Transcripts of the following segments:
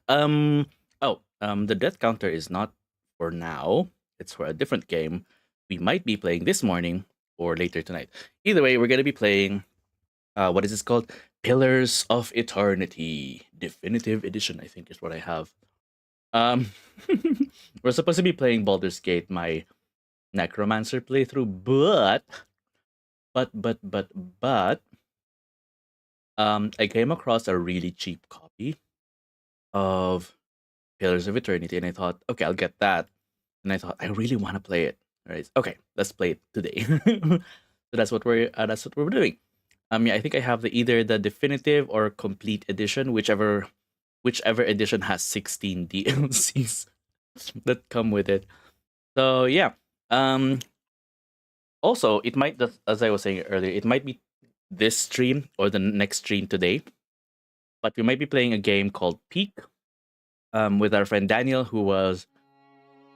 Um. The death counter is not for now. It's for a different game we might be playing this morning or later tonight. Either way, we're gonna be playing. What is this called? Pillars of Eternity Definitive Edition. I think is what I have. Um, we're supposed to be playing Baldur's Gate, my Necromancer playthrough, but I came across a really cheap copy of Pillars of Eternity, and I thought, okay, I'll get that. And I thought, I really want to play it. Right? Okay, let's play it today. So that's what we're doing. Yeah, I think I have either the definitive or complete edition, whichever edition has 16 DLCs that come with it. So yeah. Um, Also, it might just, as I was saying earlier, it might be this stream or the next stream today. But we might be playing a game called Peak with our friend Daniel, who was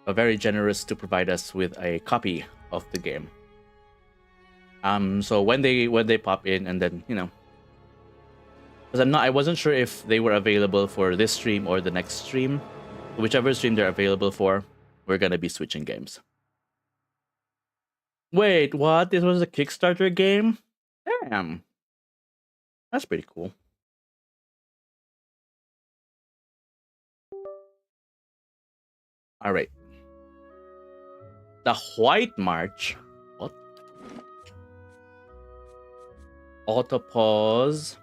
very generous to provide us with a copy of the game. So when they pop in, and then because I wasn't sure if they were available for this stream or the next stream. Whichever stream they're available for, we're gonna be switching games. Wait, what? This was a Kickstarter game? Damn, that's pretty cool. All right. The White March. What? Auto pause.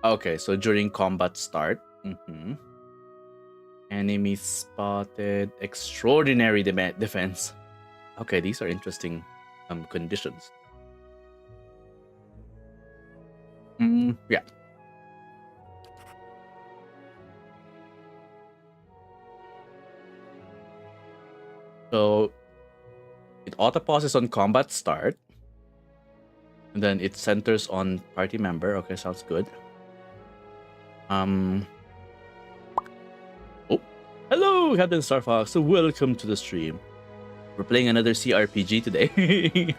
Okay, so during combat start. Enemy spotted. Extraordinary defense. Okay, these are interesting conditions. Yeah. So it auto pauses on combat start. And then it centers on party member. Okay, sounds good. Oh, hello, Captain Star Fox. So welcome to the stream. We're playing another CRPG today.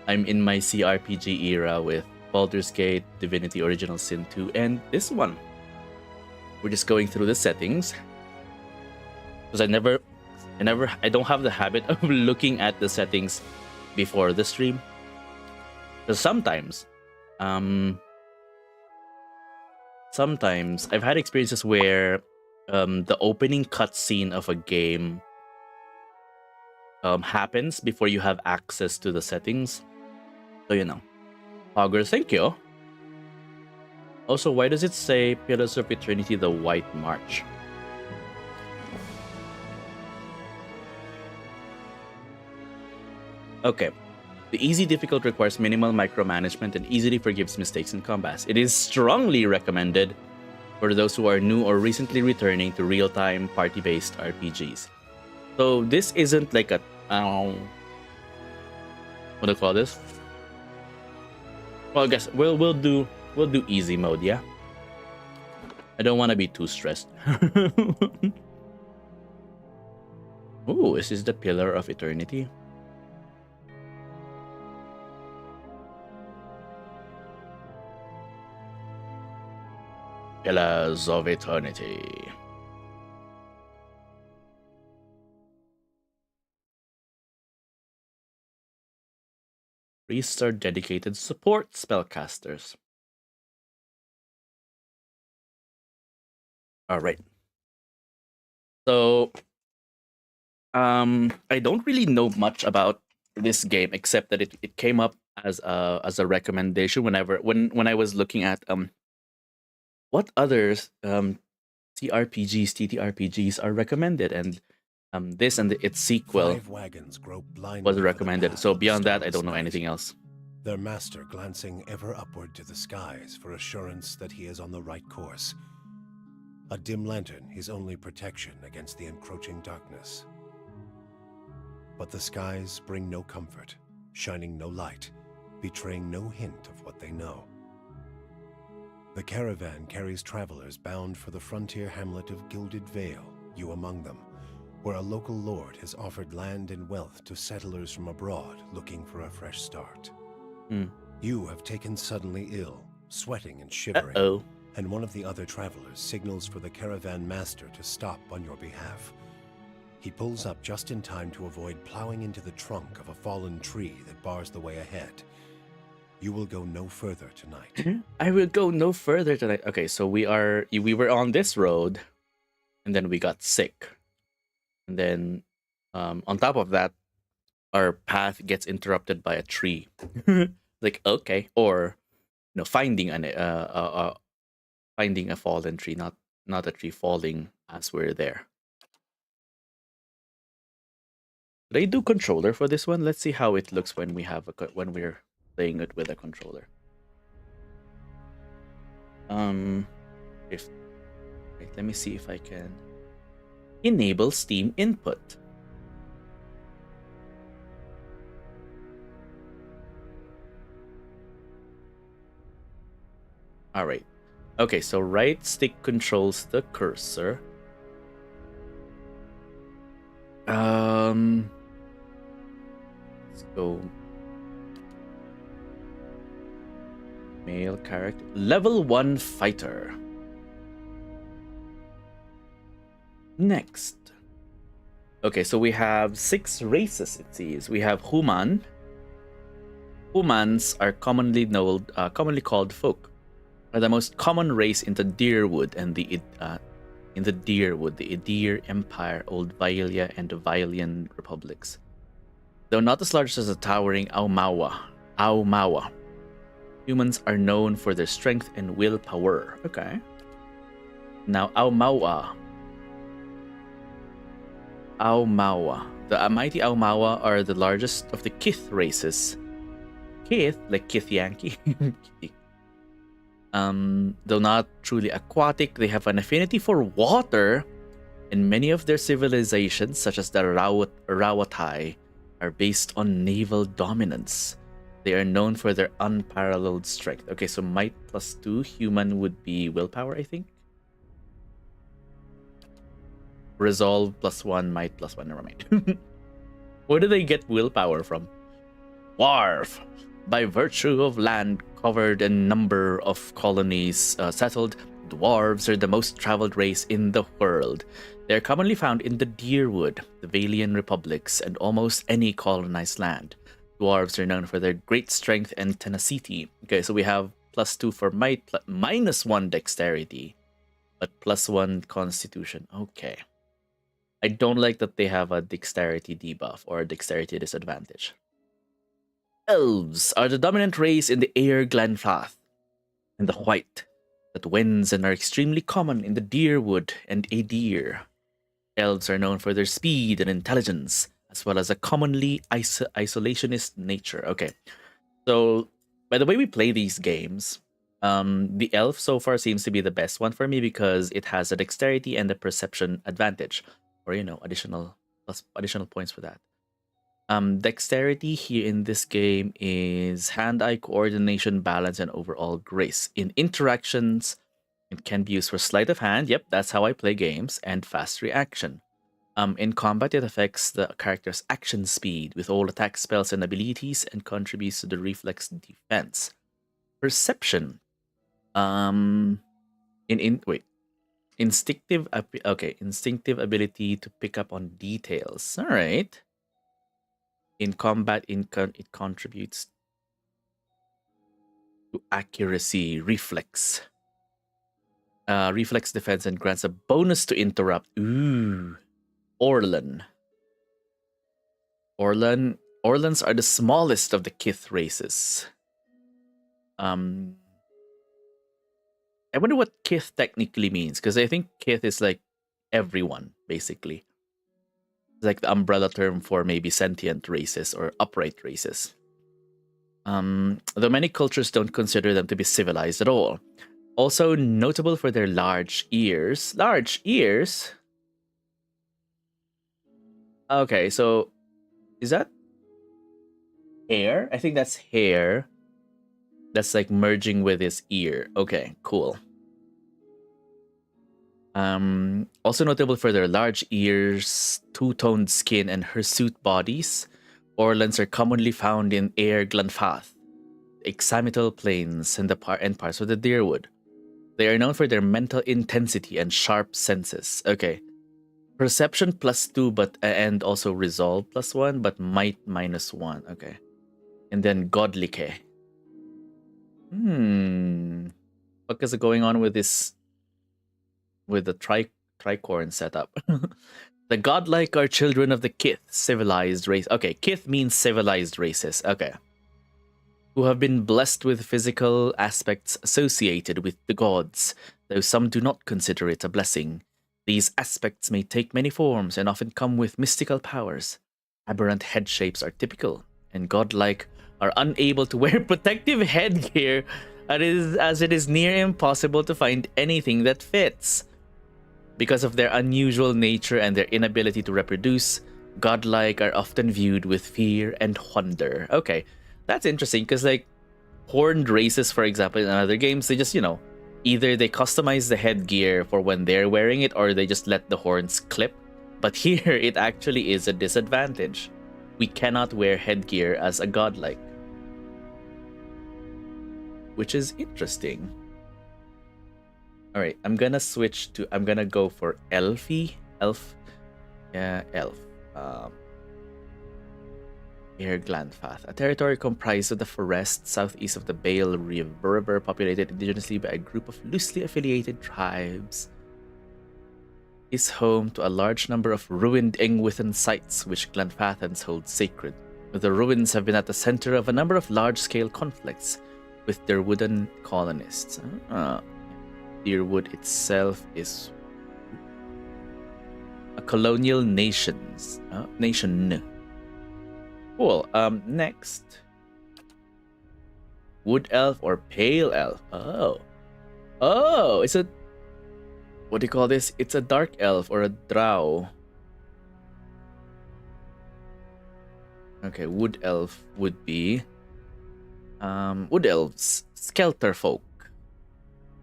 I'm in my CRPG era with Baldur's Gate, Divinity Original Sin 2, and this one. We're just going through the settings. Because I don't have the habit of looking at the settings before the stream. Because sometimes I've had experiences where the opening cutscene of a game happens before you have access to the settings. So Hogger, thank you. Also, why does it say Pillars of Eternity: The White March? Okay. The easy difficult requires minimal micromanagement and easily forgives mistakes in combats. It is strongly recommended for those who are new or recently returning to real-time party-based RPGs. So this isn't like a what do you call this? Well, I guess we'll do easy mode, yeah. I don't want to be too stressed. Ooh, is this the Pillar of Eternity? Pillars of Eternity. Priests are dedicated support spellcasters. All right. So, I don't really know much about this game except that it came up as a recommendation when I was looking at what others CRPGs, TTRPGs are recommended, and this and its sequel was recommended. So beyond that, I don't know anything else. Their master glancing ever upward to the skies for assurance that he is on the right course. A dim lantern, his only protection against the encroaching darkness. But the skies bring no comfort, shining no light, betraying no hint of what they know. The caravan carries travelers bound for the frontier hamlet of Gilded Vale, you among them, where a local lord has offered land and wealth to settlers from abroad looking for a fresh start. Hmm. You have taken suddenly ill, sweating and shivering, Uh-oh. and one of the other travelers signals for the caravan master to stop on your behalf. He pulls up just in time to avoid plowing into the trunk of a fallen tree that bars the way ahead. You will go no further tonight. I will go no further tonight. Okay, so we were on this road, and then we got sick, and then on top of that, our path gets interrupted by a tree. Like, okay, or finding a fallen tree, not a tree falling as we're there. Did I do controller for this one? Let's see how it looks when when we're playing it with a controller. If wait, let me see if I can enable Steam input. All right. Okay, so right stick controls the cursor. Let's go. Male character. Level 1 fighter. Next. Okay, so we have 6 races, it seems. We have human. Humans are commonly called folk. Are the most common race in the Deerwood and the Edir Empire, Old Valia, and the Vailian republics. Though not as large as the towering Aumaua, humans are known for their strength and willpower. Okay. Now Aumaua. The mighty Aumaua are the largest of the Kith races. Kith, like Kith Yankee. Though not truly aquatic, they have an affinity for water, and many of their civilizations, such as the Rawatai, are based on naval dominance. They are known for their unparalleled strength. Okay, so might +2, human would be willpower, I think. Resolve +1, might +1, never mind. Where do they get willpower from? Dwarf. By virtue of land covered and number of colonies settled, dwarves are the most traveled race in the world. They are commonly found in the Deerwood, the Valian republics, and almost any colonized land. Dwarves are known for their great strength and tenacity. Okay, so we have +2 for might, -1 dexterity, but +1 constitution. Okay. I don't like that they have a dexterity debuff or a dexterity disadvantage. Elves are the dominant race in the Air Glenfath and the White that wins and are extremely common in the Deerwood and Edir. Elves are known for their speed and intelligence, as well as a commonly isolationist nature. Okay, so by the way we play these games, the elf so far seems to be the best one for me because it has a dexterity and a perception advantage, or additional points for that. Dexterity here in this game is hand-eye coordination, balance, and overall grace. In interactions, it can be used for sleight of hand. Yep, that's how I play games. And fast reaction. In combat, it affects the character's action speed with all attack spells and abilities and contributes to the reflex defense. Perception. Instinctive ability to pick up on details. All right. In combat, it contributes to accuracy, reflex defense, and grants a bonus to interrupt. Ooh. Orlan. Orlans are the smallest of the Kith races. I wonder what Kith technically means, because I think Kith is like everyone, basically. It's like the umbrella term for maybe sentient races or upright races. Though many cultures don't consider them to be civilized at all. Also notable for their large ears. Large ears? Okay, so is that hair? I think that's hair. That's like merging with his ear. Okay, cool. Also notable for their large ears, two-toned skin, and hirsute bodies, Orlans are commonly found in Air Glenfath, Examital Plains, and parts of the Deerwood. They are known for their mental intensity and sharp senses. Okay. Perception +2, but and also resolve +1, but might -1. Okay. And then godlike. What is going on with this with the tricorn setup? The godlike are children of the Kith, civilized race. Okay, Kith means civilized races. Okay. Who have been blessed with physical aspects associated with the gods, though some do not consider it a blessing. These aspects may take many forms and often come with mystical powers. Aberrant head shapes are typical, and godlike are unable to wear protective headgear as it is near impossible to find anything that fits. Because of their unusual nature and their inability to reproduce, godlike are often viewed with fear and wonder. Okay, that's interesting because, like, horned races, for example, in other games, they just, either they customize the headgear for when they're wearing it or they just let the horns clip. But here, it actually is a disadvantage. We cannot wear headgear as a godlike, which is interesting. All right, I'm gonna go for Elfie. Elf. Air Glenfath, a territory comprised of the forest southeast of the Bale River, populated indigenously by a group of loosely affiliated tribes, is home to a large number of ruined Engwithan sites which Glenfathans hold sacred. The ruins have been at the center of a number of large-scale conflicts with their wooden colonists. Deerwood itself is a colonial nation. Cool. Next. Wood elf or pale elf? Oh, it's a... What do you call this? It's a dark elf or a drow. Okay, wood elf would be... wood elves. Skelter folk.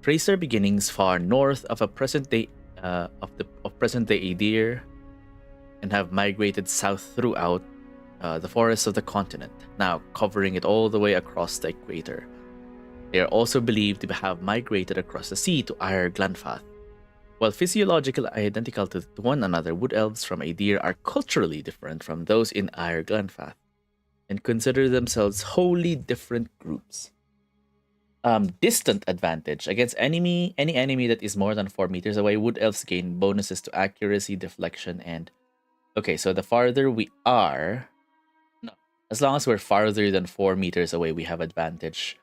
Trace their beginnings far north of present-day Adir and have migrated south throughout the forests of the continent, now covering it all the way across the equator. They are also believed to have migrated across the sea to Air Glenfath. While physiologically identical to one another, wood elves from Adir are culturally different from those in Air Glenfath and consider themselves wholly different groups. Distant advantage. Against any enemy that is more than 4 meters away, wood elves gain bonuses to accuracy, deflection, and... Okay, so the farther we are... No, as long as we're farther than 4 meters away, we have advantage.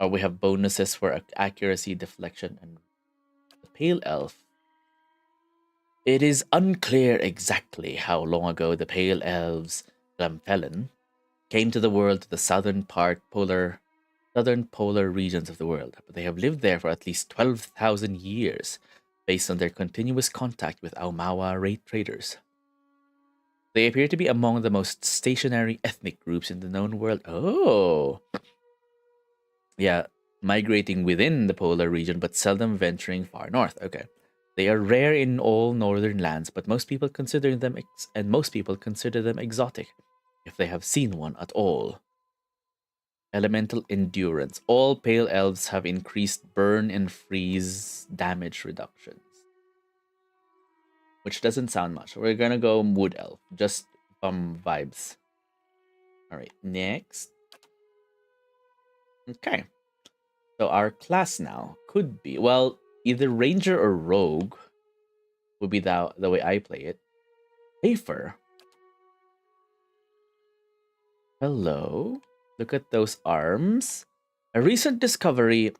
Or we have bonuses for accuracy, deflection, and... The pale elf. It is unclear exactly how long ago the pale elves, Glamfelin, came to the world to the southern polar regions of the world, but they have lived there for at least 12,000 years, based on their continuous contact with Aumaua raid traders. They appear to be among the most stationary ethnic groups in the known world. Oh! Yeah, migrating within the polar region, but seldom venturing far north. Okay. They are rare in all northern lands, but most people consider them exotic, if they have seen one at all. Elemental endurance. All pale elves have increased burn and freeze damage reductions, which doesn't sound much. We're gonna go wood elf, just vibes. All right, next. Okay, so our class now could be, well, either ranger or rogue would be the way I play it. Hafer. Hello. Look at those arms. A recent discovery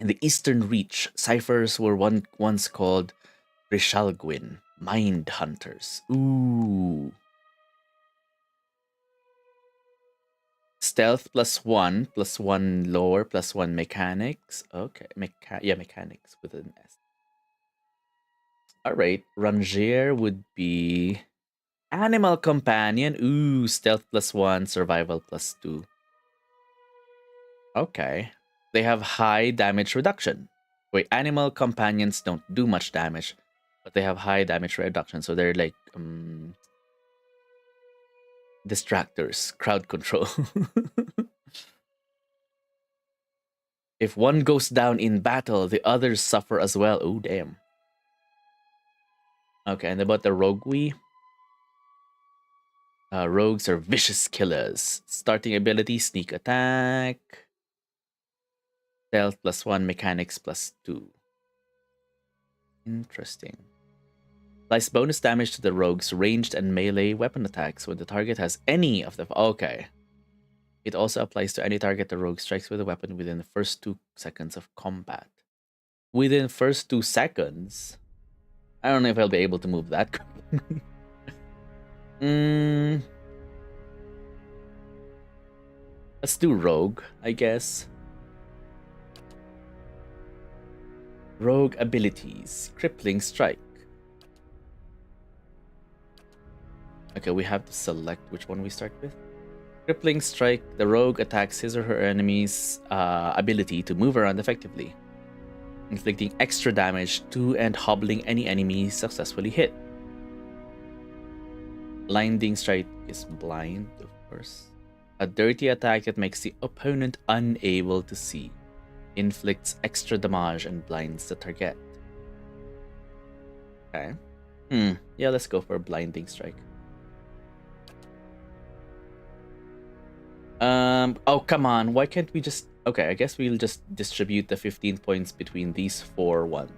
in the Eastern Reach, ciphers were once called Rishalgwin, Mind Hunters. Ooh. Stealth +1, +1 lore, +1 mechanics. Okay, mechanics with an S. Alright, Ranger would be Animal Companion. Ooh, stealth +1, survival +2. Okay. They have high damage reduction, Wait, animal companions don't do much damage, but they have high damage reduction, so they're like distractors, crowd control. If one goes down in battle, the others suffer as well. Oh, damn. Okay, and about the rogue, rogues are vicious killers. Starting ability, sneak attack. Stealth +1, mechanics +2. Interesting. Applies bonus damage to the rogue's ranged and melee weapon attacks when the target has any of the... Okay. It also applies to any target the rogue strikes with a weapon within the first 2 seconds of combat. Within first 2 seconds? I don't know if I'll be able to move that. Let's do rogue, I guess. Rogue abilities. Crippling strike. Okay, we have to select which one we start with. Crippling strike. The rogue attacks his or her enemy's ability to move around effectively, inflicting extra damage to and hobbling any enemy successfully hit. Blinding strike is blind, of course. A dirty attack that makes the opponent unable to see, inflicts extra damage and blinds the target. Okay. Yeah, let's go for blinding strike. Oh, come on. Why can't we just... Okay, I guess we'll just distribute the 15 points between these 4 1.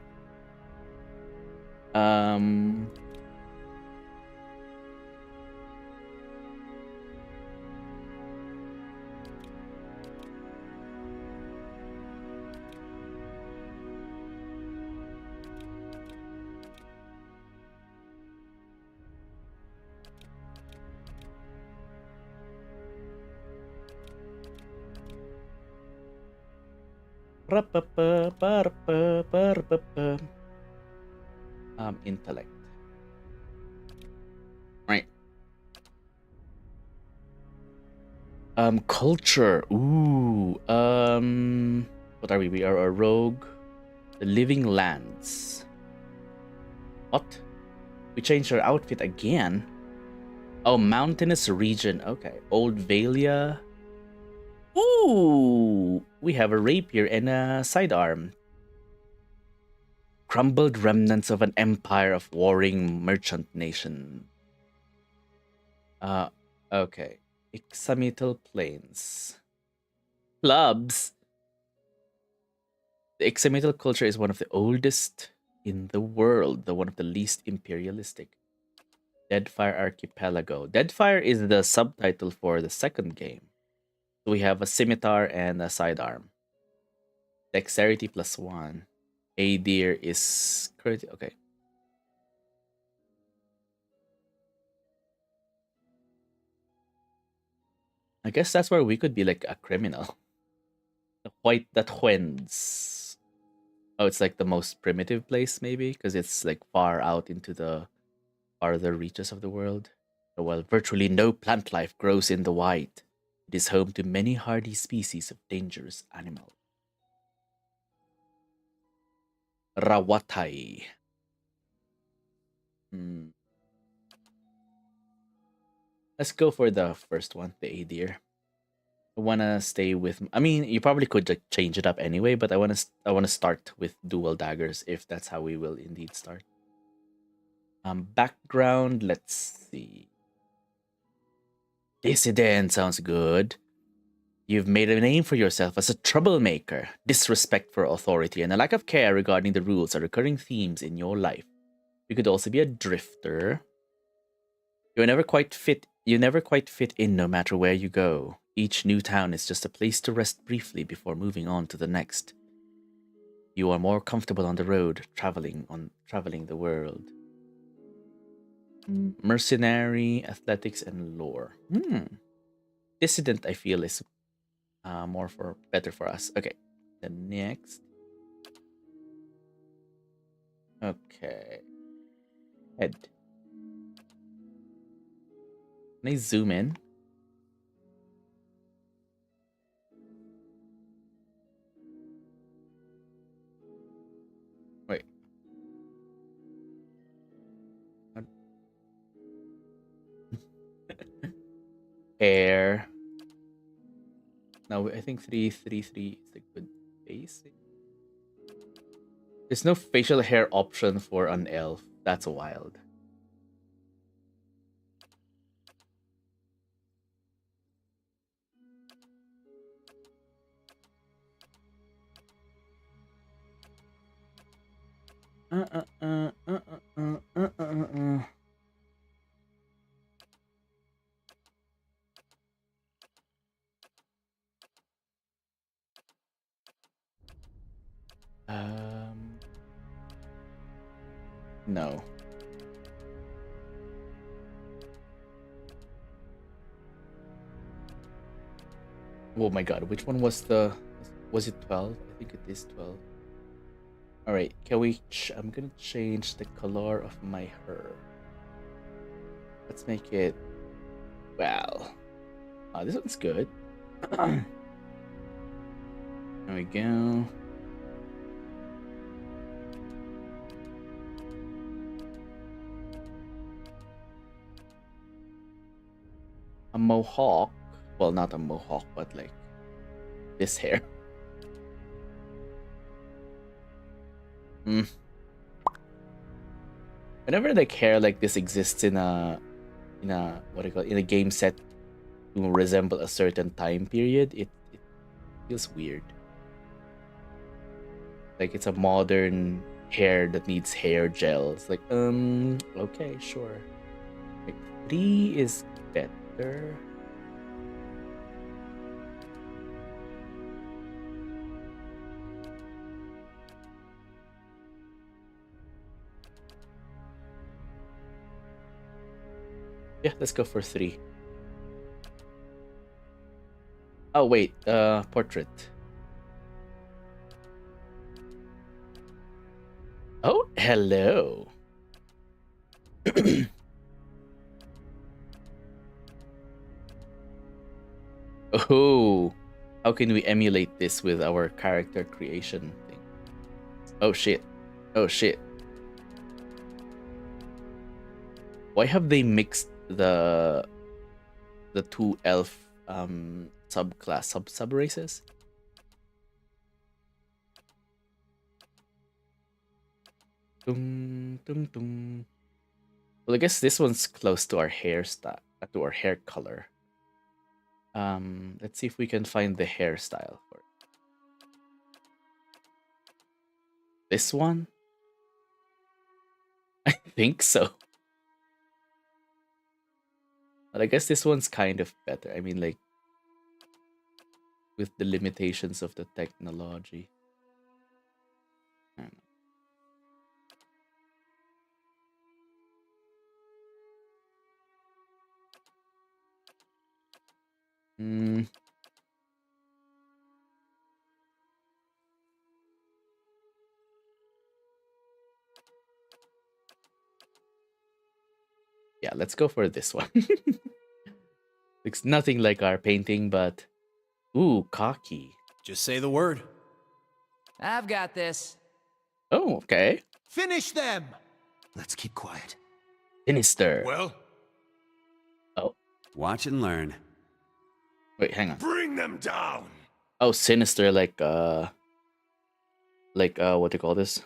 Intellect. Right. Culture. Ooh. What are we? We are a rogue. The Living Lands. What? We changed our outfit again. Oh, mountainous region. Okay. Old Valia. Ooh. We have a rapier and a sidearm. Crumbled remnants of an empire of warring merchant nation. Okay. Ixamital Plains. Clubs. The Ixamital culture is one of the oldest in the world, the one of the least imperialistic. Deadfire Archipelago. Deadfire is the subtitle for the second game. So we have a scimitar and a sidearm. Dexterity +1. A deer is currently okay. I guess that's where we could be like a criminal. The white that wins. Oh, it's like the most primitive place, maybe, because it's like far out into the farther reaches of the world. So while virtually no plant life grows in the white, it is home to many hardy species of dangerous animals. Rawatai. Let's go for the first one, the Adir. I wanna stay with. I mean, you probably could like change it up anyway, but I wanna start with dual daggers if that's how we will indeed start. Background. Let's see. Dissident sounds good. You've made a name for yourself as a troublemaker. Disrespect for authority and a lack of care regarding the rules are recurring themes in your life. You could also be a drifter. You never quite fit in no matter where you go. Each new town is just a place to rest briefly before moving on to the next. You are more comfortable on the road, traveling the world. Mercenary, athletics, and lore. Dissident, I feel, is better for us. Okay, the next. Okay, head. Can I zoom in? hair. No, I think 333 is a good basic. There's no facial hair option for an elf. That's wild. Uh, uh, uh, uh, uh, uh, uh, uh, uh. Um, no. Oh my god, which one was the? Was it 12? I think it is 12. All right, can we? I'm gonna change the color of my hair. Let's make it. Well, this one's good. There we go. A mohawk. Well, not a mohawk, but like this hair. Mm. Whenever like hair like this exists in a what do you call it, in a game set to resemble a certain time period, it feels weird. Like it's a modern hair that needs hair gel. It's like okay, sure. Like 3 is better. Yeah, let's go for 3. Oh wait, portrait. Oh, hello. Oh, how can we emulate this with our character creation thing? Oh shit. Oh shit. Why have they mixed the two elf subclass sub races? Dum, dum, dum. Well, I guess this one's close to our hairstyle, to our hair color. Let's see if we can find the hairstyle for it. This one. I think so. But I guess this one's kind of better. I mean, like with the limitations of the technology. I don't know. Mm, yeah, let's go for this one. Looks nothing like our painting, but ooh, cocky. Just say the word. I've got this. Oh, okay. Finish them! Let's keep quiet. Sinister. Well, Oh, Watch and learn. wait, hang on. bring them down! Oh, sinister, like what do you call this?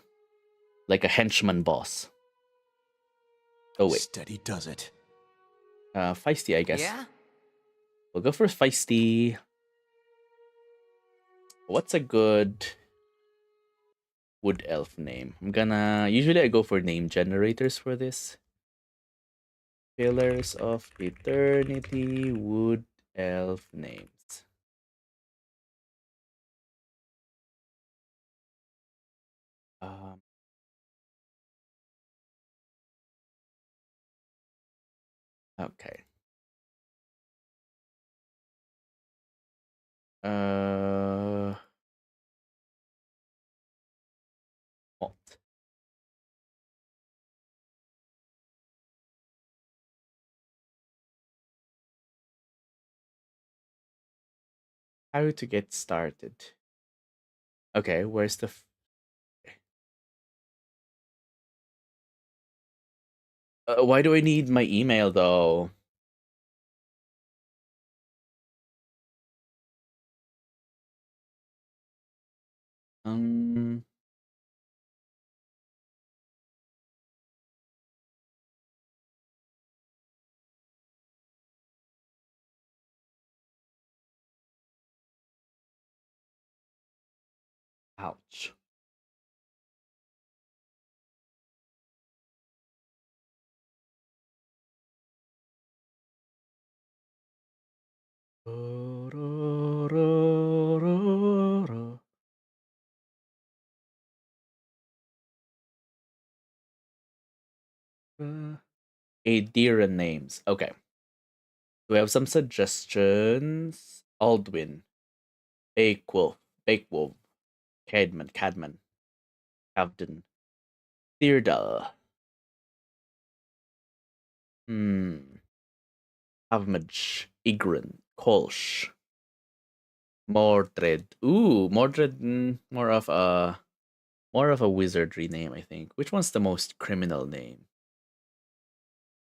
Like a henchman boss. Oh wait, Steady does it. feisty, I guess. Yeah? We'll go for feisty. What's a good wood elf name? Usually I go for name generators for this. Pillars of Eternity wood elf names. Um, okay. Uh, what? How to get started? Okay, where's the? Why do I need my email though? Um. Ouch. A deer names. Okay. Do we have some suggestions? Aldwin, Bakewolf, Cadman, Cavden, Theodal. Havmaj, Igran, Kolsch, Mordred. Ooh, Mordred, more of a wizardry name, I think. Which one's the most criminal name?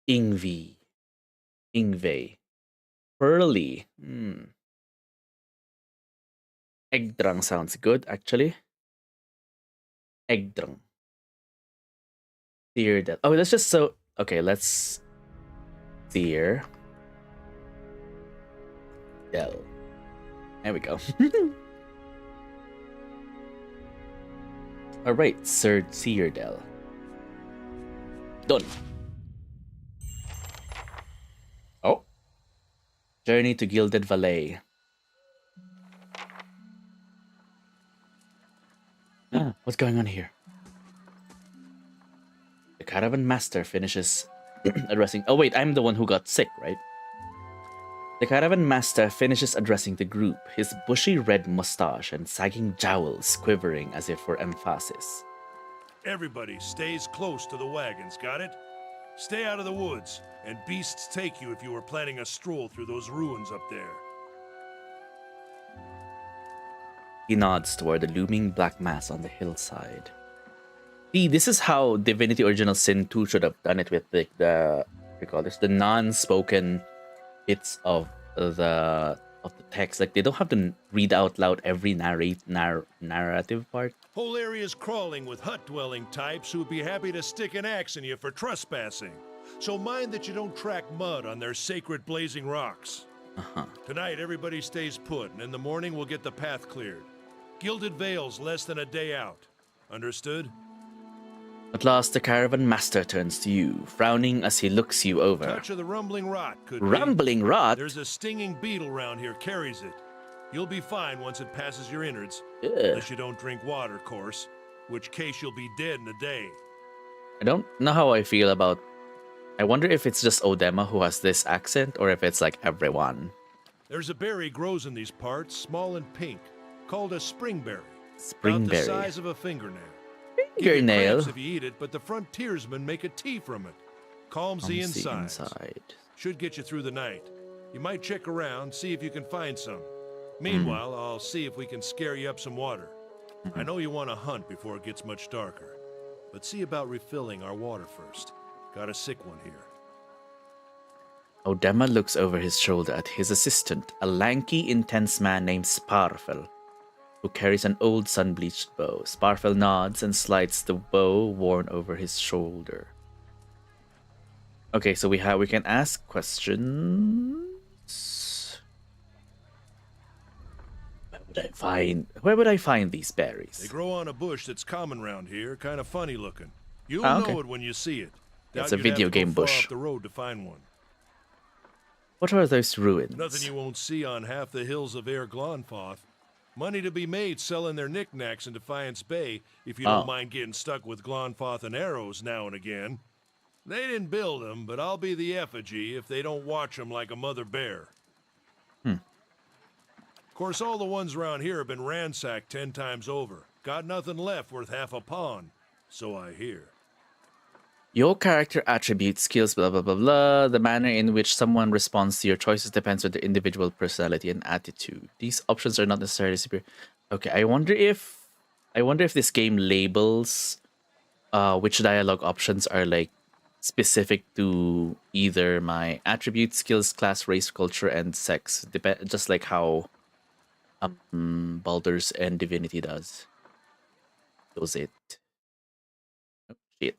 Ingvi, Ingve, Pearly. Egdrang sounds good, actually. Egdrang. Theodal. Oh, let's just so okay. Let's Theer. Del. There we go. All right, Sir Seardell. Done. Oh. Journey to Gilded Valley. What's going on here? The caravan master finishes addressing. Oh, wait, I'm the one who got sick, right? The caravan master finishes addressing the group, his bushy red mustache and sagging jowls quivering as if for emphasis. Everybody stays close to the wagons, got it? Stay out of the woods, and beasts take you if you were planning a stroll through those ruins up there. He nods toward the looming black mass on the hillside. See, this is how Divinity Original Sin 2 should have done it with the what do you call this? The non-spoken bits of the text. Like they don't have to read out loud every narrative part. Whole area's crawling with hut-dwelling types who'd be happy to stick an axe in you for trespassing. So mind that you don't track mud on their sacred blazing rocks. Tonight, everybody stays put, and in the morning we'll get the path cleared. Gilded Vale's less than a day out. Understood? At last, the caravan master turns to you, frowning as he looks you over. Touch of the rumbling rot could be. Rumbling rot? There's a stinging beetle round here carries it. You'll be fine once it passes your innards. Ugh. Unless you don't drink water, of course. Which case you'll be dead in a day. I don't know how I feel about... I wonder if it's just Odema who has this accent, or if it's like everyone. There's a berry grows in these parts, small and pink, called a springberry. Springberry. About the size of a fingernail. Fingernail? If you eat it, but the frontiersmen make a tea from it. Calms the insides. Should get you through the night. You might check around, see if you can find some. Meanwhile, I'll see if we can scare you up some water. I know you want to hunt before it gets much darker, but see about refilling our water first. Got a sick one here. Odema looks over his shoulder at his assistant, a lanky, intense man named Sparfel, who carries an old sun-bleached bow. Sparfel nods and slides the bow worn over his shoulder. Okay, so we can ask questions. Where would I find these berries? They grow on a bush that's common round here, kind of funny looking. You'll okay. know it when you see it. It's Doubt a you'd have video to go game far bush. off the road to find one. What are those ruins? Nothing you won't see on half the hills of Air Glonfoth. Money to be made selling their knickknacks in Defiance Bay if you don't mind getting stuck with Glonfoth and arrows now and again. They didn't build them, but I'll be the effigy if they don't watch them like a mother bear. Of course, all the ones around here have been ransacked 10 times over. Got nothing left worth half a pawn, so I hear. Your character attributes, skills, blah, blah, blah, blah. The manner in which someone responds to your choices depends on their individual personality and attitude. These options are not necessarily superior. Okay, I wonder if this game labels which dialogue options are like specific to either my attributes, skills, class, race, culture, and sex. Just like how Baldur's and Divinity does. Does it? Oh, shit.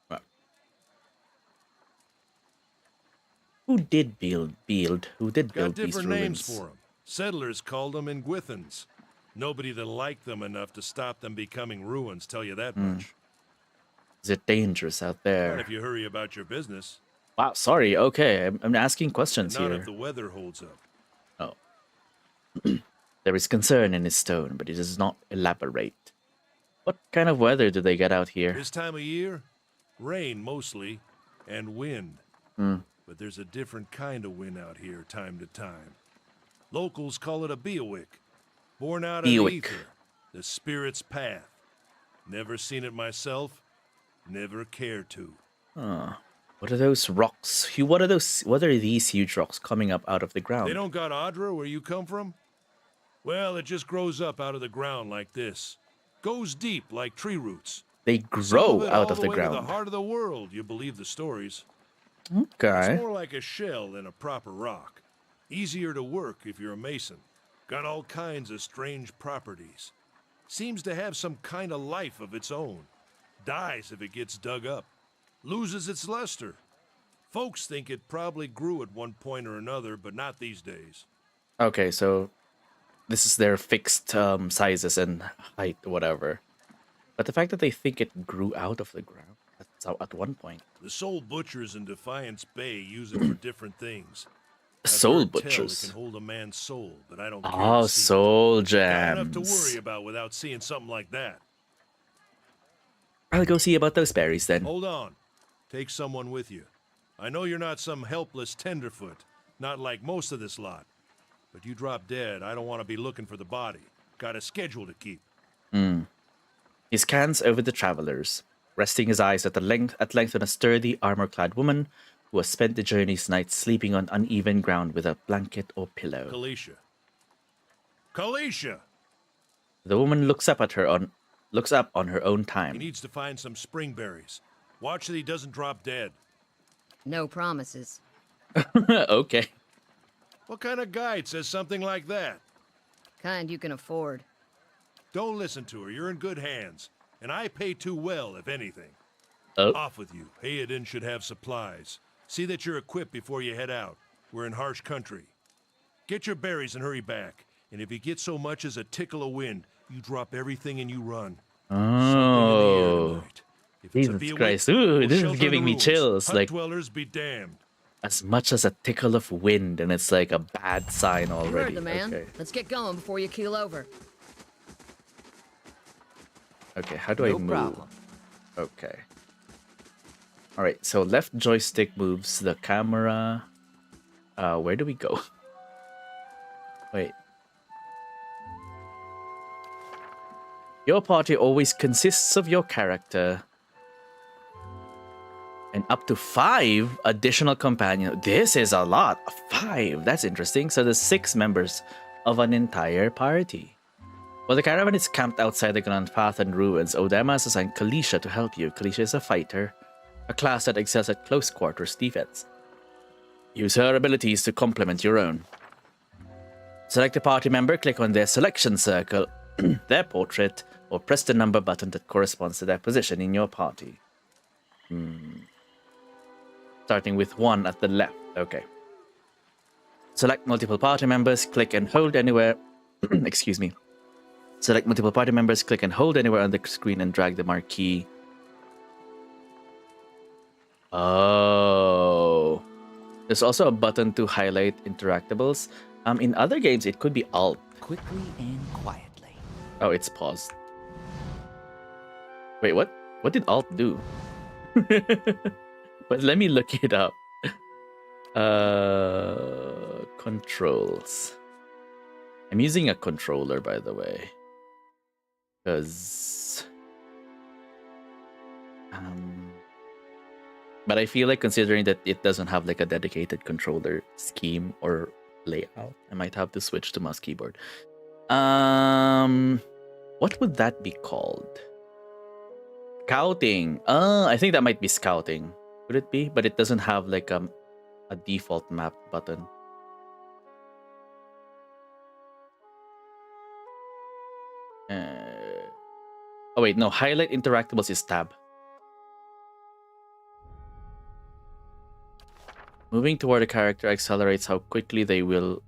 Well, who did build? Who did Got build these different names ruins? for them. Settlers called them Ingwithans. Nobody that liked them enough to stop them becoming ruins, tell you that much. Is it dangerous out Not there? if you hurry about your business, Wow, sorry. Okay, I'm asking and questions not here. if the weather holds up. Oh. There is concern in his tone, but he does not elaborate. What kind of weather do they get out here? This time of year, rain mostly, and wind. Hmm. But there's a different kind of wind out here time to time. Locals call it a beowick, born out of the Beowick. ether, the spirit's path. Never seen it myself, never cared to. What are those rocks? What are those? What are these huge rocks coming up out of the ground? They don't got Adra where you come from? Well, it just grows up out of the ground like this. Goes deep like tree roots. They Some grow it out all of the way to the ground. heart of the world, you believe the stories. Okay. It's more like a shell than a proper rock. Easier to work if you're a mason. Got all kinds of strange properties. Seems to have some kind of life of its own. Dies if it gets dug up. Loses its luster. Folks think it probably grew at one point or another, but not these days. Okay, so this is their fixed sizes and height, whatever. But the fact that they think it grew out of the ground at one point. The soul butchers in Defiance Bay use it for different things. I've Soul heard tell butchers. it can hold a man's soul, but I don't care Oh, to see it. soul Got enough to gems. worry about without seeing something like that. I'll go see about those berries then. Hold on. Take someone with you. I know you're not some helpless tenderfoot, not like most of this lot. But you drop dead, I don't want to be looking for the body. Got a schedule to keep. He scans over the travelers, resting his eyes at length on a sturdy, armor-clad woman who has spent the journey's night sleeping on uneven ground with a blanket or pillow. Kalisha. Kalisha! The woman looks up on her own He time. needs to find some springberries. Watch that he doesn't drop dead. No promises. Okay. What kind of guide says something like that? Kind you can afford. Don't listen to her. You're in good hands. And I pay too well, if anything. Oh, Off with you. Hayadin should have supplies. See that you're equipped before you head out. We're in harsh country. Get your berries and hurry back. And if you get so much as a tickle of wind, you drop everything and you run. Something in the air oh, tonight. If it's a Jesus Beowick, Christ! Ooh, we'll this shelter is the giving me ruins. chills. Hut Like dwellers be damned. as much as a tickle of wind, and it's like a bad sign You heard already. the man. Okay. Let's get going before you keel over. Okay, how do I No move? problem. Okay. All right, so left joystick moves the camera. Where do we go? Wait. Your party always consists of your character and up to 5 additional companions. This is a lot. 5. That's interesting. So there's 6 members of an entire party. While the caravan is camped outside the Grand Path and ruins, Odema has assigned Kalisha to help you. Kalisha is a fighter, a class that excels at close quarters defense. Use her abilities to complement your own. Select a party member, click on their selection circle, their portrait, or press the number button that corresponds to their position in your party. Starting with 1 at the left. Okay. Select multiple party members, click and hold anywhere. Excuse me. Select multiple party members, click and hold anywhere on the screen and drag the marquee. Oh. There's also a button to highlight interactables. In other games, it could be Alt. Quickly and quietly. Oh, it's paused. Wait, what? What did Alt do? But let me look it up. Controls. I'm using a controller, by the way. Because... but I feel like considering that it doesn't have like a dedicated controller scheme or layout, I might have to switch to mouse keyboard. What would that be called? Scouting. I think that might be scouting. Could it be? But it doesn't have like a default map button. Oh wait, no. Highlight interactables is tab. Moving toward a character accelerates how quickly they will.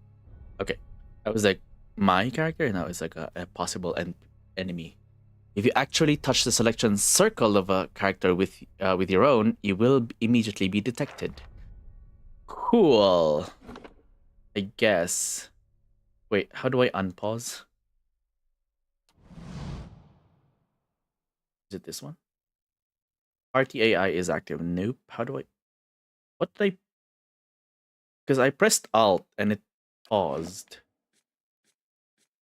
Okay, that was like my character. Now it's like a possible enemy. If you actually touch the selection circle of a character with your own, you will immediately be detected. Cool. I guess. Wait, how do I unpause? Is it this one? Party AI is active. Nope. How do I? What did I? Because I pressed Alt and it paused.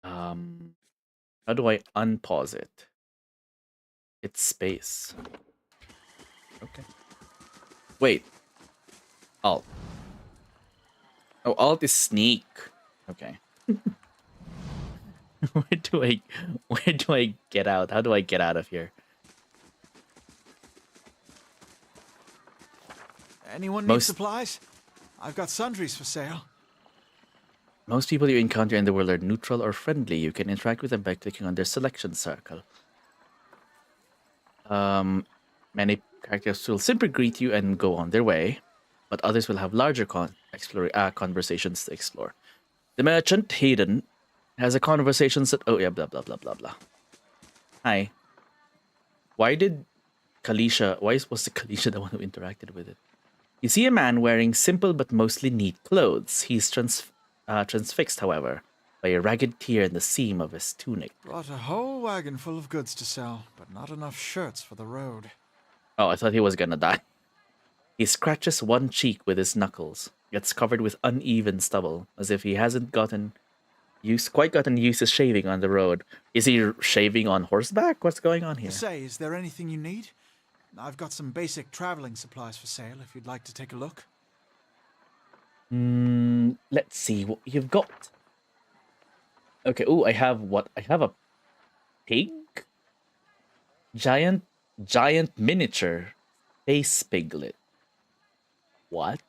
How do I unpause it? It's space. Okay. Wait. Alt. Oh, Alt is sneak. Okay. Where do I get out? How do I get out of here? Anyone need supplies? I've got sundries for sale. Most people you encounter in the world are neutral or friendly. You can interact with them by clicking on their selection circle. Many characters will simply greet you and go on their way, but others will have larger conversations to explore. The merchant, Hayden, has a conversation that... Oh, yeah, blah, blah, blah, blah, blah. Hi. Why was the Kalisha the one who interacted with it? You see a man wearing simple but mostly neat clothes. He's transfixed, however, by a ragged tear in the seam of his tunic. Brought a whole wagon full of goods to sell, but not enough shirts for the road. Oh, I thought he was gonna die. He scratches one cheek with his knuckles. Gets covered with uneven stubble, as if he hasn't quite gotten used to shaving on the road. Is he shaving on horseback? What's going on here? Say, is there anything you need? I've got some basic traveling supplies for sale if you'd like to take a look. Let's see what you've got. Okay, I have what? I have a pig? Giant miniature face piglet. What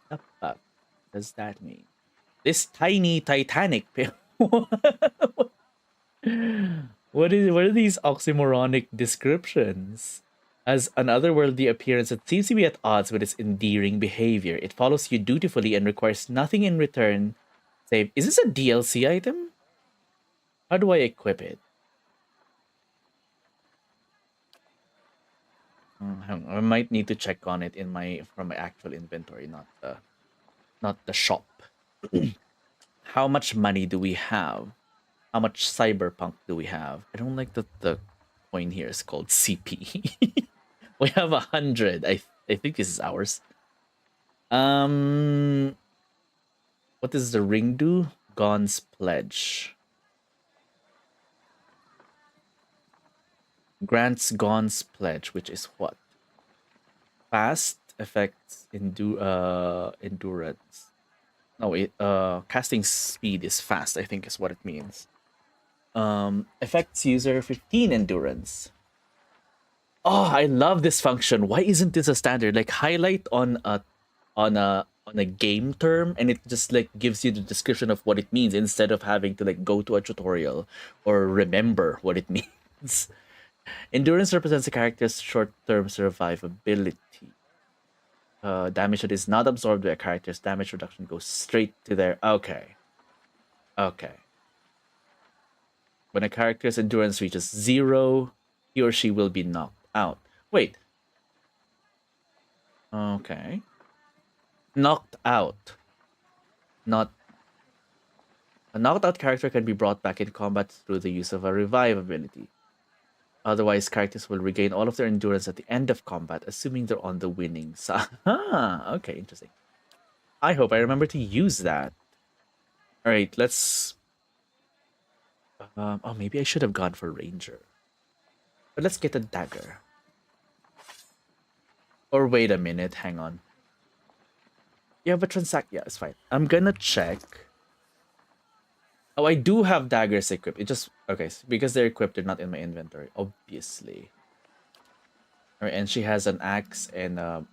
the fuck does that mean? This tiny Titanic pig. What are these oxymoronic descriptions? Has an otherworldly appearance that seems to be at odds with its endearing behavior. It follows you dutifully and requires nothing in return. Save. Is this a DLC item? How do I equip it? I might need to check on it from my actual inventory, not the shop. How much money do we have? How much cyberpunk do we have? I don't like that the coin here is called CP. We have 100. I think this is ours. What does the ring do? Gon's pledge. Grants Gon's pledge, which is what? Fast affects endurance. No, casting speed is fast, I think is what it means. Affects user 15 endurance. Oh, I love this function. Why isn't this a standard? Like highlight on a game term and it just like gives you the description of what it means instead of having to like go to a tutorial or remember what it means. Endurance represents a character's short-term survivability. Damage that is not absorbed by a character's damage reduction goes straight to their... Okay. When a character's endurance reaches 0, he or she will be knocked out. Wait. Okay. Knocked out. A knocked out character can be brought back in combat through the use of a revive ability. Otherwise, characters will regain all of their endurance at the end of combat, assuming they're on the winning side. Okay, interesting. I hope I remember to use that. Alright, let's... maybe I should have gone for Ranger. But let's get a dagger. Or wait a minute, hang on. Yeah, but yeah, it's fine. I'm gonna check. Oh, I do have daggers equipped. It just... Okay, because they're equipped, they're not in my inventory, obviously. Alright, and she has an axe and a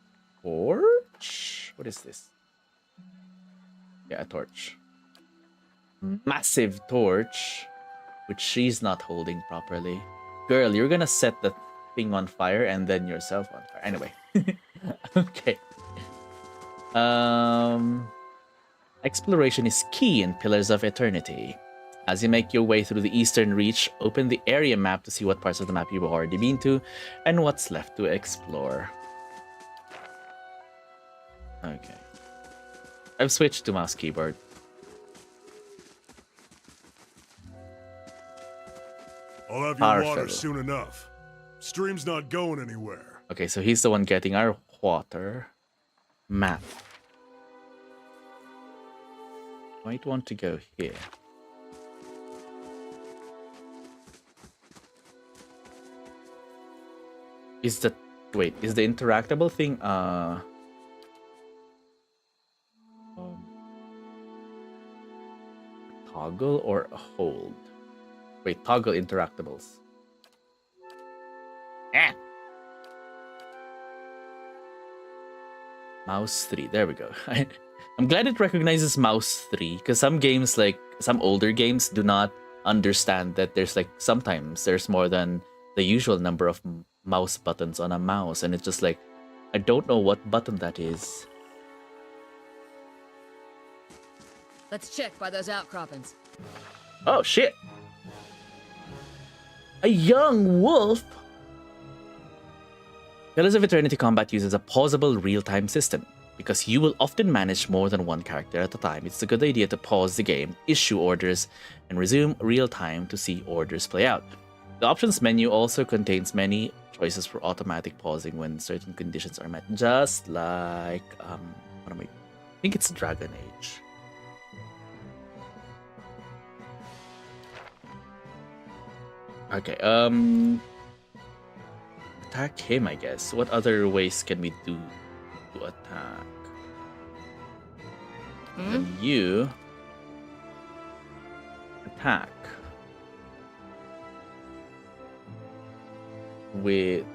torch? What is this? Yeah, a torch. Massive torch. which she's not holding properly. Girl, you're gonna set the thing on fire and then yourself on fire. Anyway. Okay. Exploration is key in Pillars of Eternity. As you make your way through the Eastern Reach, open the area map to see what parts of the map you've already been to and what's left to explore. Okay. I've switched to mouse keyboard. I'll have your Powerful. water soon enough. Stream's not going anywhere. Okay, so he's the one getting our water map. Might want to go here. Is the interactable thing toggle or a hold? Wait, toggle interactables. Mouse 3, there we go. I'm glad it recognizes mouse 3 because some games, like some older games, do not understand that there's like sometimes there's more than the usual number of mouse buttons on a mouse, and it's just like I don't know what button that is. Let's check by those outcroppings. Oh shit! A young wolf! Pillars of Eternity combat uses a pausable real-time system. Because you will often manage more than one character at a time, it's a good idea to pause the game, issue orders, and resume real-time to see orders play out. The options menu also contains many choices for automatic pausing when certain conditions are met, just like what am I think it's Dragon Age. Okay, attack him, I guess. What other ways can we do to attack? Then you attack with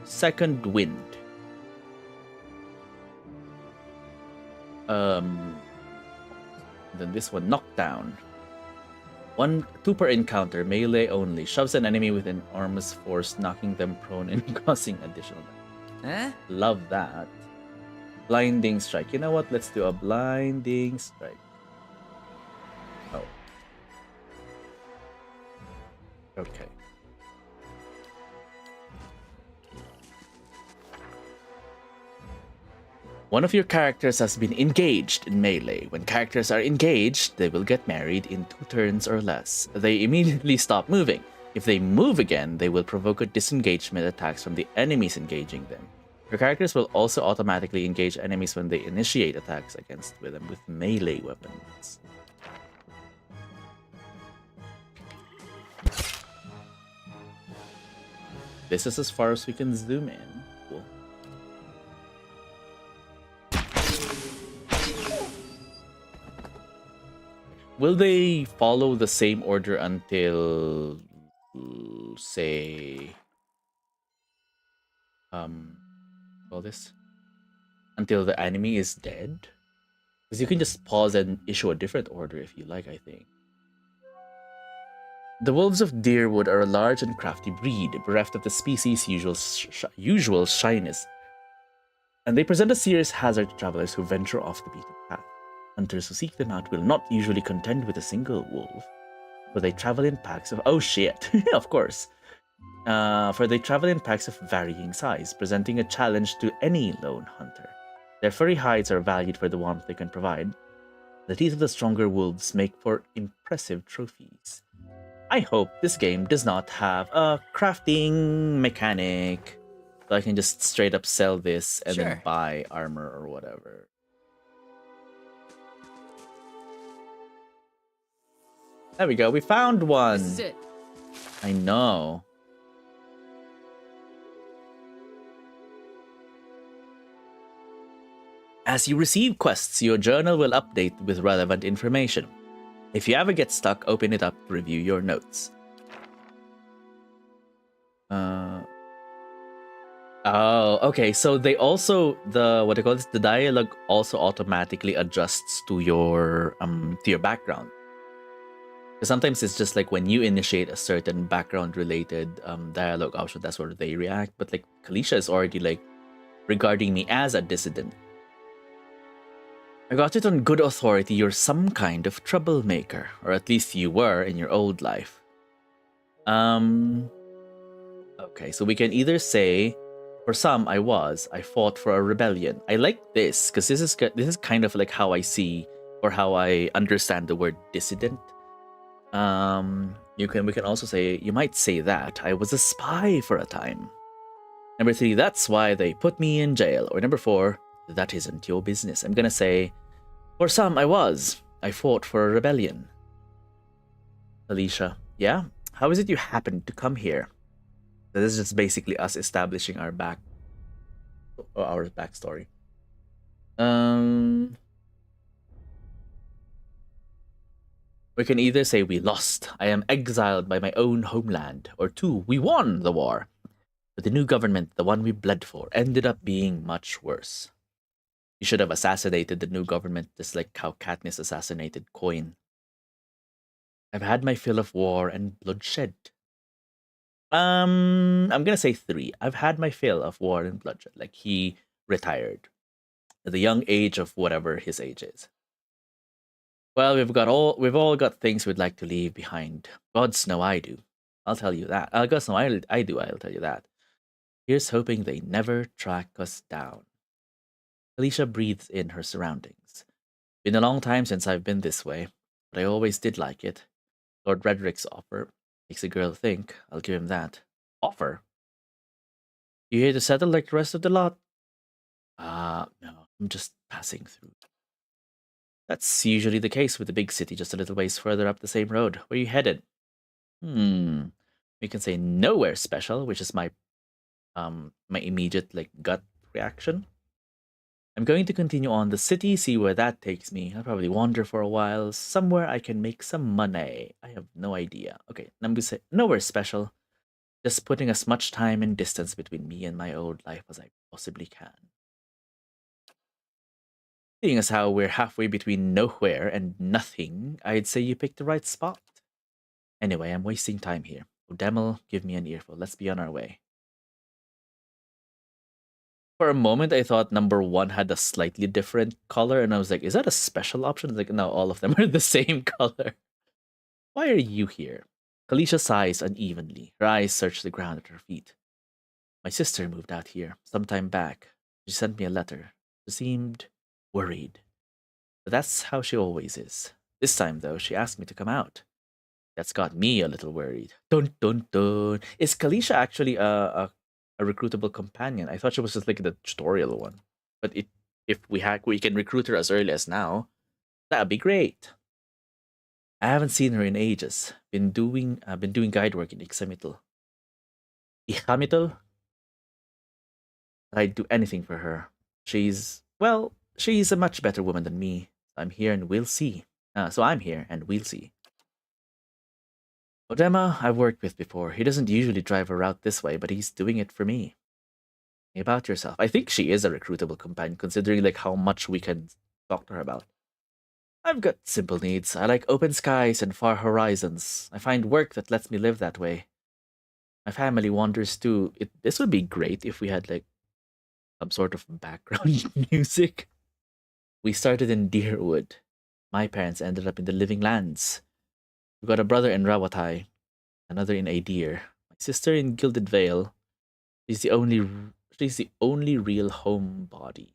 second wind. Then this one, knockdown. 2 per encounter, melee only. Shoves an enemy with an enormous force, knocking them prone and causing additional damage. Love that. Blinding strike. You know what? Let's do a blinding strike. Oh. Okay. One of your characters has been engaged in melee. When characters are engaged, they will get married in 2 turns or less. They immediately stop moving. If they move again, they will provoke a disengagement attacks from the enemies engaging them. Your characters will also automatically engage enemies when they initiate attacks against them with melee weapons. This is as far as we can zoom in. Cool. Will they follow the same order until, say, all this? Until the enemy is dead? Because you can just pause and issue a different order if you like, I think. The wolves of Deerwood are a large and crafty breed, bereft of the species' usual shyness, and they present a serious hazard to travelers who venture off the beaten path. Hunters who seek them out will not usually contend with a single wolf, for they travel in packs of... Oh shit, of course. For they travel in packs of varying size, presenting a challenge to any lone hunter. Their furry hides are valued for the warmth they can provide. The teeth of the stronger wolves make for impressive trophies. I hope this game does not have a crafting mechanic, so I can just straight up sell this and then buy armor or whatever. There we go, we found one! This is it. I know. As you receive quests, your journal will update with relevant information. If you ever get stuck, open it up to review your notes. Oh, okay. So they also the dialogue also automatically adjusts to your background. Because sometimes it's just like when you initiate a certain background-related dialogue option, that's where they react. But like Kalisha is already like regarding me as a dissident. I got it on good authority you're some kind of troublemaker, or at least you were in your old life. Okay, so we can either say, for some, I fought for a rebellion. I like this because this is kind of like how I see or how I understand the word dissident. We can also say, you might say that I was a spy for a time. Number 3, that's why they put me in jail. Or number 4, that isn't your business. I'm gonna say, for some, I fought for a rebellion. Alicia, yeah? How is it you happened to come here? So this is just basically us establishing our backstory. We can either say we lost, I am exiled by my own homeland, or 2, we won the war. But the new government, the one we bled for, ended up being much worse. You should have assassinated the new government just like how Katniss assassinated Coin. I've had my fill of war and bloodshed. I'm gonna say 3. I've had my fill of war and bloodshed. Like he retired at the young age of whatever his age is. Well, we've all got things we'd like to leave behind. Gods know I do. I'll tell you that. Gods know I do. I'll tell you that. Here's hoping they never track us down. Alicia breathes in her surroundings. Been a long time since I've been this way, but I always did like it. Lord Redrick's offer makes a girl think. I'll give him that. Offer? You here to settle like the rest of the lot? No, I'm just passing through. That's usually the case with the big city, just a little ways further up the same road. Where you headed? We can say nowhere special, which is my immediate like gut reaction. I'm going to continue on the city, see where that takes me. I'll probably wander for a while, somewhere I can make some money. I have no idea. Okay, number 6, nowhere special. Just putting as much time and distance between me and my old life as I possibly can. Seeing as how we're halfway between nowhere and nothing, I'd say you picked the right spot. Anyway, I'm wasting time here. Odemel, give me an earful. Let's be on our way. For a moment, I thought number 1 had a slightly different color, and I was like, is that a special option? It's like, no, all of them are the same color. Why are you here? Kalisha sighs unevenly. Her eyes search the ground at her feet. My sister moved out here some time back. She sent me a letter. She seemed worried. But that's how she always is. This time, though, she asked me to come out. That's got me a little worried. Dun dun dun. Is Kalisha actually a recruitable companion? I thought she was just like the tutorial one. But if we can recruit her as early as now, that'd be great. I haven't seen her in ages. Been doing guide work in Ixamital. I'd do anything for her. She's a much better woman than me. I'm here and we'll see. So I'm here and we'll see. Odema, I've worked with before. He doesn't usually drive a route this way, but he's doing it for me. About yourself. I think she is a recruitable companion, considering like how much we can talk to her about. I've got simple needs. I like open skies and far horizons. I find work that lets me live that way. My family wanders too. This would be great if we had like some sort of background music. We started in Deerwood. My parents ended up in the Living Lands. We've got a brother in Rawatai, another in Adir. My sister in Gilded Vale. She's the only real homebody.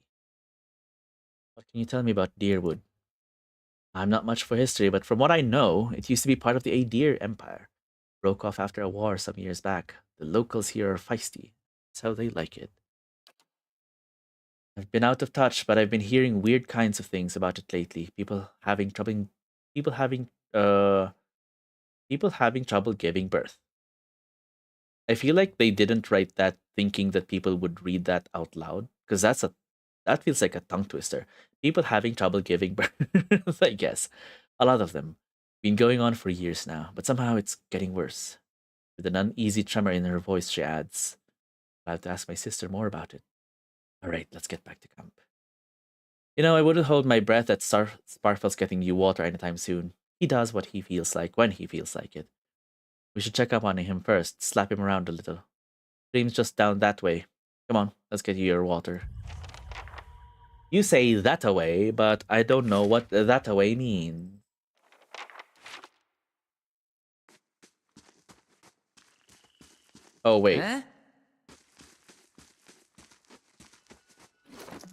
What can you tell me about Deerwood? I'm not much for history, but from what I know, it used to be part of the Adir Empire. Broke off after a war some years back. The locals here are feisty. That's how they like it. I've been out of touch, but I've been hearing weird kinds of things about it lately. People having trouble giving birth. I feel like they didn't write that thinking that people would read that out loud, because that feels like a tongue twister. People having trouble giving birth, I guess. A lot of them. Been going on for years now, but somehow it's getting worse. With an uneasy tremor in her voice, she adds, I'll have to ask my sister more about it. All right, let's get back to camp. I wouldn't hold my breath that Sparfel's getting you water anytime soon. He does what he feels like when he feels like it. We should check up on him first, slap him around a little. Stream's just down that way. Come on, let's get you your water. You say that away, but I don't know what that away means. Oh, wait. Huh?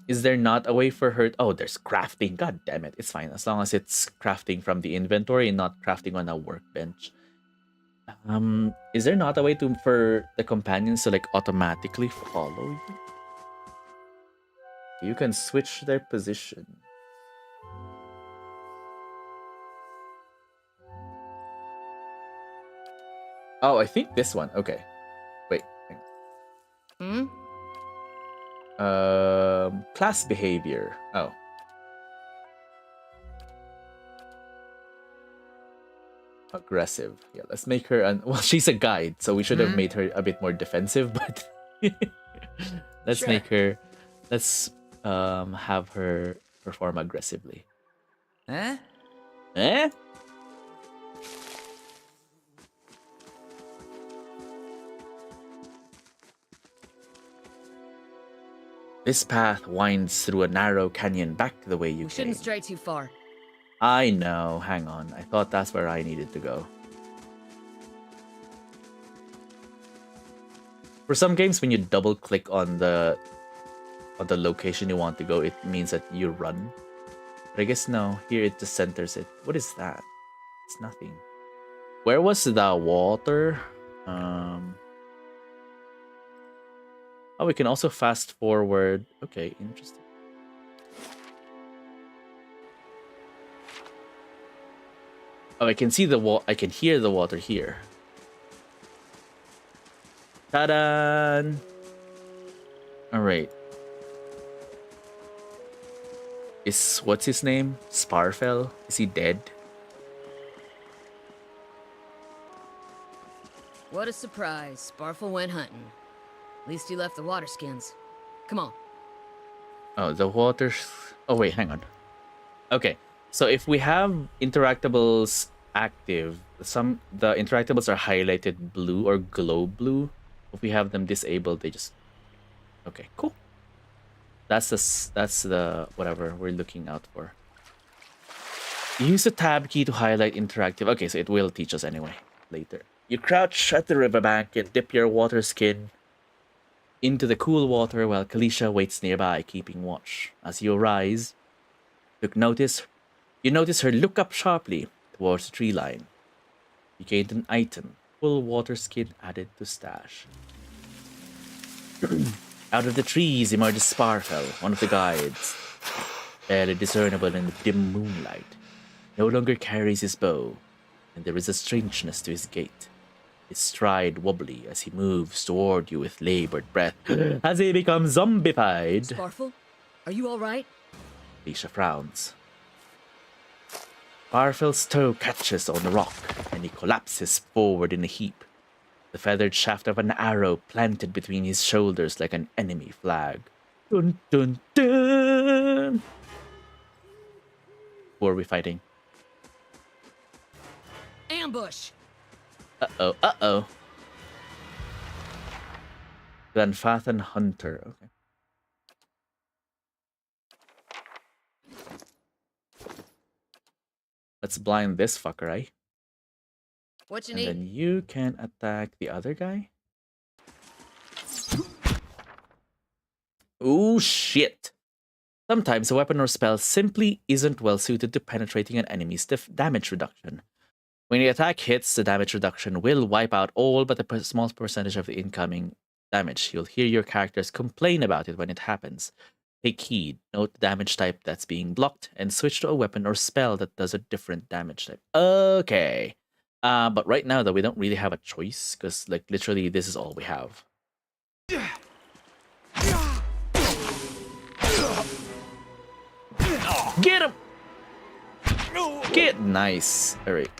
Is there not a way for her? Oh, there's crafting. God damn it. It's fine. As long as it's crafting from the inventory and not crafting on a workbench. Is there not a way for the companions to like automatically follow you? You can switch their position. Oh, I think this one. Okay. Wait. Hang on. Class behavior. Oh. Aggressive. Yeah, let's make her well, she's a guide, so we should have made her a bit more defensive, but let's make her have her perform aggressively. Huh? Eh? This path winds through a narrow canyon back the way you We shouldn't came. stray too far. I know. Hang on. I thought that's where I needed to go. For some games, when you double click on the location you want to go, it means that you run. But I guess no. Here it just centers it. What is that? It's nothing. Where was the water? Oh, we can also fast forward. Okay, interesting. Oh, I can see I can hear the water here. Ta-da! All right. What's his name? Sparfell? Is he dead? What a surprise. Sparfel went hunting. At least he left the water skins. Come on. Oh, the water. Oh, wait, hang on. Okay, so if we have interactables active, the interactables are highlighted blue or glow blue. If we have them disabled, they just. Okay, cool. That's the whatever we're looking out for. Use the tab key to highlight interactive. Okay, so it will teach us anyway later. You crouch at the riverbank and dip your water skin into the cool water while Kalisha waits nearby, keeping watch. As you arise, you notice her look up sharply towards the tree line. You gained an item, full water skin added to stash. Out of the trees emerges Sparfell, one of the guides, barely discernible in the dim moonlight. No longer carries his bow, and there is a strangeness to his gait. His stride wobbly as he moves toward you with labored breath as he becomes zombified. Sparfel, are you all right? Alicia frowns. Sparfell's toe catches on the rock, and he collapses forward in a heap. The feathered shaft of an arrow planted between his shoulders like an enemy flag. Dun dun dun! Who are we fighting? Ambush! Uh-oh, uh-oh. Glenfathan Hunter, okay. Let's blind this fucker, eh? What you And need? then you can attack the other guy. Ooh, shit. Sometimes a weapon or spell simply isn't well suited to penetrating an enemy's damage reduction. When the attack hits, the damage reduction will wipe out all but a small percentage of the incoming damage. You'll hear your characters complain about it when it happens. Take heed, note the damage type that's being blocked, and switch to a weapon or spell that does a different damage type. Okay. But right now, though, we don't really have a choice, because, like, literally, this is all we have. Get him! Get nice. All right.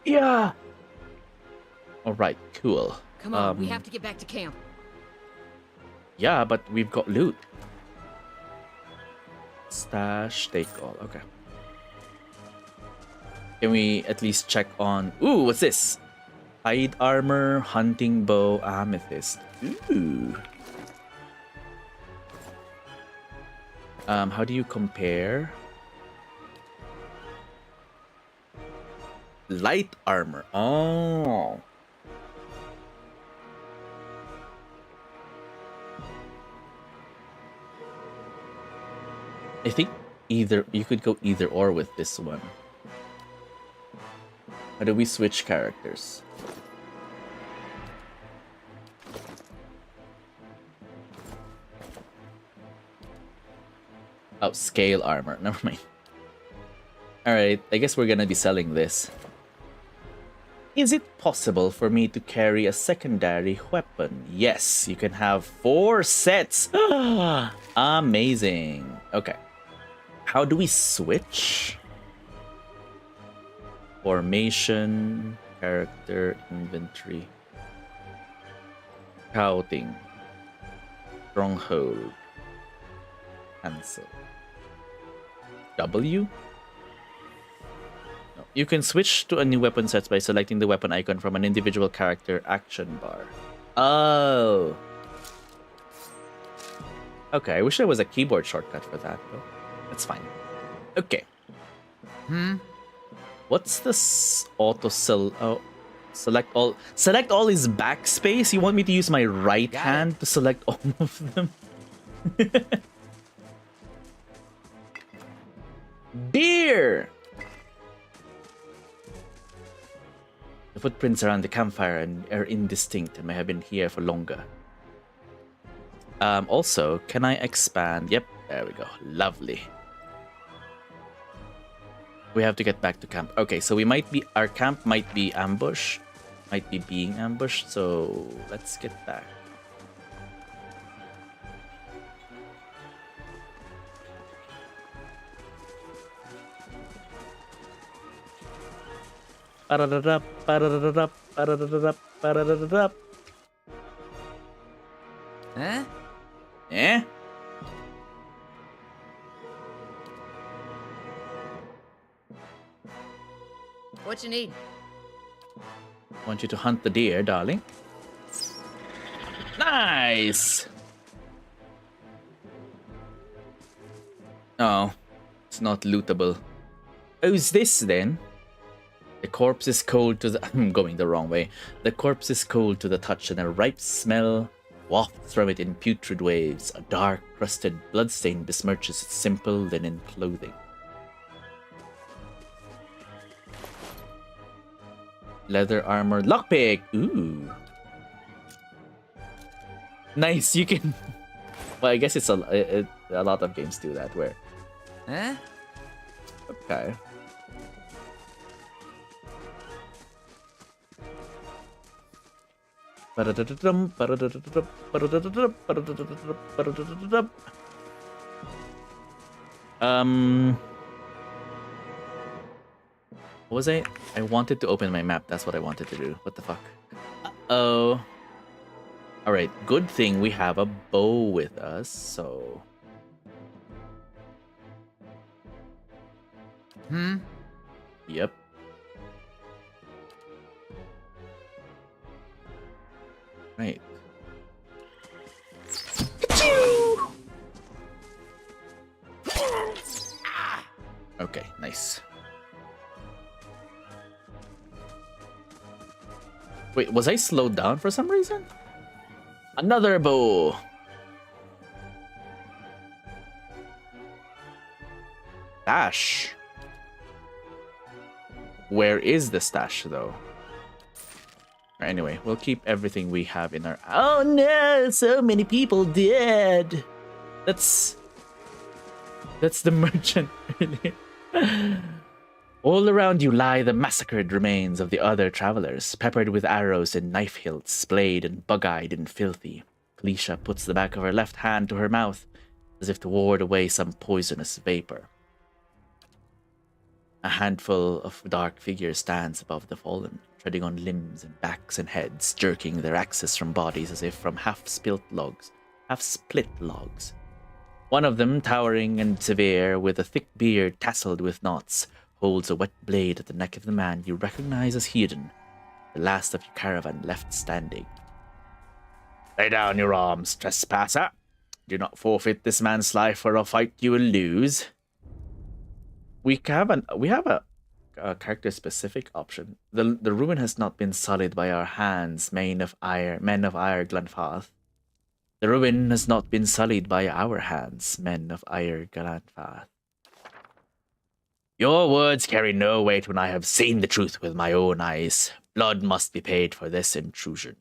Yeah. Alright, cool. Come on, we have to get back to camp. Yeah, but we've got loot. Stash, take all. Okay. Can we at least check on... Ooh, what's this? Hide armor, hunting bow, amethyst. Ooh. How do you compare? Light armor. Oh. I think you could go either or with this one. How do we switch characters? Oh, scale armor. Never mind. Alright, I guess we're gonna be selling this. Is it possible for me to carry a secondary weapon? Yes, you can have 4 sets. Amazing. Okay. How do we switch? Formation, character, inventory. Scouting. Stronghold. Cancel. W? No. You can switch to a new weapon set by selecting the weapon icon from an individual character action bar. Oh. Okay, I wish there was a keyboard shortcut for that, though. That's fine. Okay. What's this auto select all? Select all is backspace? You want me to use my right hand to select all of them? Beer! The footprints around the campfire are indistinct and may have been here for longer. Also, can I expand? Yep, there we go. Lovely. We have to get back to camp. Okay, so our camp might be ambushed. Might be being ambushed, so let's get back. Huh? Eh? What you need? Want you to hunt the deer, darling. Nice! Oh, it's not lootable. Who's this then? The corpse is cold to the... I'm going the wrong way. The corpse is cold to the touch and a ripe smell wafts from it in putrid waves. A dark, crusted bloodstain besmirches its simple linen clothing. Leather armor, lockpick. Ooh. Nice, you can... Well, I guess it's a lot of games do that, where... Huh? Okay. What was I? I wanted to open my map. That's what I wanted to do. What the fuck? Uh-oh. Alright, good thing we have a bow with us, so... Yep. Right. Okay, nice. Wait, was I slowed down for some reason? Another bow! Stash. Where is the stash, though? Anyway, we'll keep everything we have in our... Oh no! So many people dead! That's the merchant. All around you lie the massacred remains of the other travelers, peppered with arrows and knife hilts, splayed and bug-eyed and filthy. Felicia puts the back of her left hand to her mouth, as if to ward away some poisonous vapor. A handful of dark figures stands above the fallen treading on limbs and backs and heads, jerking their axes from bodies as if from half-split logs. One of them, towering and severe, with a thick beard tasseled with knots, holds a wet blade at the neck of the man you recognize as Hedon, the last of your caravan left standing. Lay down your arms, trespasser. Do not forfeit this man's life for a fight you will lose. We have a character-specific option. The ruin has not been sullied by our hands, men of ire, Glenfarth. The ruin has not been sullied by our hands, men of ire, Glenfarth. Your words carry no weight when I have seen the truth with my own eyes. Blood must be paid for this intrusion.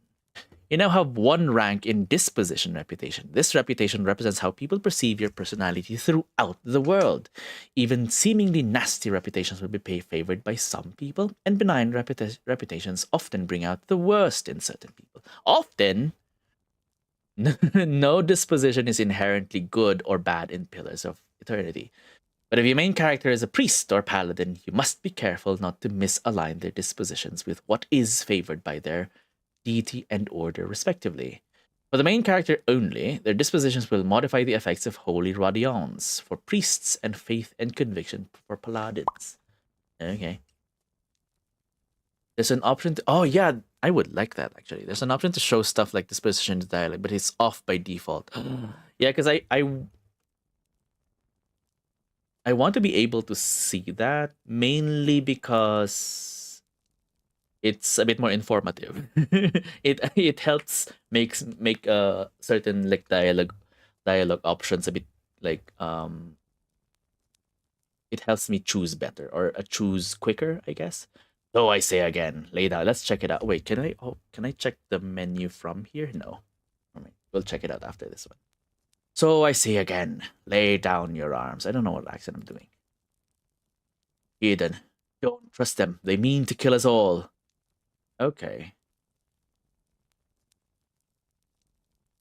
You now have one rank in disposition reputation. This reputation represents how people perceive your personality throughout the world. Even seemingly nasty reputations will be favored by some people, and benign reputations often bring out the worst in certain people. Often, no disposition is inherently good or bad in Pillars of Eternity. But if your main character is a priest or paladin, you must be careful not to misalign their dispositions with what is favored by their deity and order, respectively. For the main character only, their dispositions will modify the effects of holy radiance for priests and faith and conviction for paladins. Okay. There's an option to... Oh, yeah, I would like that, actually. There's an option to show stuff like disposition to dialect, but it's off by default. Yeah, because I want to be able to see that, mainly because it's a bit more informative. it helps make certain like dialogue options a bit like it helps me choose better or choose quicker, I guess. So I say again, lay down. Let's check it out. Wait, can I check the menu from here? No. All right, we'll check it out after this one. So I say again, lay down your arms. I don't know what accent I'm doing. Eden, don't trust them. They mean to kill us all. Okay.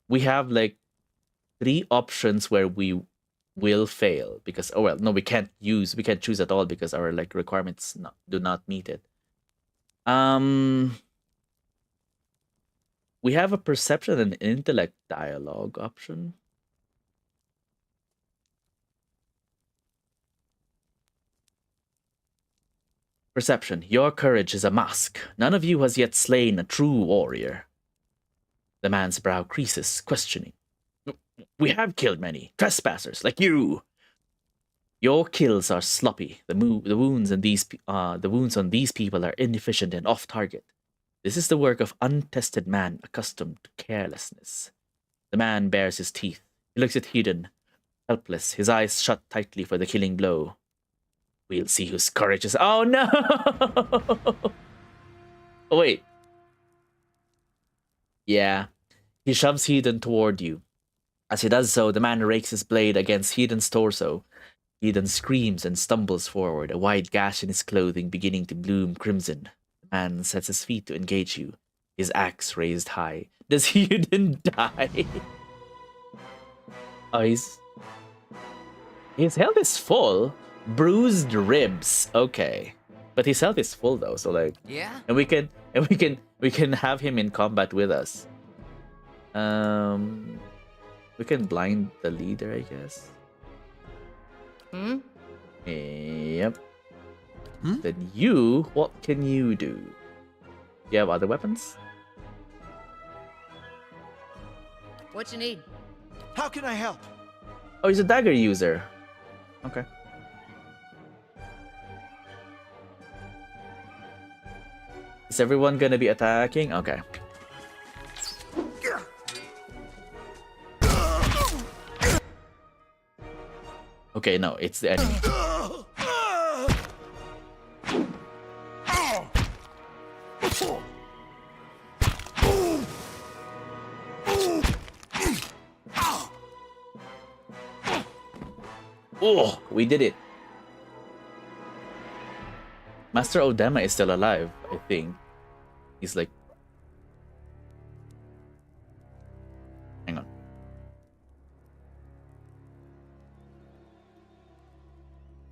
We have like 3 options where we will fail because we can't choose at all because our like requirements do not meet it. We have a perception and intellect dialogue option. Perception. Your courage is a mask. None of you has yet slain a true warrior. The man's brow creases, questioning. We have killed many trespassers like you. Your kills are sloppy. The wounds on these people are inefficient and off target. This is the work of untested man accustomed to carelessness. The man bares his teeth. He looks at Hedon, helpless, his eyes shut tightly for the killing blow. We'll see whose courage is... Oh, no! Oh, wait. Yeah. He shoves Hedon toward you. As he does so, the man rakes his blade against Hedon's torso. Hedon screams and stumbles forward, a wide gash in his clothing beginning to bloom crimson. The man sets his feet to engage you, his axe raised high. Does Hedon die? Oh, his health is full. Bruised ribs. Okay. But his health is full though, so like... Yeah? And we can have him in combat with us. We can blind the leader, I guess. Hmm? Yep. Then you, what can you do? Do you have other weapons? What you need? How can I help? Oh, he's a dagger user. Okay. Is everyone gonna be attacking? Okay. Okay, no, it's the enemy. Oh, we did it. Master Odema is still alive, I think. He's like... Hang on.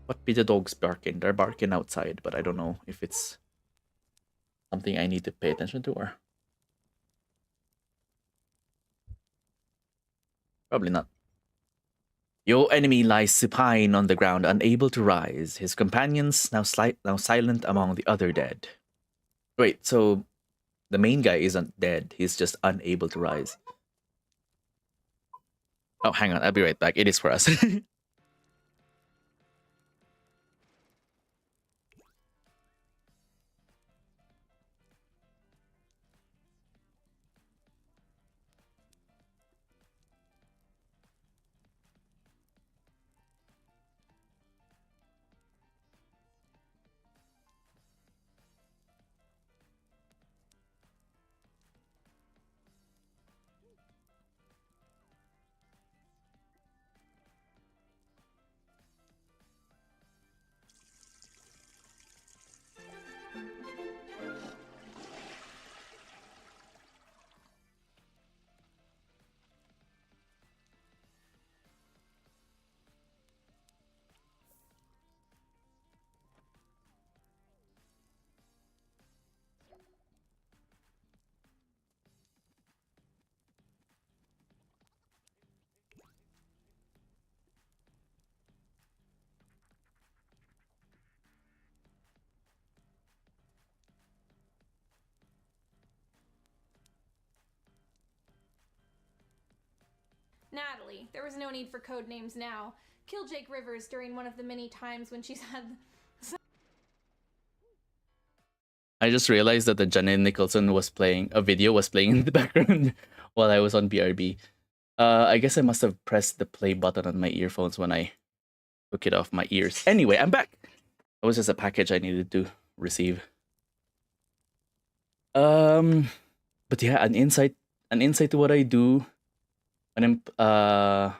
What be the dogs barking? They're barking outside, but I don't know if it's... something I need to pay attention to, or probably not. Your enemy lies supine on the ground, unable to rise. His companions now silent among the other dead. Wait, so the main guy isn't dead. He's just unable to rise. Oh, hang on. I'll be right back. It is for us. Natalie, there was no need for code names now. Kill Jake Rivers during one of the many times when she's had... I just realized that the Janine Nicholson was playing, a video was playing in the background while I was on BRB. I guess I must have pressed the play button on my earphones when I took it off my ears. Anyway, I'm back. It was just a package I needed to receive. But yeah, an insight to what I do when I'm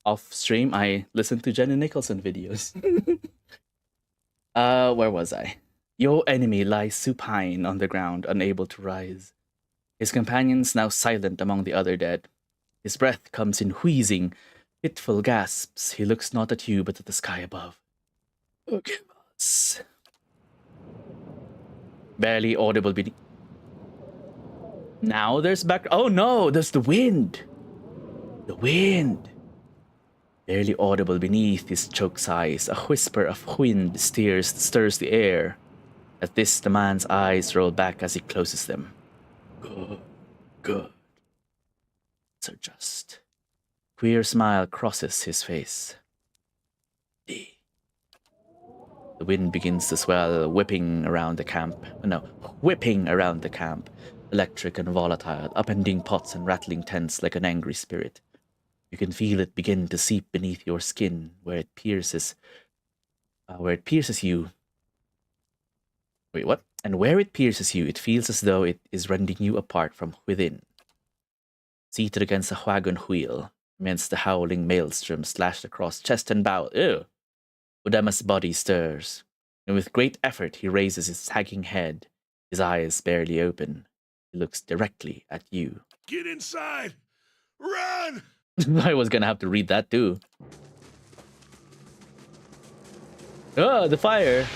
off stream. I listen to Jenny Nicholson videos. Where was I? Your enemy lies supine on the ground, unable to rise. His companions now silent among the other dead. His breath comes in wheezing, fitful gasps. He looks not at you, but at the sky above. Forgive us. Barely audible beneath. Now there's back. Oh no, there's the wind. The wind. Barely audible beneath his choke sighs, a whisper of wind stirs the air. At this, the man's eyes roll back as he closes them. Good. So just. Queer smile crosses his face. The wind begins to swell, whipping around the camp. Electric and volatile, upending pots and rattling tents like an angry spirit. You can feel it begin to seep beneath your skin, where it pierces you. Wait, what? And where it pierces you, it feels as though it is rending you apart from within. Seated against a wagon wheel, amidst the howling maelstrom slashed across chest and bowel, Udama's body stirs, and with great effort he raises his sagging head, his eyes barely open. He looks directly at you. Get inside! Run! I was gonna have to read that too. Oh, the fire!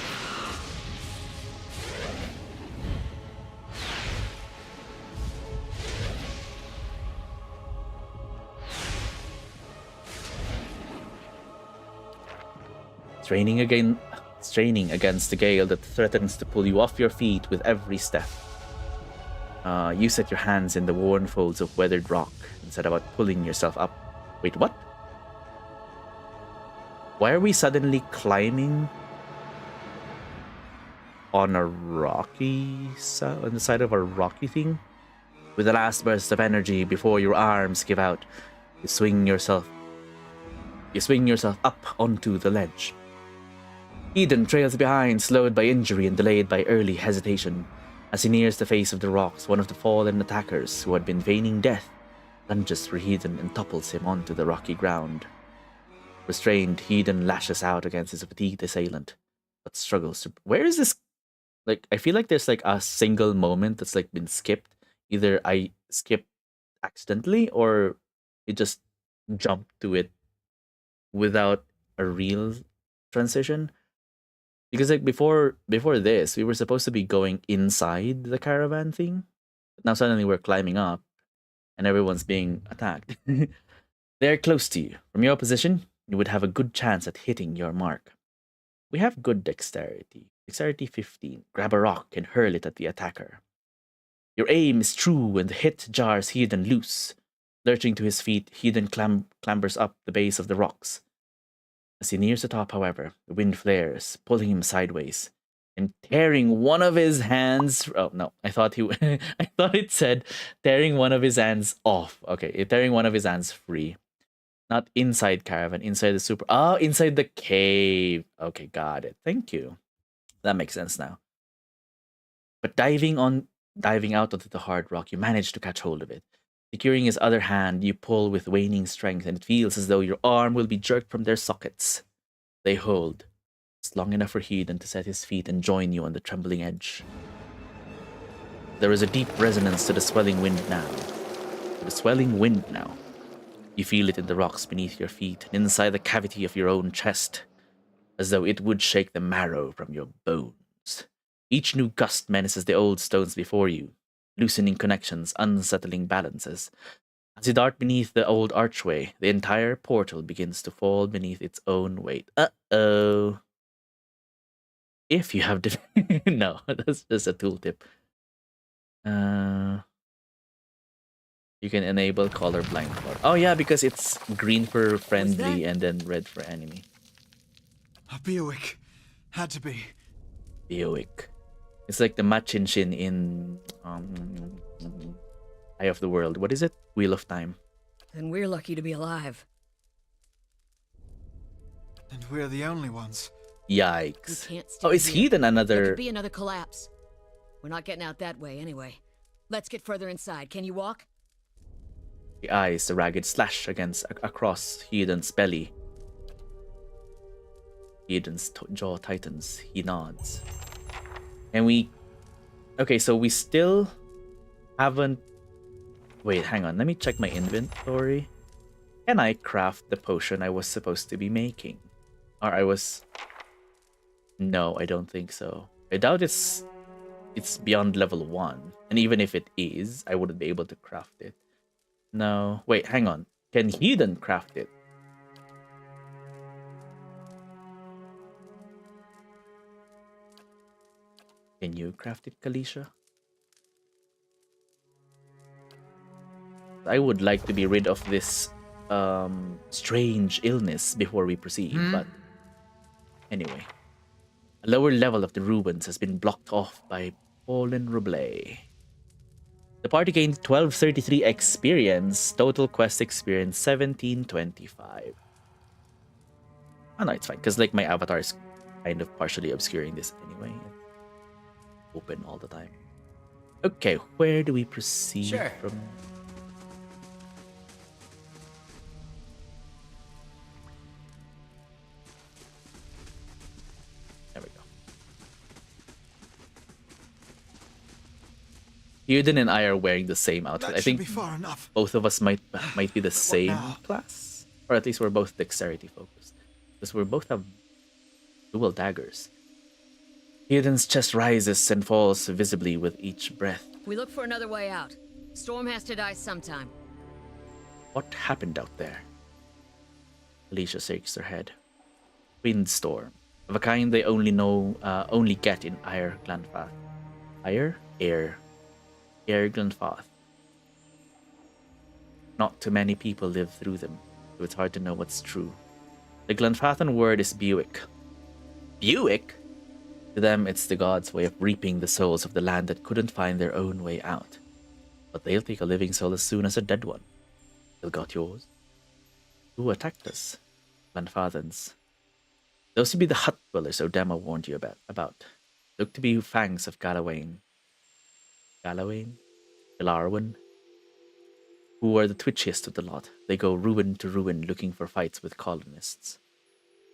Straining against the gale that threatens to pull you off your feet with every step. You set your hands in the worn folds of weathered rock and set about pulling yourself up. Wait, what? Why are we suddenly climbing on a rocky on the side of a rocky thing? With the last burst of energy before your arms give out, you swing yourself up onto the ledge. Eden trails behind, slowed by injury and delayed by early hesitation. As he nears the face of the rocks, one of the fallen attackers, who had been feigning death, lunges for Eden and topples him onto the rocky ground. Restrained, Eden lashes out against his fatigued assailant, but struggles to... Where is this? Like, I feel like there's like a single moment that's like been skipped. Either I skipped accidentally or it just jumped to it without a real transition. Because like before this, we were supposed to be going inside the caravan thing. But now suddenly we're climbing up and everyone's being attacked. They're close to you. From your position, you would have a good chance at hitting your mark. We have good dexterity. Dexterity 15. Grab a rock and hurl it at the attacker. Your aim is true and the hit jars Heathen loose. Lurching to his feet, Heathen clambers up the base of the rocks. As he nears the top, however, the wind flares, pulling him sideways and tearing one of his hands. Oh no, I thought I thought it said tearing one of his hands off. Okay, tearing one of his hands free. Not inside caravan, inside the super. Oh, inside the cave. Okay, got it. Thank you. That makes sense now. But diving out onto the hard rock, you manage to catch hold of it. Securing his other hand, you pull with waning strength, and it feels as though your arm will be jerked from their sockets. They hold. It's long enough for Heathen to set his feet and join you on the trembling edge. There is a deep resonance to the swelling wind now. You feel it in the rocks beneath your feet and inside the cavity of your own chest, as though it would shake the marrow from your bones. Each new gust menaces the old stones before you, loosening connections, unsettling balances. As you dart beneath the old archway, the entire portal begins to fall beneath its own weight. Uh-oh. If you have... No, that's just a tooltip. You can enable colorblind mode. Oh yeah, because it's green for friendly and then red for enemy. A Buick. Had to be. Buick. It's like the Machinshin in Eye of the World. What is it? Wheel of Time. Then we're lucky to be alive. And we're the only ones. Yikes. We can't stay is here. Heathen There another... could be another collapse. We're not getting out that way anyway. Let's get further inside. Can you walk? He eyes the ragged slash across Heathen's belly. Heathen's jaw tightens. He nods. And we... Okay, so we still haven't... Wait, hang on. Let me check my inventory. Can I craft the potion I was supposed to be making? Or I was... No, I don't think so. I doubt it's beyond level 1. And even if it is, I wouldn't be able to craft it. No. Wait, hang on. Can Heathen craft it? Can you craft it, Kalisha? I would like to be rid of this strange illness before we proceed, but anyway. A lower level of the ruins has been blocked off by Fallen Ruble. The party gained 1233 experience, total quest experience 1725. Oh no, it's fine, because like my avatar is kind of partially obscuring this anyway. Open all the time. Okay, where do we proceed from? There we go. Heathen and I are wearing the same outfit. That I think should be far enough. both of us might be the same class, or at least we're both dexterity focused, because we both have dual daggers. Heathen's chest rises and falls visibly with each breath. We look for another way out. Storm has to die sometime. What happened out there? Alicia shakes her head. Windstorm, of a kind they only get in Air Glenfath. Air Glenfath. Not too many people live through them, so it's hard to know what's true. The Glenfathan word is Buick. Buick? To them, it's the gods' way of reaping the souls of the land that couldn't find their own way out. But they'll take a living soul as soon as a dead one. They'll got yours. Who attacked us? Glenfathans. Those would be the hut dwellers Odema warned you about. Look to be fangs of Galawain. Galarwan? Who are the twitchiest of the lot. They go ruin to ruin looking for fights with colonists.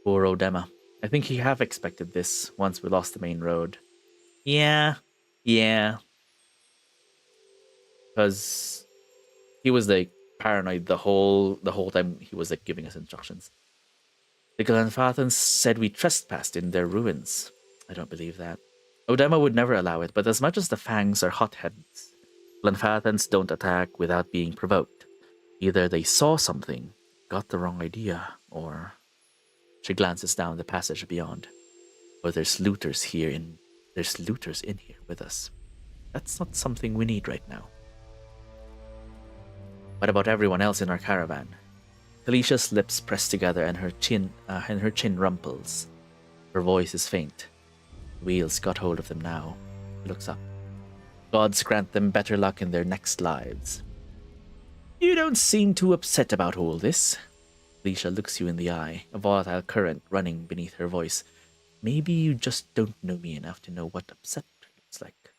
Poor Odema. I think he have expected this once we lost the main road. Yeah. Because he was like paranoid the whole time he was like giving us instructions. The Glenfathans said we trespassed in their ruins. I don't believe that. Odema would never allow it, but as much as the Fangs are hotheads, Glenfathans don't attack without being provoked. Either they saw something, got the wrong idea, or... She glances down the passage beyond. Or there's looters in here with us. That's not something we need right now. What about everyone else in our caravan? Talicia's lips press together and her chin rumples. Her voice is faint. Wheels got hold of them now. He looks up. Gods grant them better luck in their next lives. You don't seem too upset about all this. Alicia looks you in the eye, a volatile current running beneath her voice. Maybe you just don't know me enough to know what upset looks like.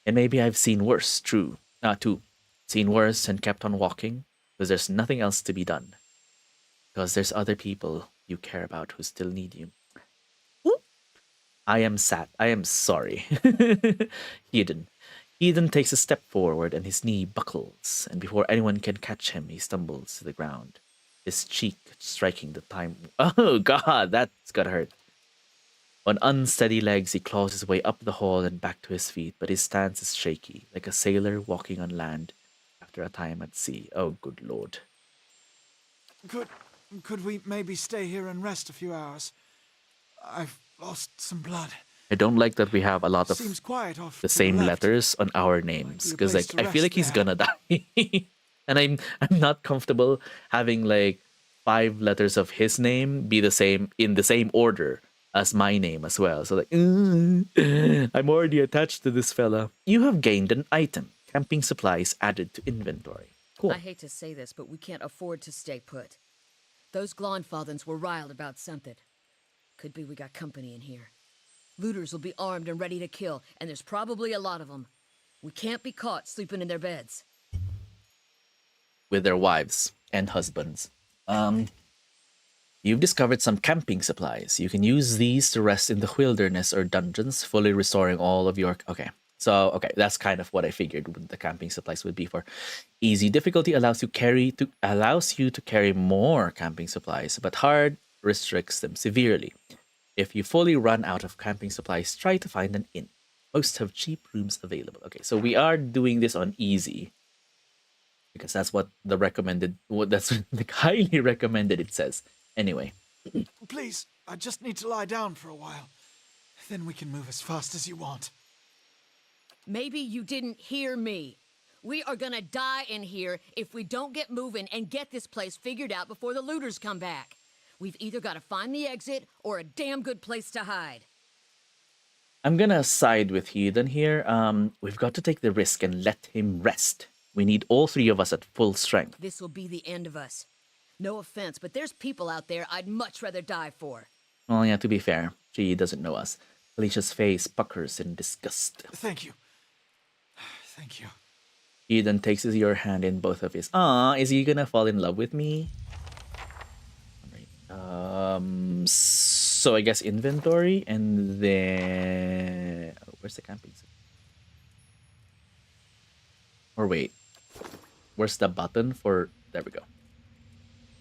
And maybe I've seen worse, too. Seen worse and kept on walking, because there's nothing else to be done. Because there's other people you care about who still need you. Ooh. I am sad. I am sorry. Eden takes a step forward and his knee buckles, and before anyone can catch him, he stumbles to the ground, his cheek striking the time. Oh, God, that's gotta hurt. On unsteady legs, he claws his way up the hall and back to his feet, but his stance is shaky, like a sailor walking on land after a time at sea. Oh, good lord. Could we maybe stay here and rest a few hours? I've lost some blood. I don't like that we have a lot of Seems quiet off the to same left. letters on our names, because place like to I feel like he's rest gonna die, and I'm not comfortable having like 5 letters of his name be the same in the same order as my name as well. So like, I'm already attached to this fella. You have gained an item. Camping supplies added to inventory. Cool. I hate to say this, but we can't afford to stay put. Those Glonfathans were riled about something. Could be we got company in here. Looters will be armed and ready to kill, and there's probably a lot of them. We can't be caught sleeping in their beds. With their wives and husbands. You've discovered some camping supplies. You can use these to rest in the wilderness or dungeons, fully restoring all of your... Okay, that's kind of what I figured the camping supplies would be for. Easy difficulty allows you to carry more camping supplies, but hard restricts them severely. If you fully run out of camping supplies, try to find an inn. Most have cheap rooms available. Okay, so we are doing this on easy. Because that's what the recommended... That's the highly recommended it says. Anyway. Please, I just need to lie down for a while. Then we can move as fast as you want. Maybe you didn't hear me. We are gonna die in here if we don't get moving and get this place figured out before the looters come back. We've either got to find the exit or a damn good place to hide. I'm gonna side with Heathen here. We've got to take the risk and let him rest. We need all 3 of us at full strength. This will be the end of us. No offense, but there's people out there I'd much rather die for. Well, yeah, to be fair, she doesn't know us. Alicia's face puckers in disgust. Thank you. Thank you. Eden takes your hand in both of his. Is he gonna fall in love with me? Alright. So I guess inventory, and then... where's the camping? Or wait. Where's the button for... There we go.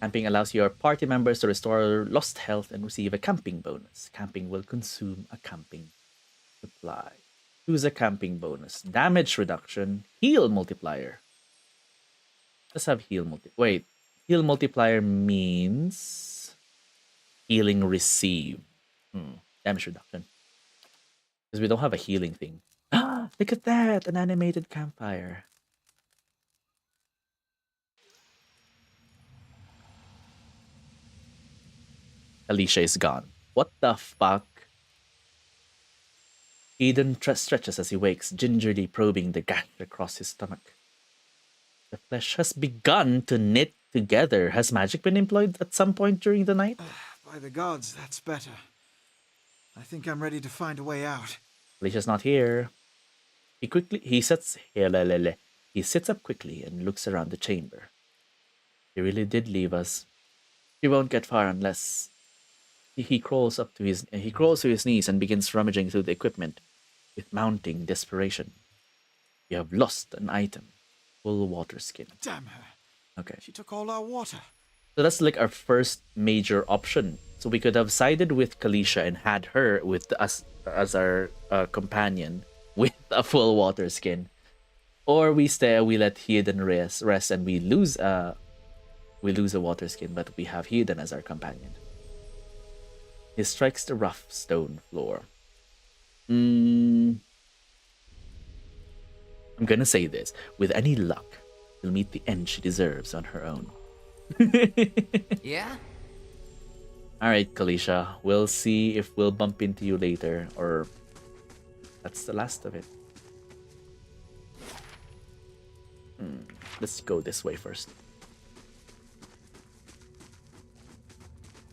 Camping allows your party members to restore lost health and receive a camping bonus. Camping will consume a camping supply. Choose a camping bonus. Damage reduction. Heal multiplier. Let's have heal multiplier. Wait. Heal multiplier means... healing received. Damage reduction. Because we don't have a healing thing. Look at that! An animated campfire. Alicia is gone. What the fuck? Eden stretches as he wakes, gingerly probing the gash across his stomach. The flesh has begun to knit together. Has magic been employed at some point during the night? By the gods, that's better. I think I'm ready to find a way out. Alicia's not here. He sits up quickly and looks around the chamber. He really did leave us. He won't get far unless... He crawls to his knees and begins rummaging through the equipment with mounting desperation. You have lost an item. Full water skin. Damn her. Okay. She took all our water. So that's like our first major option. So we could have sided with Kalisha and had her with us as our companion with a full water skin, or we let Heathen rest, and we lose a water skin, but we have Heathen as our companion. He strikes the rough stone floor. I'm gonna say this: with any luck, she'll meet the end she deserves on her own. Yeah? Alright, Kalisha. We'll see if we'll bump into you later, or that's the last of it. Let's go this way first.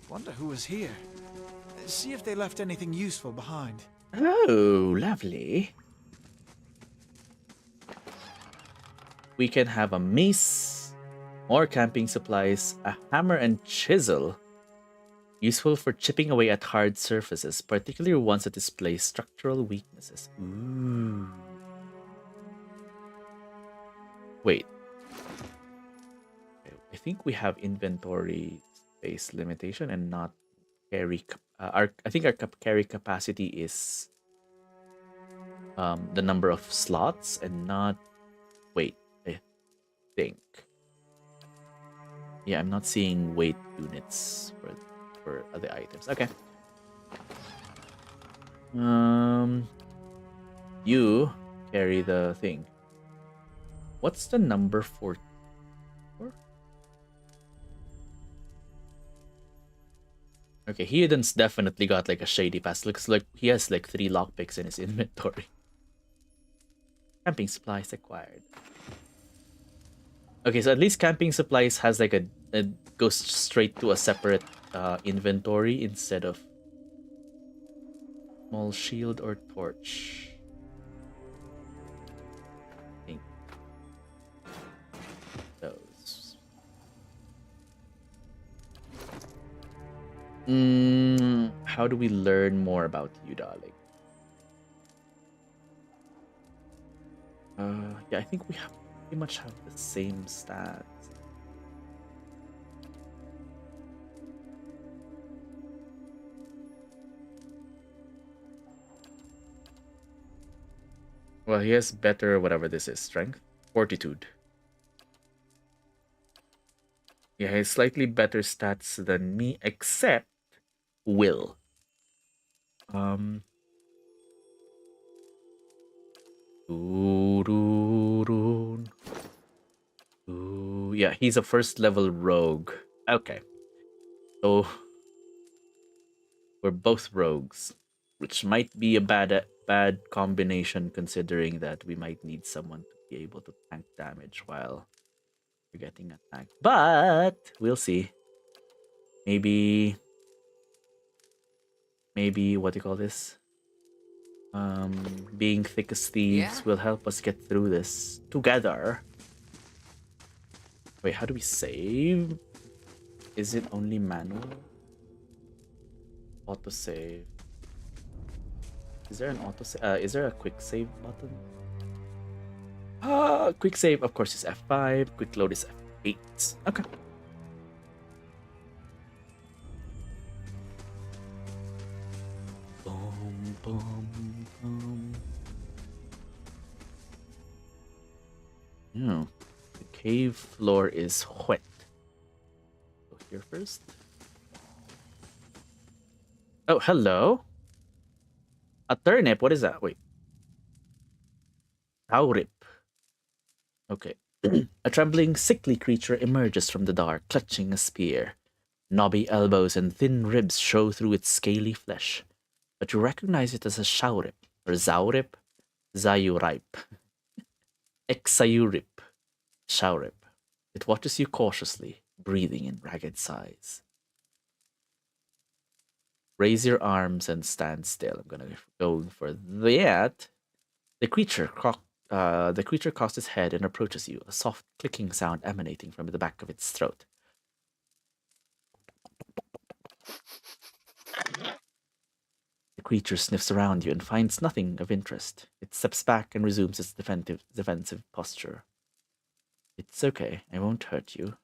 Wonder who was here. See if they left anything useful behind. Oh, lovely. We can have a mace, more camping supplies, a hammer and chisel. Useful for chipping away at hard surfaces, particularly ones that display structural weaknesses. Ooh. Wait. I think we have inventory space limitation and not carry. I think our carry capacity is the number of slots and not. Wait, I think. Yeah, I'm not seeing weight units for other items. Okay. You carry the thing. What's the number for? Okay, Heathen's definitely got like a shady past. Looks like he has like 3 lockpicks in his inventory. Camping supplies acquired. Okay, so at least camping supplies has like a goes straight to a separate inventory instead of small shield or torch. I think those. How do we learn more about you, darling? Yeah, I think we pretty much have the same stats. Well, he has better whatever this is, strength, fortitude. Yeah, he has slightly better stats than me, except will. Yeah, he's a first level rogue. Okay. So we're both rogues, which might be a bad combination considering that we might need someone to be able to tank damage while we're getting attacked. But we'll see. Maybe what do you call this? Being thick as thieves will help us get through this together. Wait, how do we save? Is it only manual? Auto save. Is there an auto save? Is there a quick save button? Quick save, of course, is F5. Quick load is F8. Okay. Boom, boom, boom. No. The cave floor is wet. Go here first. Oh, hello. A turnip? What is that? Wait. Taurip. Okay. A trembling, sickly creature emerges from the dark, clutching a spear. Knobby elbows and thin ribs show through its scaly flesh. But you recognize it as a shaurip, or zaurip, zayurip, exayurip, shaurip. It watches you cautiously, breathing in ragged sighs. Raise your arms and stand still. I'm gonna go for that. The creature cocks its head and approaches you, a soft clicking sound emanating from the back of its throat. The creature sniffs around you and finds nothing of interest. It steps back and resumes its defensive posture. It's okay, I won't hurt you.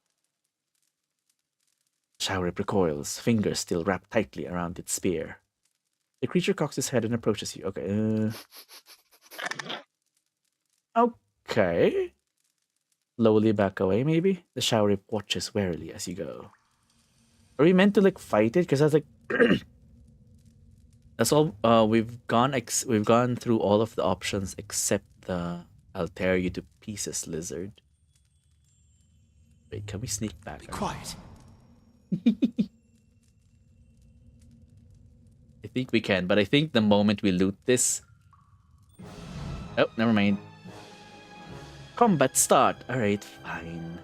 Shower recoils, fingers still wrapped tightly around its spear. The creature cocks its head and approaches you. Okay. Okay. Slowly back away, maybe? The shower watches warily as you go. Are we meant to like fight it? Because I was like, that's all. We've gone through all of the options except the "I'll tear you to pieces" lizard. Wait, can we sneak back? Be quiet. I think we can, but I think the moment we loot this. Oh, never mind. Combat start. All right, fine.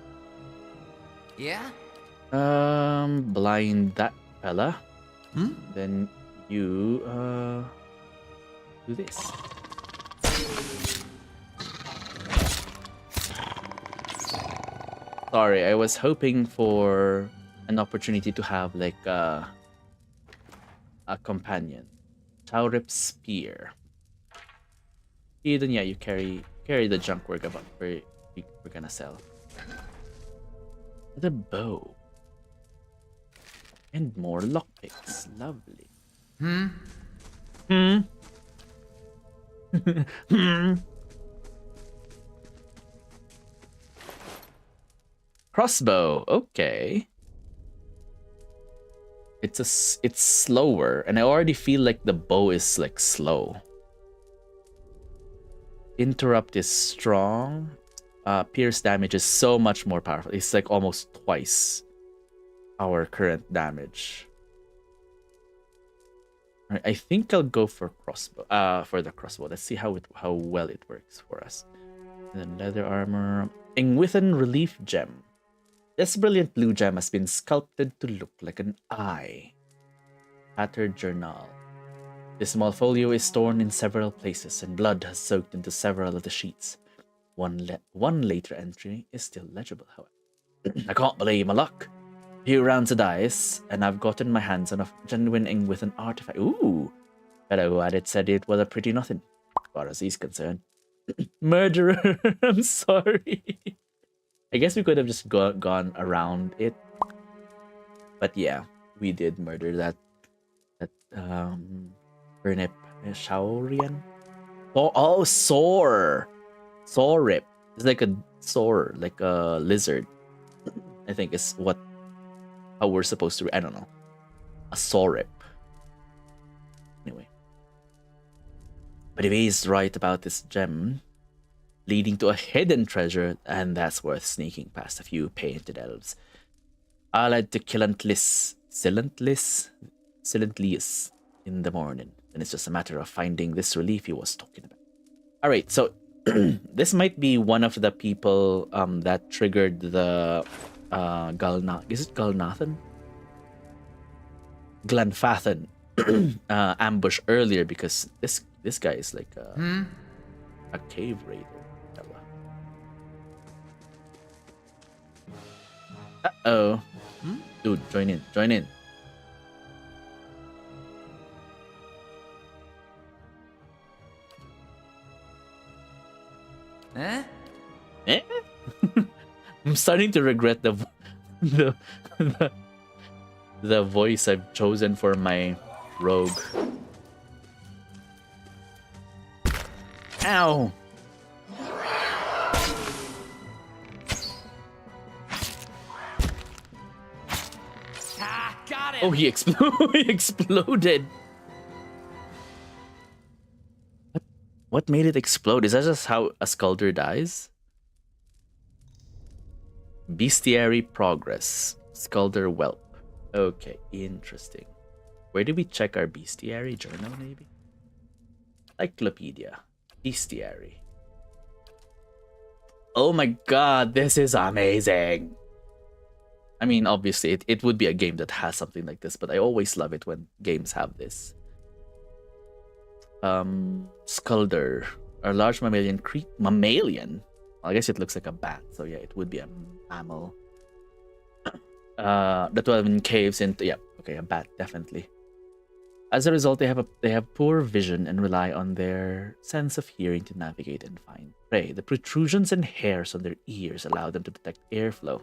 Yeah? Blind that fella. Hmm? Then you do this. Sorry, I was hoping for an opportunity to have like a companion. Taurip spear. Then yeah, you carry the junk we're gonna sell. The bow. And more lockpicks. Lovely. Hmm. Crossbow. Okay. It's slower, and I already feel like the bow is like slow. Interrupt is strong. Pierce damage is so much more powerful. It's like almost twice our current damage. All right, I think I'll go for crossbow. For the crossbow. Let's see how well it works for us. And then leather armor. Ingwithan relief gem. This brilliant blue gem has been sculpted to look like an eye. Tattered journal. This small folio is torn in several places, and blood has soaked into several of the sheets. One later entry is still legible, however. I can't believe my luck. A few rounds of dice, and I've gotten my hands on a genuine Ingwithan artifact. Ooh! Fellow who had it said it was a pretty nothing, as far as he's concerned. Murderer! I'm sorry. I guess we could have just gone around it. But yeah, we did murder that Burnip Shaorian. Oh, Soar! Saurip. It's like a soar, like a lizard. I think is how we're supposed to. I don't know. A Saurip. Anyway. But if he's right about this gem leading to a hidden treasure, and that's worth sneaking past a few painted elves. I'll head to Silentlis in the morning, and it's just a matter of finding this relief he was talking about. All right, so this might be one of the people that triggered the Is it Gulnathan? Glenfathan ambush earlier, because this guy is like a cave raider. Uh-oh. Dude, join in. Eh? Eh? I'm starting to regret the voice I've chosen for my rogue. Ow! Got it! Oh, he exploded. What made it explode? Is that just how a Skulder dies? Bestiary progress. Skulder whelp. Okay, interesting. Where did we check our bestiary journal, maybe? Cyclopedia. Bestiary. Oh my god, this is amazing. I mean, obviously, it would be a game that has something like this, but I always love it when games have this. Skulder. A large mammalian mammalian? Well, I guess it looks like a bat, so yeah, it would be a mammal. The 12 in caves into... Yeah, okay, a bat, definitely. As a result, they have poor vision and rely on their sense of hearing to navigate and find prey. The protrusions and hairs on their ears allow them to detect airflow.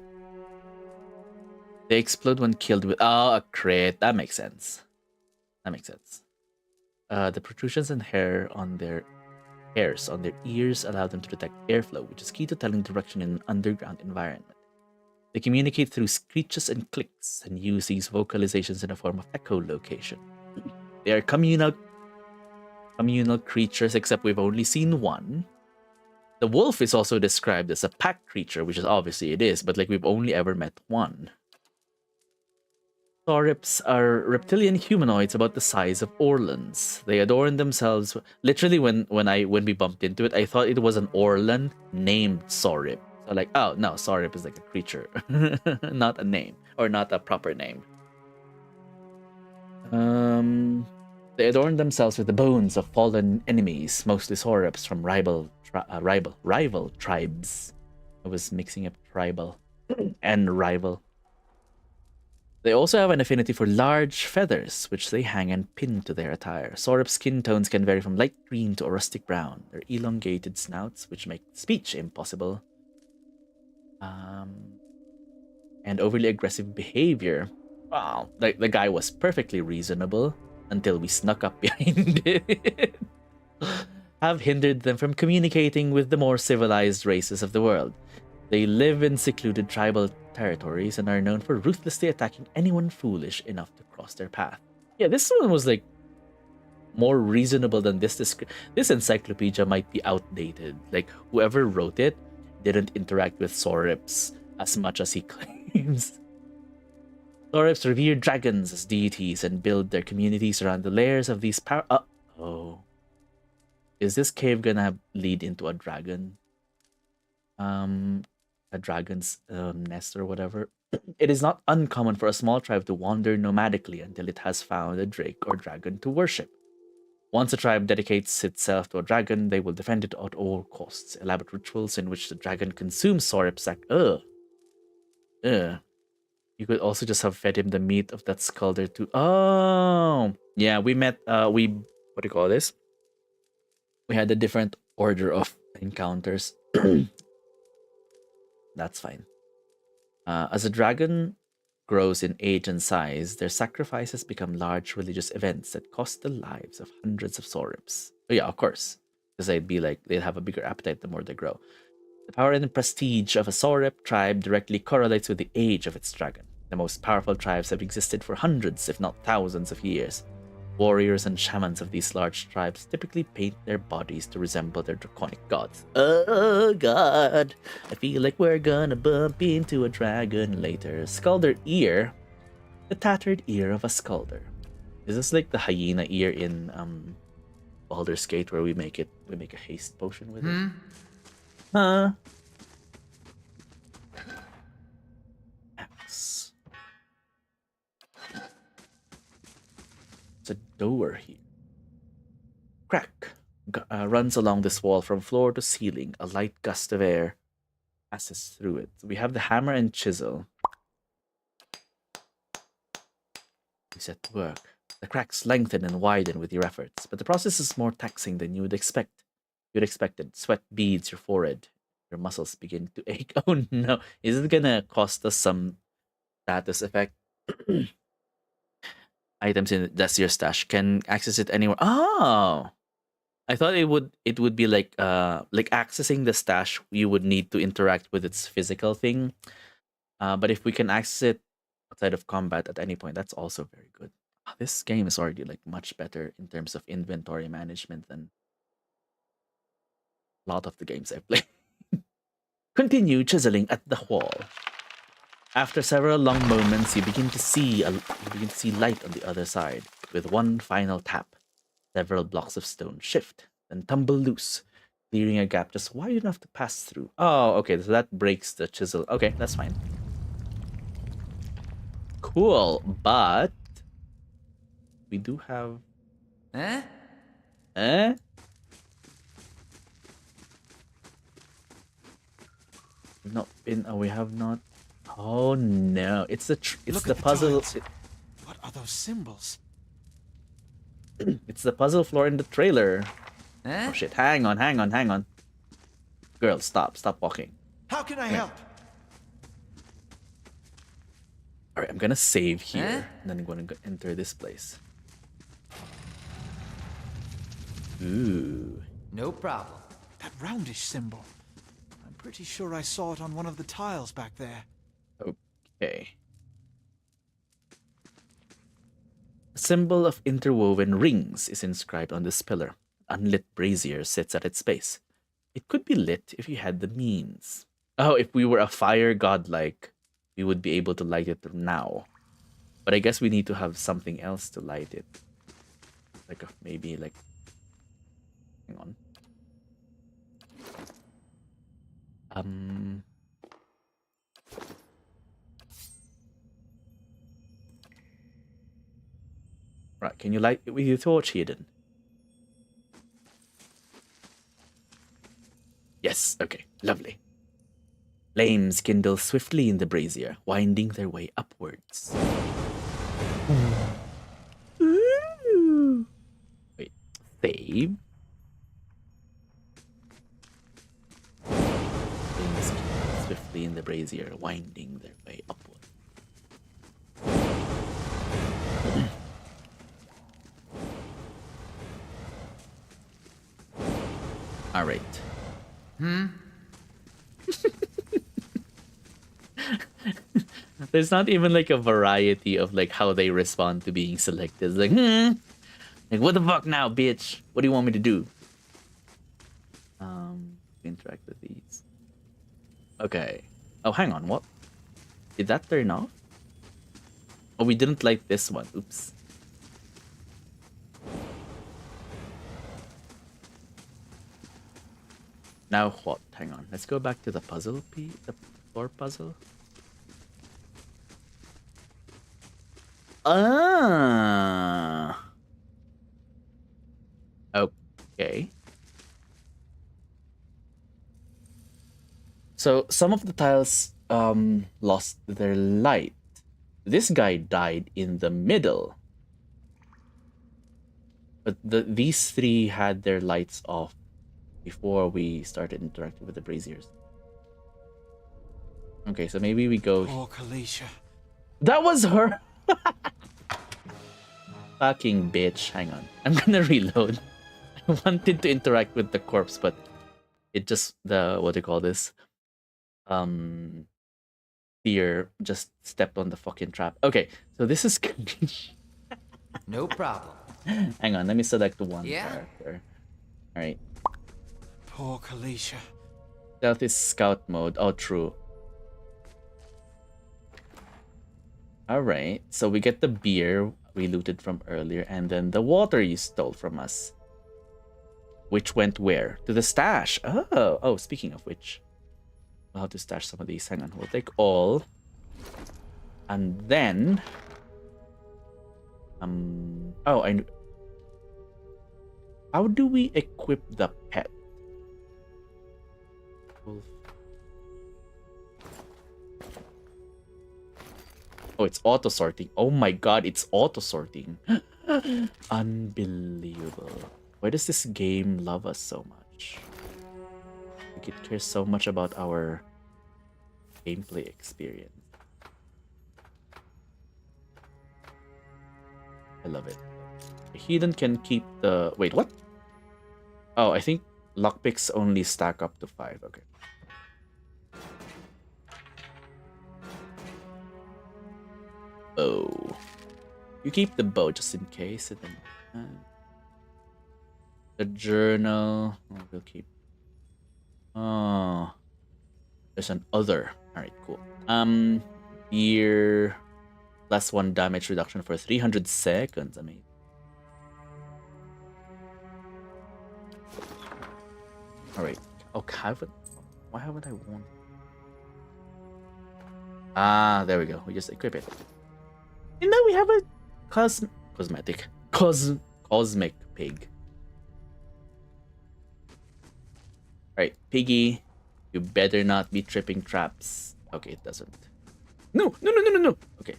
They explode when killed with a crit. That makes sense. The protrusions and hairs on their ears allow them to detect airflow, which is key to telling direction in an underground environment. They communicate through screeches and clicks and use these vocalizations in a form of echolocation. They are communal creatures, except we've only seen one. The wolf is also described as a pack creature, which is obviously it is, but like we've only ever met one. Saurips are reptilian humanoids about the size of Orlans. They adorn themselves. Literally, when we bumped into it, I thought it was an Orlan named Saurip. So like, oh no, Saurip is like a creature, not a name or not a proper name. They adorn themselves with the bones of fallen enemies, mostly Saurips from rival tribes. I was mixing up tribal and rival. They also have an affinity for large feathers, which they hang and pin to their attire. Saurip skin tones can vary from light green to a rustic brown. Their elongated snouts, which make speech impossible, and overly aggressive behavior. Wow, the guy was perfectly reasonable until we snuck up behind it. Have hindered them from communicating with the more civilized races of the world. They live in secluded tribal territories and are known for ruthlessly attacking anyone foolish enough to cross their path. Yeah, this one was like more reasonable than this. This encyclopedia might be outdated. Like whoever wrote it didn't interact with Saurips as much as he claims. Saurips revere dragons as deities and build their communities around the layers of these power. Is this cave gonna lead into a dragon? A dragon's nest or whatever. It is not uncommon for a small tribe to wander nomadically until it has found a drake or dragon to worship. Once a tribe dedicates itself to a dragon, they will defend it at all costs. Elaborate rituals in which the dragon consumes Saurip's You could also just have fed him the meat of that skulder too. Oh, yeah, we met. What do you call this? We had a different order of encounters. That's fine. As a dragon grows in age and size, their sacrifices become large religious events that cost the lives of hundreds of Saurips. Oh yeah, of course. Because they'd have a bigger appetite the more they grow. The power and prestige of a Saurip tribe directly correlates with the age of its dragon. The most powerful tribes have existed for hundreds, if not thousands of years. Warriors and shamans of these large tribes typically paint their bodies to resemble their draconic gods. Oh god, I feel like we're gonna bump into a dragon later. Skulder ear. The tattered ear of a skulder. Is this like the hyena ear in Baldur's Gate where we make a haste potion with it? Huh? Axe. It's a door here. Crack runs along this wall from floor to ceiling. A light gust of air passes through it. We have the hammer and chisel. We set to work. The cracks lengthen and widen with your efforts, but the process is more taxing than you would expect. You'd expected. Sweat beads your forehead. Your muscles begin to ache. Oh no. Is it gonna cost us some status effect? Items in that's your stash. Can access it anywhere. Oh, I thought it would be like accessing the stash. You would need to interact with its physical thing. But if we can access it outside of combat at any point, that's also very good. This game is already like much better in terms of inventory management than a lot of the games I've played. Continue chiseling at the wall. After several long moments, you begin to see light on the other side. With one final tap, several blocks of stone shift, then tumble loose, clearing a gap just wide enough to pass through. Oh, okay, so that breaks the chisel. Okay, that's fine. Cool, but we do have... We have not... Oh no! It's the puzzle. What are those symbols? It's the puzzle floor in the trailer. Oh shit! Hang on. Girl, stop walking. How can I help? Alright, I'm gonna save here, and then I'm gonna enter this place. Ooh. No problem. That roundish symbol. I'm pretty sure I saw it on one of the tiles back there. Okay. A symbol of interwoven rings is inscribed on this pillar. Unlit brazier sits at its base. It could be lit if you had the means. Oh, if we were a fire godlike, we would be able to light it now. But I guess we need to have something else to light it. Like maybe like... Hang on. Right, can you light it with your torch, Eden? Yes, okay, lovely. Flames kindle swiftly in the brazier, winding their way upwards. Ooh. Wait, save? Flames kindle swiftly in the brazier, winding their way upwards. All right. There's not even like a variety of like how they respond to being selected. It's like, like what the fuck now, bitch? What do you want me to do? Interact with these. Okay. Oh, hang on. What? Did that turn off? Oh, we didn't like this one. Oops. Now what? Hang on. Let's go back to the puzzle piece, the floor puzzle. Ah. Okay. So some of the tiles lost their light. This guy died in the middle. But these three had their lights off before we started interacting with the braziers. Okay, so maybe we go... Poor Kalisha. That was her! Fucking bitch. Hang on. I'm gonna reload. I wanted to interact with the corpse, but it just... what do you call this? Fear just stepped on the fucking trap. Okay, so this is... No problem. Hang on, let me select one character. Alright. Poor Kalisha. Stealth is scout mode. Oh, true. Alright, so we get the beer we looted from earlier, and then the water you stole from us. Which went where? To the stash. Oh, speaking of which. We'll have to stash some of these. Hang on, we'll take all. And then... How do we equip the pet? Oh, it's auto sorting. Oh my god, it's auto sorting. Unbelievable. Why does this game love us so much? Like it cares so much about our gameplay experience. I love it. The Heathen can keep the... Wait, what? Oh, I think lockpicks only stack up to 5. Okay. Oh. You keep the bow just in case. And then, the journal. Oh, we'll keep. Oh. There's an other. Alright, cool. Beer. +1 damage reduction for 300 seconds. I mean. Alright. Oh, why haven't I won? Ah, there we go. We just equip it. And now we have a cosmic pig. Alright, piggy. You better not be tripping traps. Okay, it doesn't. No. Okay.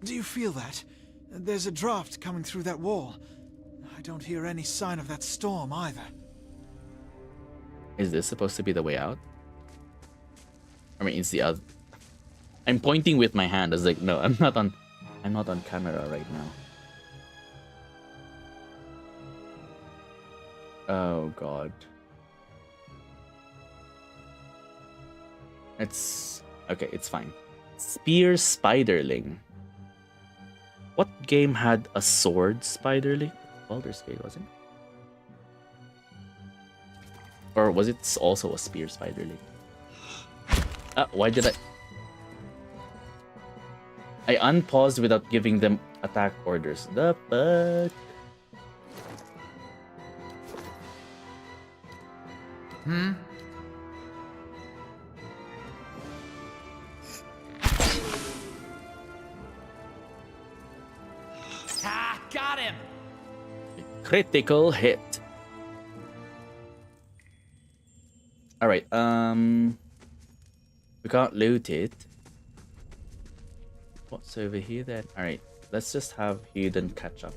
Do you feel that? There's a draft coming through that wall. I don't hear any sign of that storm either. Is this supposed to be the way out? I mean, it's the other. I'm pointing with my hand. I was like, no, I'm not on camera right now. Oh god. It's okay, it's fine. Spear Spiderling. What game had a sword Spiderling? Baldur's Gate, wasn't it? Or was it also a spear Spiderling? Why did I unpaused without giving them attack orders. The fuck? Ah, got him! Critical hit. Alright, we can't loot it. What's over here then? Alright, let's just have Huden catch up.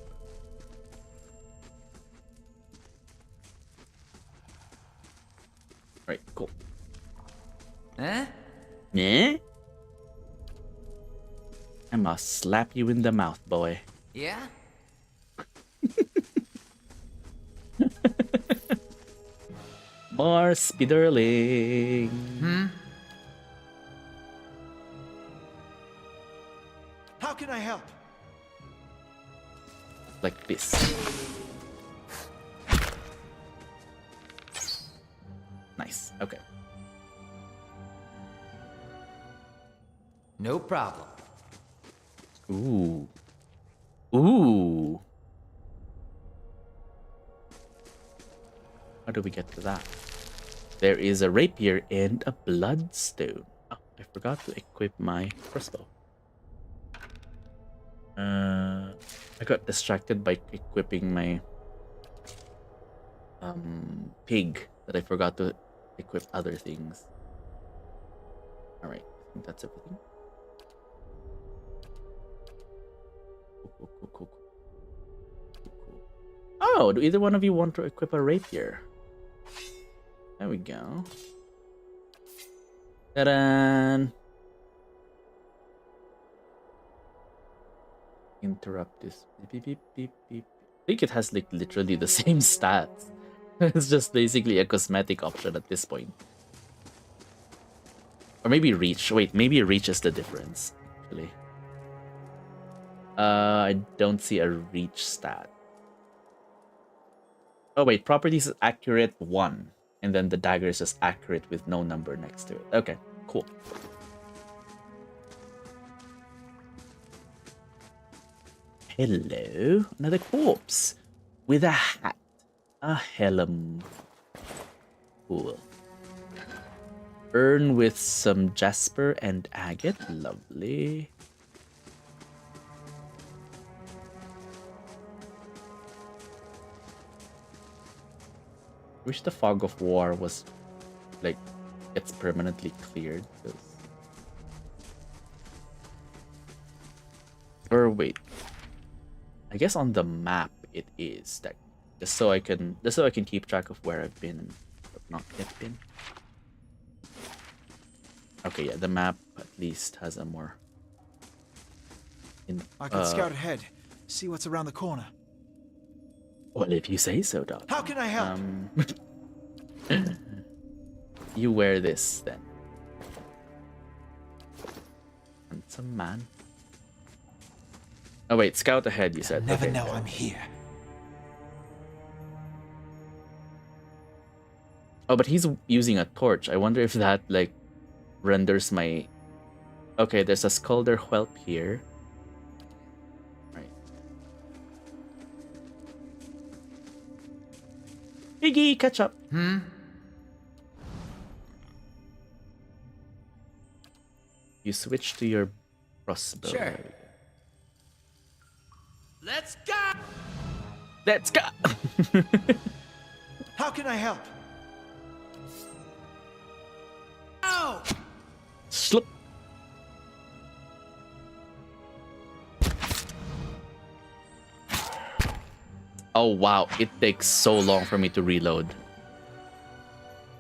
Alright, cool. Huh? Yeah? I must slap you in the mouth, boy. Yeah? More Spiderling. How can I help? Like this. Nice. Okay. No problem. Ooh. Ooh. How do we get to that? There is a rapier and a bloodstone. Oh, I forgot to equip my crossbow. I got distracted by equipping my pig that I forgot to equip other things. Alright, I think that's everything. Cool. Oh, do either one of you want to equip a rapier? There we go. Ta-da! Interrupt this. Beep, beep, beep, beep. I think it has like literally the same stats. It's just basically a cosmetic option at this point. Or maybe reach. Wait, maybe reach is the difference, actually. I don't see a reach stat. Oh wait, properties is accurate 1. And then the dagger is just accurate with no number next to it. Okay, cool. Hello, another corpse with a hat, a helm. Cool. Urn with some jasper and agate. Lovely. Wish the fog of war was like gets permanently cleared. Or wait, I guess on the map it is that just so I can keep track of where I've been and not yet been. Okay, yeah, the map at least has a more. I can scout ahead, see what's around the corner. Well, if you say so, Doc. How can I help? You wear this then. Handsome man. Oh wait, scout ahead. You said. Never okay. know I'm here. Oh, but he's using a torch. I wonder if that like renders my. Okay, there's a Skulder whelp here. Piggy, catch up. You switch to your crossbow. Sure. Let's go! Let's go! How can I help? Oh! Slip. Oh wow, it takes so long for me to reload.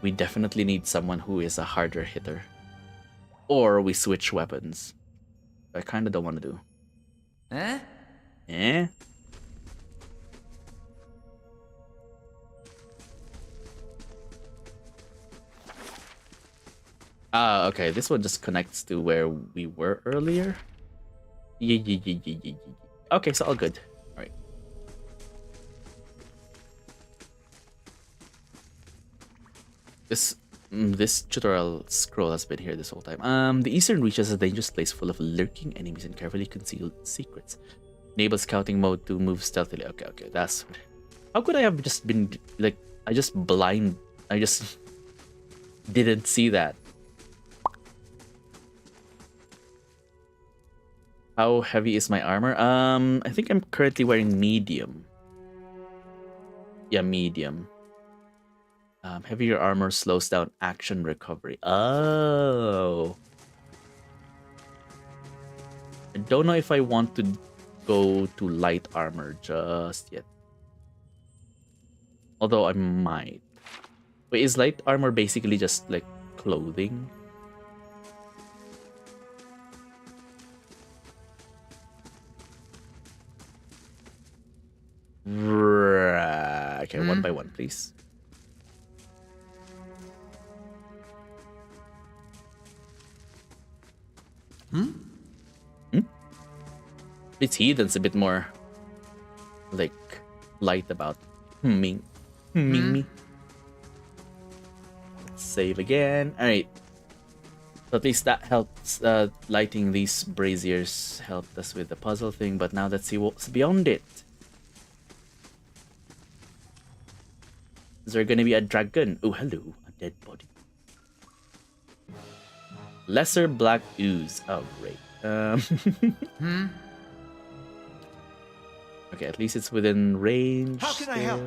we definitely need someone who is a harder hitter. Or we switch weapons. I kind of don't want to do. Eh? Eh? Ah, okay. This one just connects to where we were earlier. Yeah. Okay, so all good. All right. This tutorial scroll has been here this whole time. The eastern reaches is a dangerous place full of lurking enemies and carefully concealed secrets. Enable scouting mode to move stealthily. Okay, that's... How could I have just been, like, I just didn't see that. How heavy is my armor? I think I'm currently wearing medium. Yeah, medium. Heavier armor slows down action recovery. Oh. I don't know if I want to go to light armor just yet. Although I might. Wait, is light armor basically just like clothing? Okay, one by one, please. It's heathen's a bit more like light about me. Let's save again. Alright. So at least that helps. Lighting these braziers helped us with the puzzle thing, but now let's see what's beyond it. Is there gonna be a dragon? Oh, hello, a dead body. Lesser black ooze. Oh, great. Okay, at least it's within range. How can I help?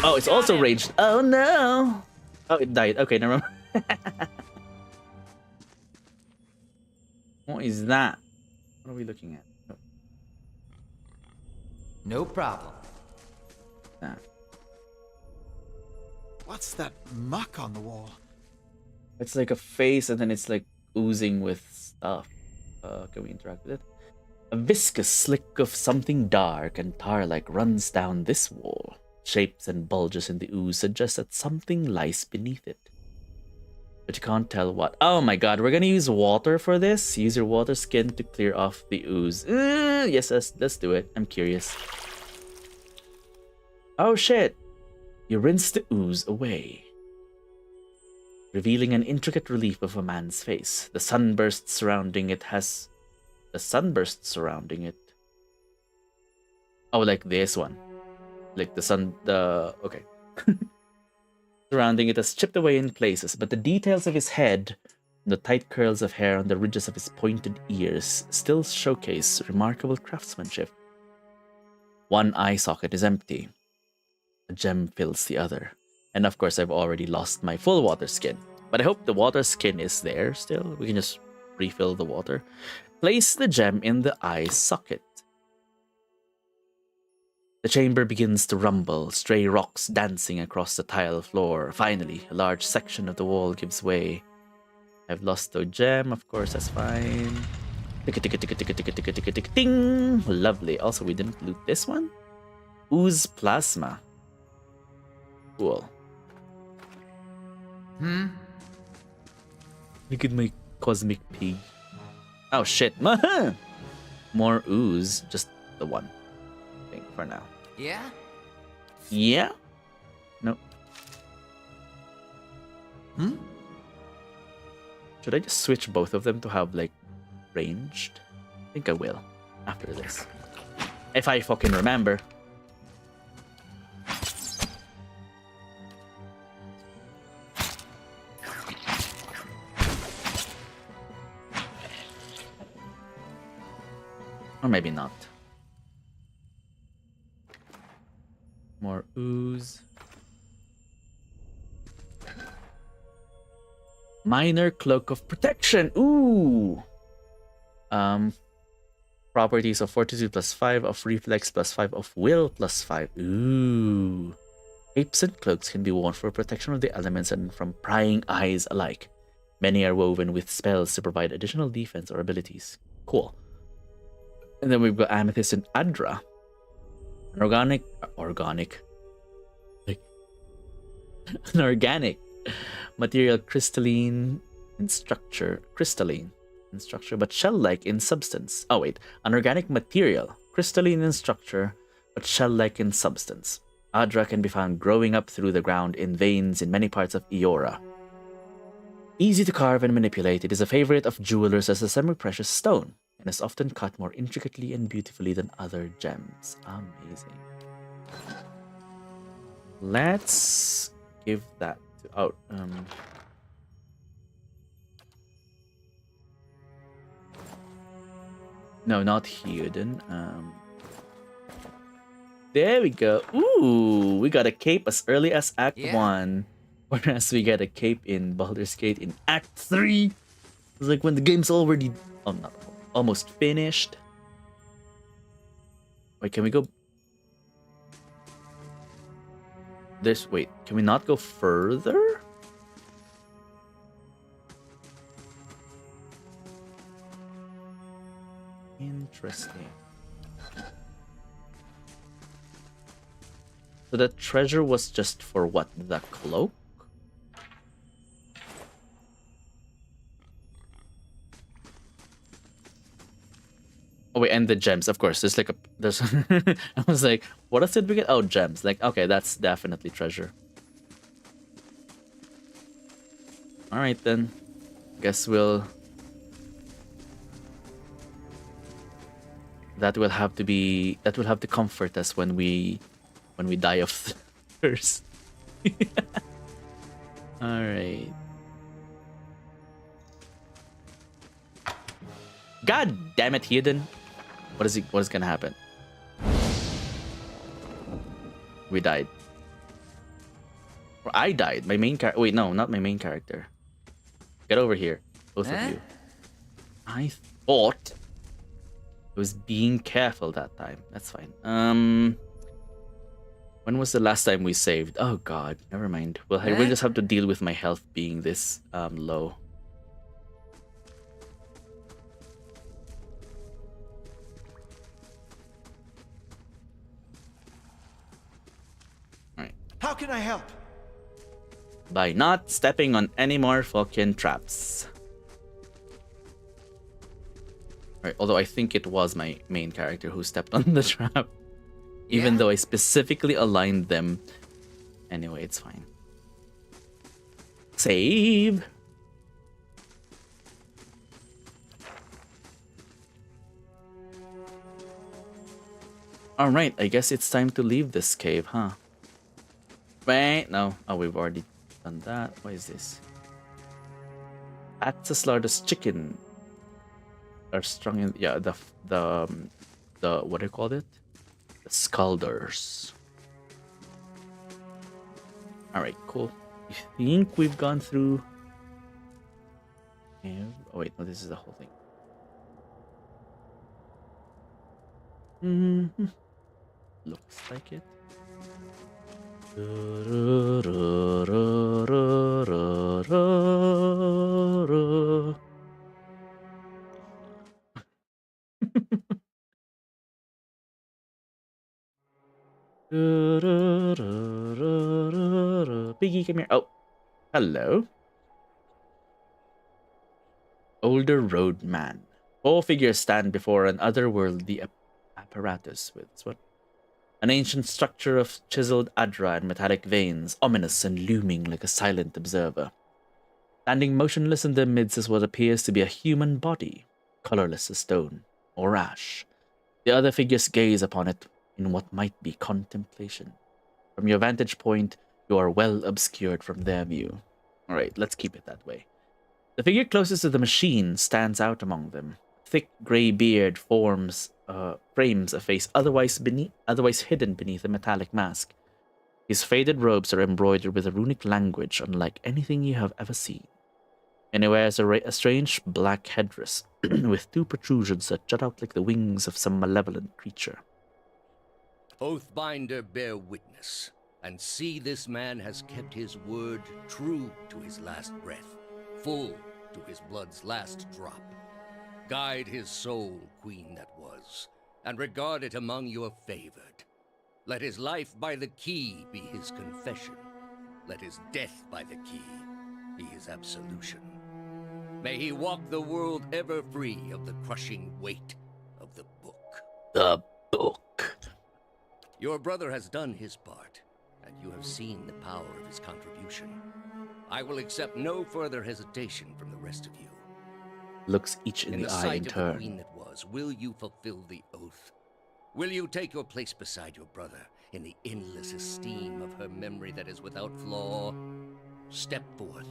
Oh, it's also ranged. Oh no! Oh, it died. Okay, never mind. What is that? What are we looking at? Oh. No problem. Ah. What's that muck on the wall? It's like a face and then it's like oozing with stuff. Can we interact with it? A viscous slick of something dark and tar-like runs down this wall. Shapes and bulges in the ooze suggest that something lies beneath it. But you can't tell what. Oh my god, we're gonna use water for this? Use your water skin to clear off the ooze. Yes, let's do it. I'm curious. Oh shit! You rinse the ooze away, revealing an intricate relief of a man's face. The sunburst surrounding it has... The sunburst surrounding it. Oh, like this one. Like the sun... Okay. Surrounding it has chipped away in places, but the details of his head, the tight curls of hair on the ridges of his pointed ears, still showcase remarkable craftsmanship. One eye socket is empty. A gem fills the other. And of course, I've already lost my full water skin. But I hope the water skin is there still. We can just refill the water. Place the gem in the eye socket. The chamber begins to rumble, stray rocks dancing across the tile floor. Finally, a large section of the wall gives way. I've lost the gem, of course, that's fine. Ding! Lovely. Also, we didn't loot this one. Ooze plasma. Cool. Look at my cosmic pig. Oh shit. More ooze. Just the one thing for now. Yeah? Yeah? Nope. Should I just switch both of them to have like ranged? I think I will after this. If I fucking remember. Or maybe not. More ooze. Minor cloak of protection. Ooh. Properties of fortitude +5, of reflex +5, of will +5. Ooh. Capes and cloaks can be worn for protection of the elements and from prying eyes alike. Many are woven with spells to provide additional defense or abilities. Cool. And then we've got Amethyst and Adra. An organic, like an organic material, crystalline in structure, but shell-like in substance. Oh wait, an organic material, crystalline in structure, but shell-like in substance. Adra can be found growing up through the ground in veins in many parts of Eora. Easy to carve and manipulate, it is a favorite of jewelers as a semi-precious stone, and is often cut more intricately and beautifully than other gems. Amazing. Let's give that to no, not Hidden. There we go. Ooh, we got a cape as early as Act 1. Whereas we get a cape in Baldur's Gate in Act 3. It's like when the game's already almost finished. Wait, can we go? Wait, can we not go further? Interesting. So the treasure was just for what? The cloak? Oh wait, and the gems, of course. There's I was like, what else did we get? Oh, gems. Like, okay, that's definitely treasure. Alright then. Guess that will have to comfort us when we die of thirst. Alright. God damn it, Hidden. What is gonna happen? We died. Or I died. My main character. Wait, no, not my main character. Get over here, both of you. I thought I was being careful that time. That's fine. When was the last time we saved? Oh god, never mind. Well, I will just have to deal with my health being this low. Alright. How can I help? By not stepping on any more fucking traps. Alright, although I think it was my main character who stepped on the trap. Even though I specifically aligned them. Anyway, it's fine. Save! Alright, I guess it's time to leave this cave, huh? Wait, no. Oh, we've already done that. What is this? Atlaslardus chicken. Are strung in... Yeah, the what do you call it? The Scalders. Alright, cool. I think we've gone through... Oh wait, no, this is the whole thing. Looks like it. Piggy, come here. Oh, hello. Older roadman. 4 figures stand before an otherworldly apparatus with what? An ancient structure of chiseled adra and metallic veins, ominous and looming like a silent observer. Standing motionless in their midst is what appears to be a human body, colorless as stone or ash. The other figures gaze upon it in what might be contemplation. From your vantage point, you are well obscured from their view. Alright, let's keep it that way. The figure closest to the machine stands out among them. Thick grey beard frames a face otherwise hidden beneath a metallic mask. His faded robes are embroidered with a runic language unlike anything you have ever seen. And he wears a strange black headdress with 2 protrusions that jut out like the wings of some malevolent creature. Oathbinder, bear witness. And see, this man has kept his word true to his last breath, full to his blood's last drop. Guide his soul, queen that was, and regard it among your favored. Let his life by the key be his confession. Let his death by the key be his absolution. May he walk the world ever free of the crushing weight of the book. The book. Your brother has done his part, and you have seen the power of his contribution. I will accept no further hesitation from the rest of you. Looks each in the eye sight in of turn. The queen that was, will you fulfill the oath? Will you take your place beside your brother in the endless esteem of her memory that is without flaw? Step forth,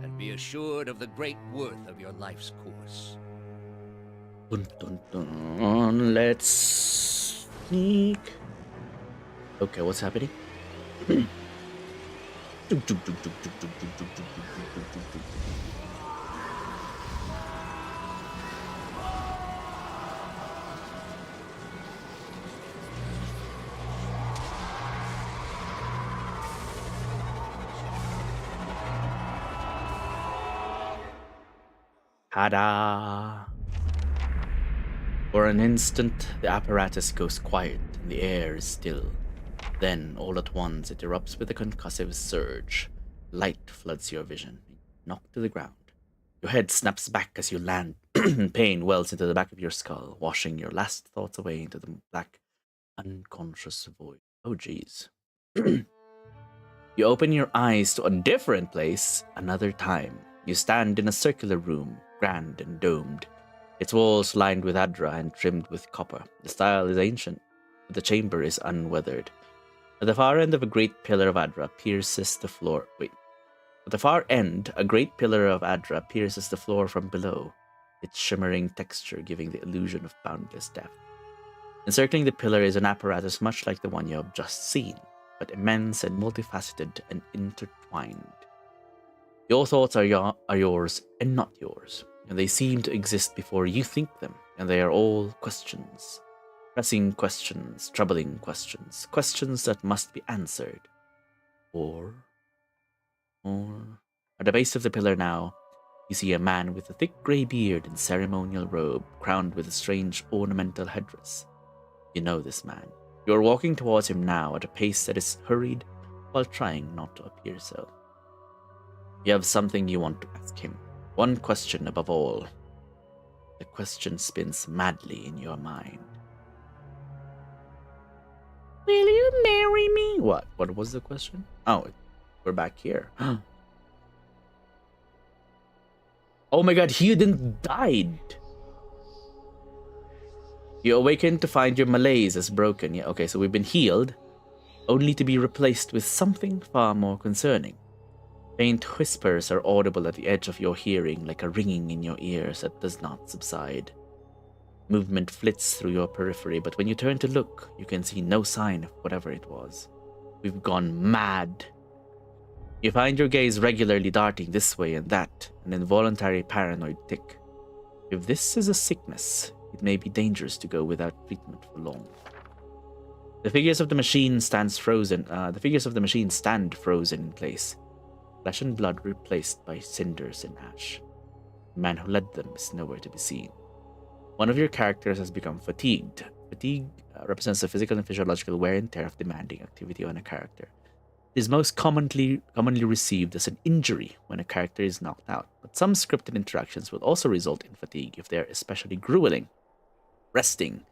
and be assured of the great worth of your life's course. Dun, dun, dun. Let's sneak. Okay, what's happening? Ta-da! For an instant, the apparatus goes quiet and the air is still. Then, all at once, it erupts with a concussive surge. Light floods your vision, knocked to the ground. Your head snaps back as you land. Pain wells into the back of your skull, washing your last thoughts away into the black, unconscious void. Oh, jeez. You open your eyes to a different place another time. You stand in a circular room, grand and domed. Its walls lined with adra and trimmed with copper. The style is ancient, but the chamber is unweathered. At the far end of a great pillar of adra pierces the floor. At the far end, a great pillar of adra pierces the floor from below, its shimmering texture giving the illusion of boundless depth. Encircling the pillar is an apparatus much like the one you have just seen, but immense and multifaceted and intertwined. Your thoughts are yours and not yours, and they seem to exist before you think them, and they are all questions. Pressing questions, troubling questions, questions that must be answered. Or, at the base of the pillar now, you see a man with a thick grey beard and ceremonial robe, crowned with a strange ornamental headdress. You know this man. You are walking towards him now at a pace that is hurried, while trying not to appear so. You have something you want to ask him. One question above all. The question spins madly in your mind. Will you marry me? What? What was the question? Oh, we're back here. Oh my god, Hedon died! You awaken to find your malaise is broken. Yeah, okay, so we've been healed, only to be replaced with something far more concerning. Faint whispers are audible at the edge of your hearing, like a ringing in your ears that does not subside. Movement flits through your periphery, but when you turn to look, you can see no sign of whatever it was. We've gone mad. You find your gaze regularly darting this way and that, an involuntary paranoid tick. If this is a sickness, it may be dangerous to go without treatment for long. The figures of the machine stand frozen in place. Flesh and blood replaced by cinders and ash. The man who led them is nowhere to be seen. One of your characters has become fatigued. Fatigue represents the physical and physiological wear and tear of demanding activity on a character. It is most commonly received as an injury when a character is knocked out, but some scripted interactions will also result in fatigue if they are especially grueling. Resting.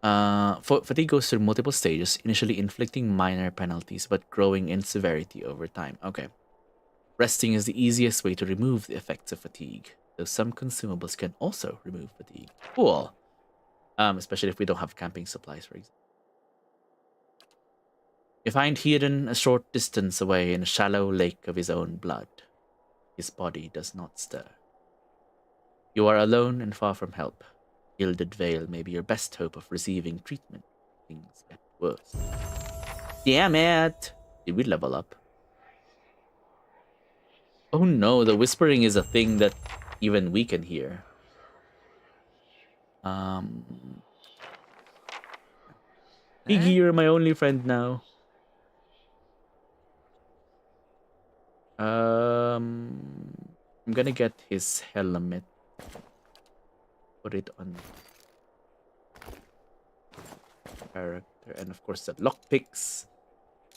Fatigue goes through multiple stages, initially inflicting minor penalties, but growing in severity over time. Okay. Resting is the easiest way to remove the effects of fatigue, though some consumables can also remove fatigue. Cool. Especially if we don't have camping supplies, for example. You find Hedon a short distance away in a shallow lake of his own blood. His body does not stir. You are alone and far from help. Gilded Veil may be your best hope of receiving treatment. Things get worse. Damn it! Did we level up? Oh no, the whispering is a thing that even we can hear. Piggy, you're my only friend now. I'm gonna get his helmet. Put it on character, and of course the lockpicks,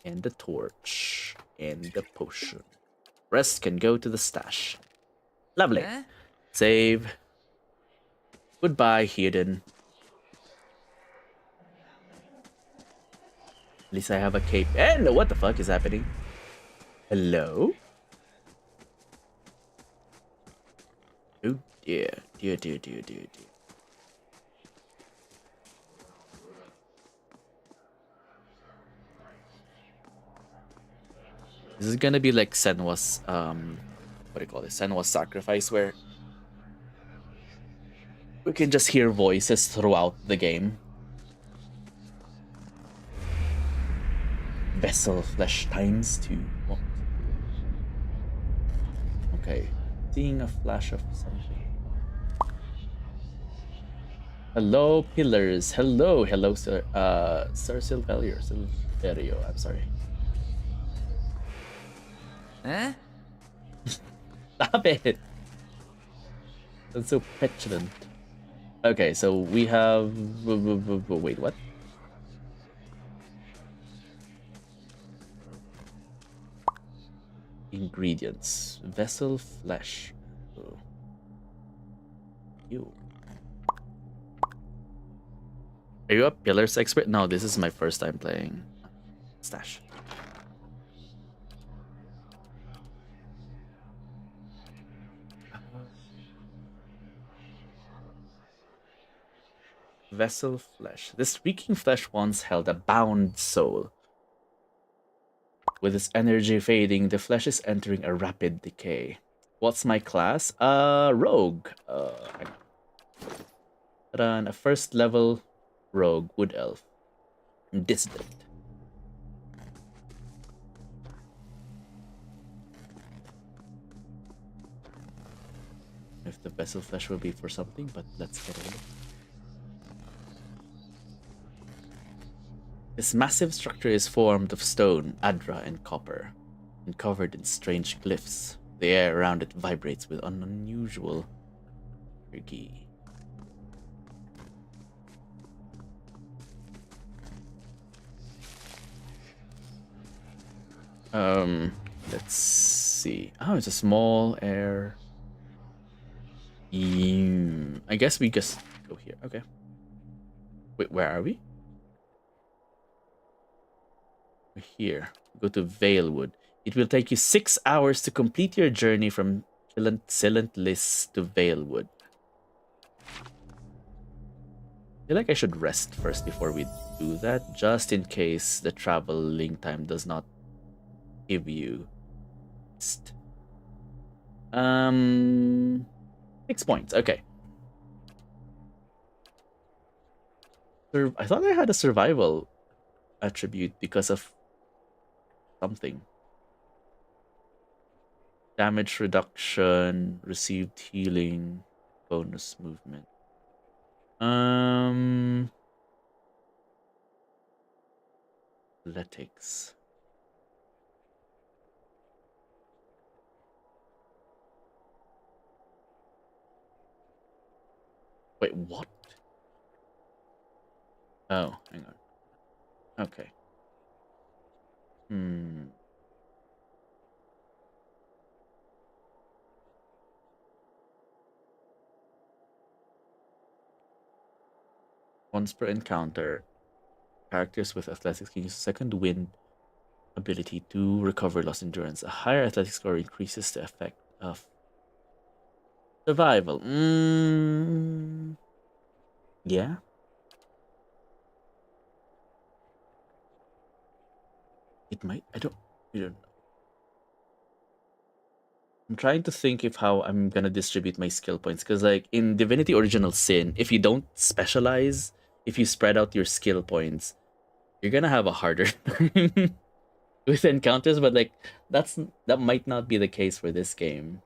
and the torch, and the potion. Rest can go to the stash. Lovely. Huh? Save. Goodbye, Hidden. At least I have a cape. And what the fuck is happening? Hello? Oh dear, dear, dear, dear, dear, dear. This is gonna be like Senwa's what do you call it? Senwa's sacrifice, where we can just hear voices throughout the game. Vessel flesh ×2. What? Okay. Seeing a flash of something. Hello, pillars. Hello, hello, sir. Sir Silverio. I'm sorry. Huh? Stop it. That's so petulant. Okay, so we have. Wait, what? Ingredients. Vessel flesh. Oh. Ew. Are you a pillars expert? No, this is my first time playing. Stash. Vessel flesh. This reeking flesh once held a bound soul. With its energy fading, the flesh is entering a rapid decay. What's my class? Rogue. Run a first level rogue wood elf. Dissident. If the vessel flesh will be for something, but let's get a look. This massive structure is formed of stone, adra, and copper, and covered in strange glyphs. The air around it vibrates with an unusual energy. Let's see. Oh, it's a small air. I guess we just go here. Okay. Wait, where are we? We're here. Go to Valewood. It will take you 6 hours to complete your journey from Silentless to Valewood. I feel like I should rest first before we do that, just in case the traveling time does not give you 6 points. Okay. I thought I had a survival attribute because of something. Damage reduction, received healing, bonus movement. Athletics. Wait, what? Oh, hang on. Okay. Once per encounter, characters with athletics can use second wind ability to recover lost endurance. A higher athletic score increases the effect of survival. Yeah. It might. I don't know. I'm trying to think of how I'm gonna distribute my skill points, because like in Divinity Original Sin, if you don't specialize, if you spread out your skill points, you're gonna have a harder time with encounters. But like that might not be the case for this game.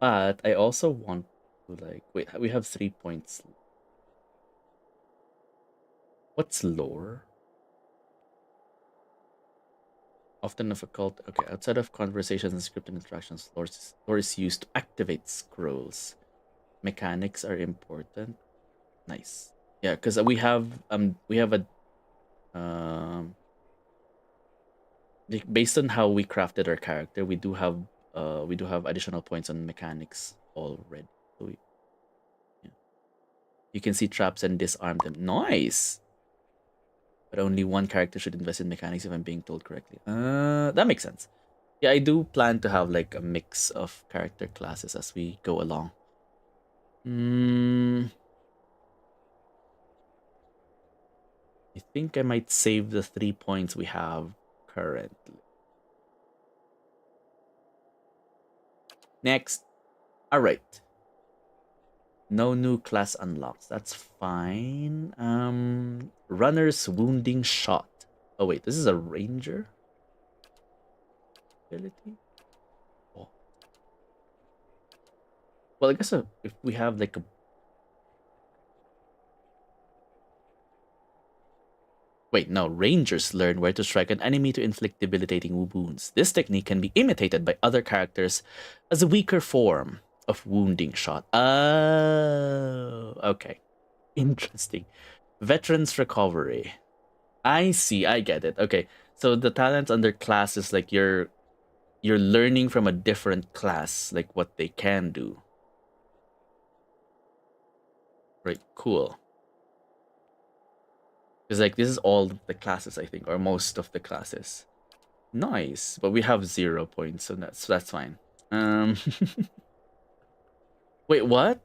But I also want to like wait. We have 3 points. What's lore? Often difficult. Okay, outside of conversations and scripted interactions, lore is used to activate scrolls. Mechanics are important. Nice. Yeah, because we have a based on how we crafted our character, we do have additional points on mechanics already. So yeah. You can see traps and disarm them. Nice. But only one character should invest in mechanics if I'm being told correctly. That makes sense. Yeah, I do plan to have like a mix of character classes as we go along. I think I might save the 3 points we have currently. Next. All right. No new class unlocks. That's fine. Runner's wounding shot. Oh wait, this is a ranger ability. Oh. Well, I guess if we have like a wait, no. Rangers learn where to strike an enemy to inflict debilitating wounds. This technique can be imitated by other characters as a weaker form of wounding shot. Oh, okay. Interesting. Veterans recovery. I see. I get it. Okay. So the talents under class is like you're learning from a different class, like what they can do. Right. Cool. Because like this is all the classes, I think, or most of the classes. Nice. But we have 0 points, so that's fine. Wait, what?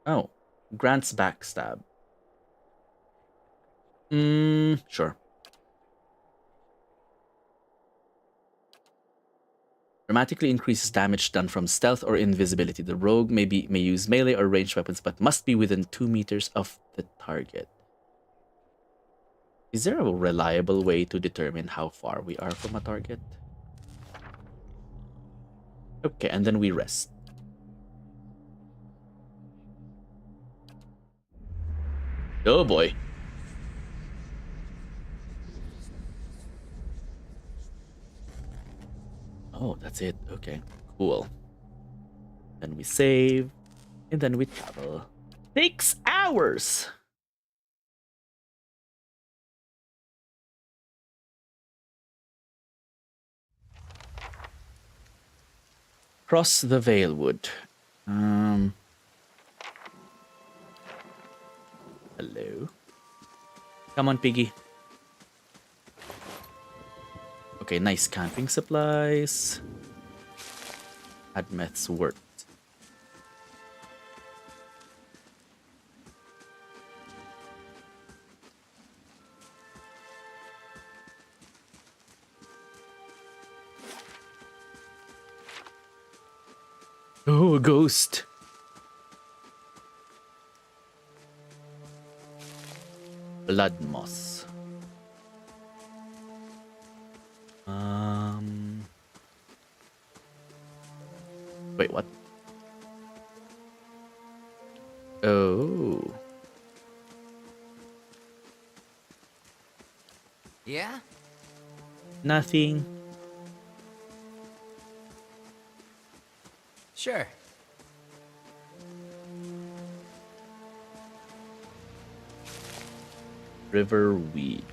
Oh, grants backstab. Sure. Dramatically increases damage done from stealth or invisibility. The rogue may use melee or ranged weapons, but must be within 2 meters of the target. Is there a reliable way to determine how far we are from a target? Okay, and then we rest. Oh boy. Oh, that's it. Okay, cool. Then we save, and then we travel. 6 hours! Cross the Valewood. Hello. Come on, piggy. Okay, nice camping supplies. Admeth's worked. Oh, a ghost. Blood moss. Wait, what? Oh. Yeah? Nothing. Sure. River weed.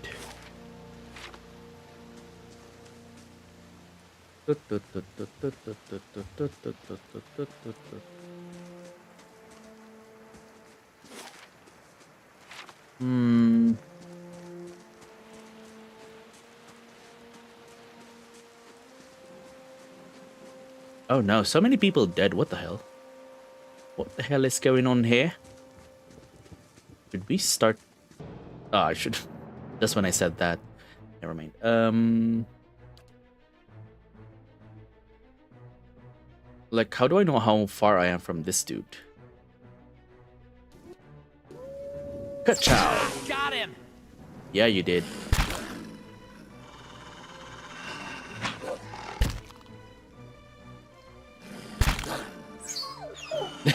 Oh no, so many people dead. What the hell? What the hell is going on here? Should we start? Oh, I should. Just when I said that. Never mind. Like, how do I know how far I am from this dude? Ka-chow! Got him! Yeah, you did.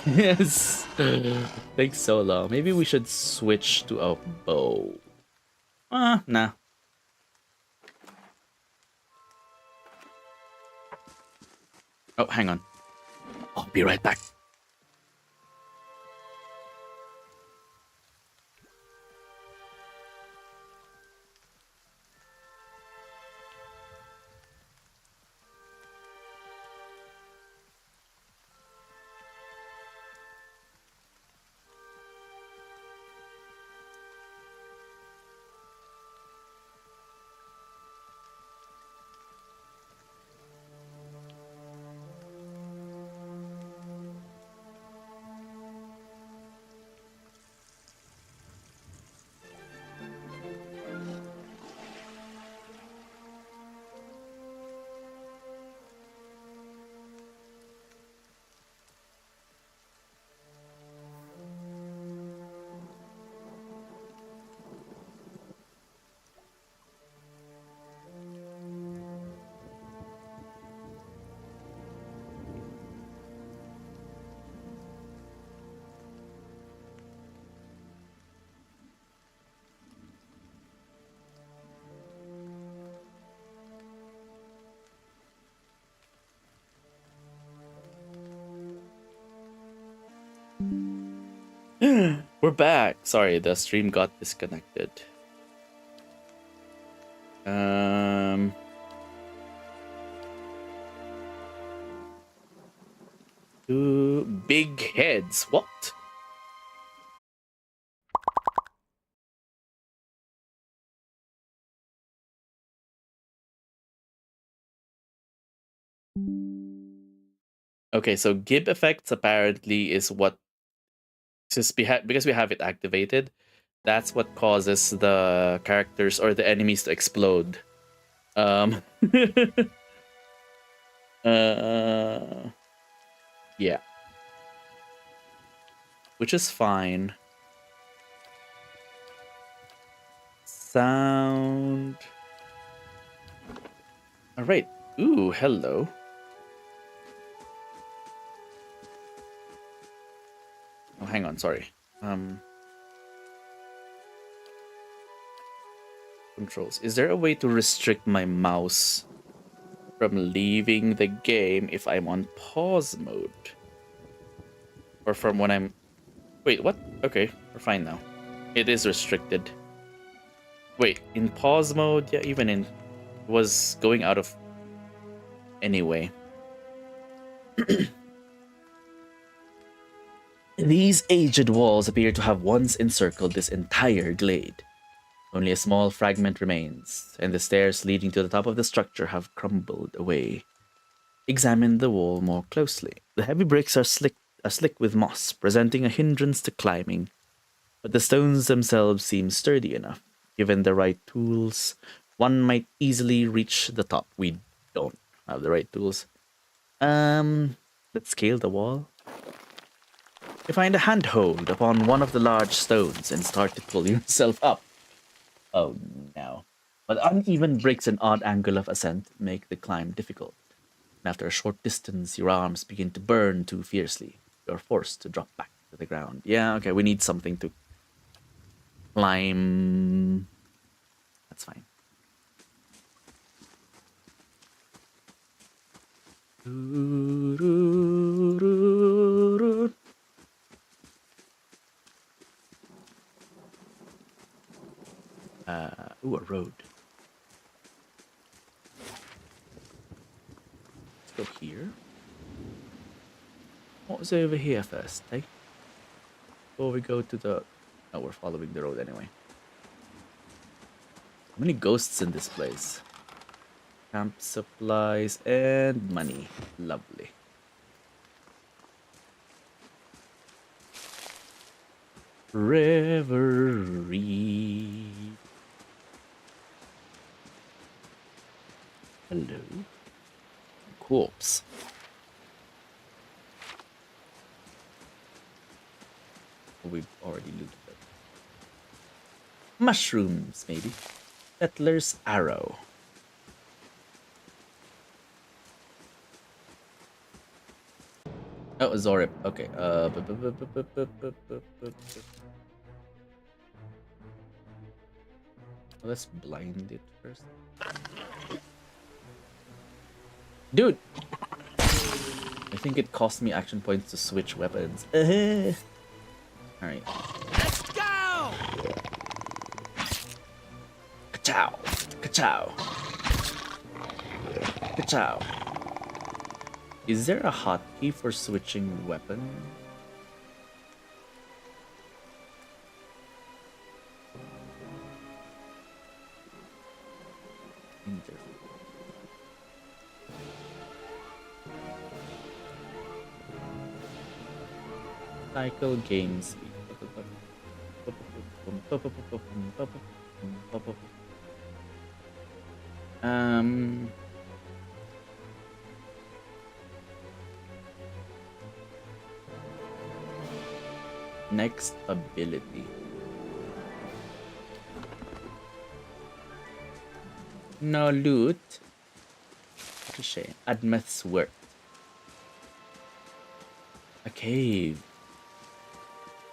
Yes. Takes so long. Maybe we should switch to a bow. Nah. Oh, hang on. I'll be right back. We're back. Sorry, the stream got disconnected. Two big heads. What? Okay, so Gib effects apparently is what, because we have it activated, that's what causes the characters or the enemies to explode. Uh, yeah, which is fine. Sound. All right. Ooh, hello. Oh, hang on. Sorry. Controls. Is there a way to restrict my mouse from leaving the game if I'm on pause mode? Or from when I'm... Wait, what? Okay, we're fine now. It is restricted. Wait, in pause mode? Yeah, even in... was going out of... Anyway. These aged walls appear to have once encircled this entire glade. Only a small fragment remains, and the stairs leading to the top of the structure have crumbled away. Examine the wall more closely. The heavy bricks are slick with moss, presenting a hindrance to climbing. But the stones themselves seem sturdy enough. Given the right tools, one might easily reach the top. We don't have the right tools. Let's scale the wall. You find a handhold upon one of the large stones and start to pull yourself up. Oh no. But uneven bricks and odd angle of ascent make the climb difficult. And after a short distance, your arms begin to burn too fiercely. You're forced to drop back to the ground. Yeah, okay, we need something to climb. That's fine. Ooh, a road. Let's go here. What was over here first, eh? Before we go to the... Oh, we're following the road anyway. How many ghosts in this place? Camp supplies and money. Lovely. Reverie. Hello. Corpse. We've already looted them. Mushrooms, maybe. Settler's arrow. Oh, Zorip. Okay. Let's blind it first. Dude! I think it cost me action points to switch weapons. Alright. Let's go! Ka-chow! Ka-chow! Ka-chow! Is there a hotkey for switching weapon? Cycle games. Next ability. No loot. What a shame. Admith's work. A cave.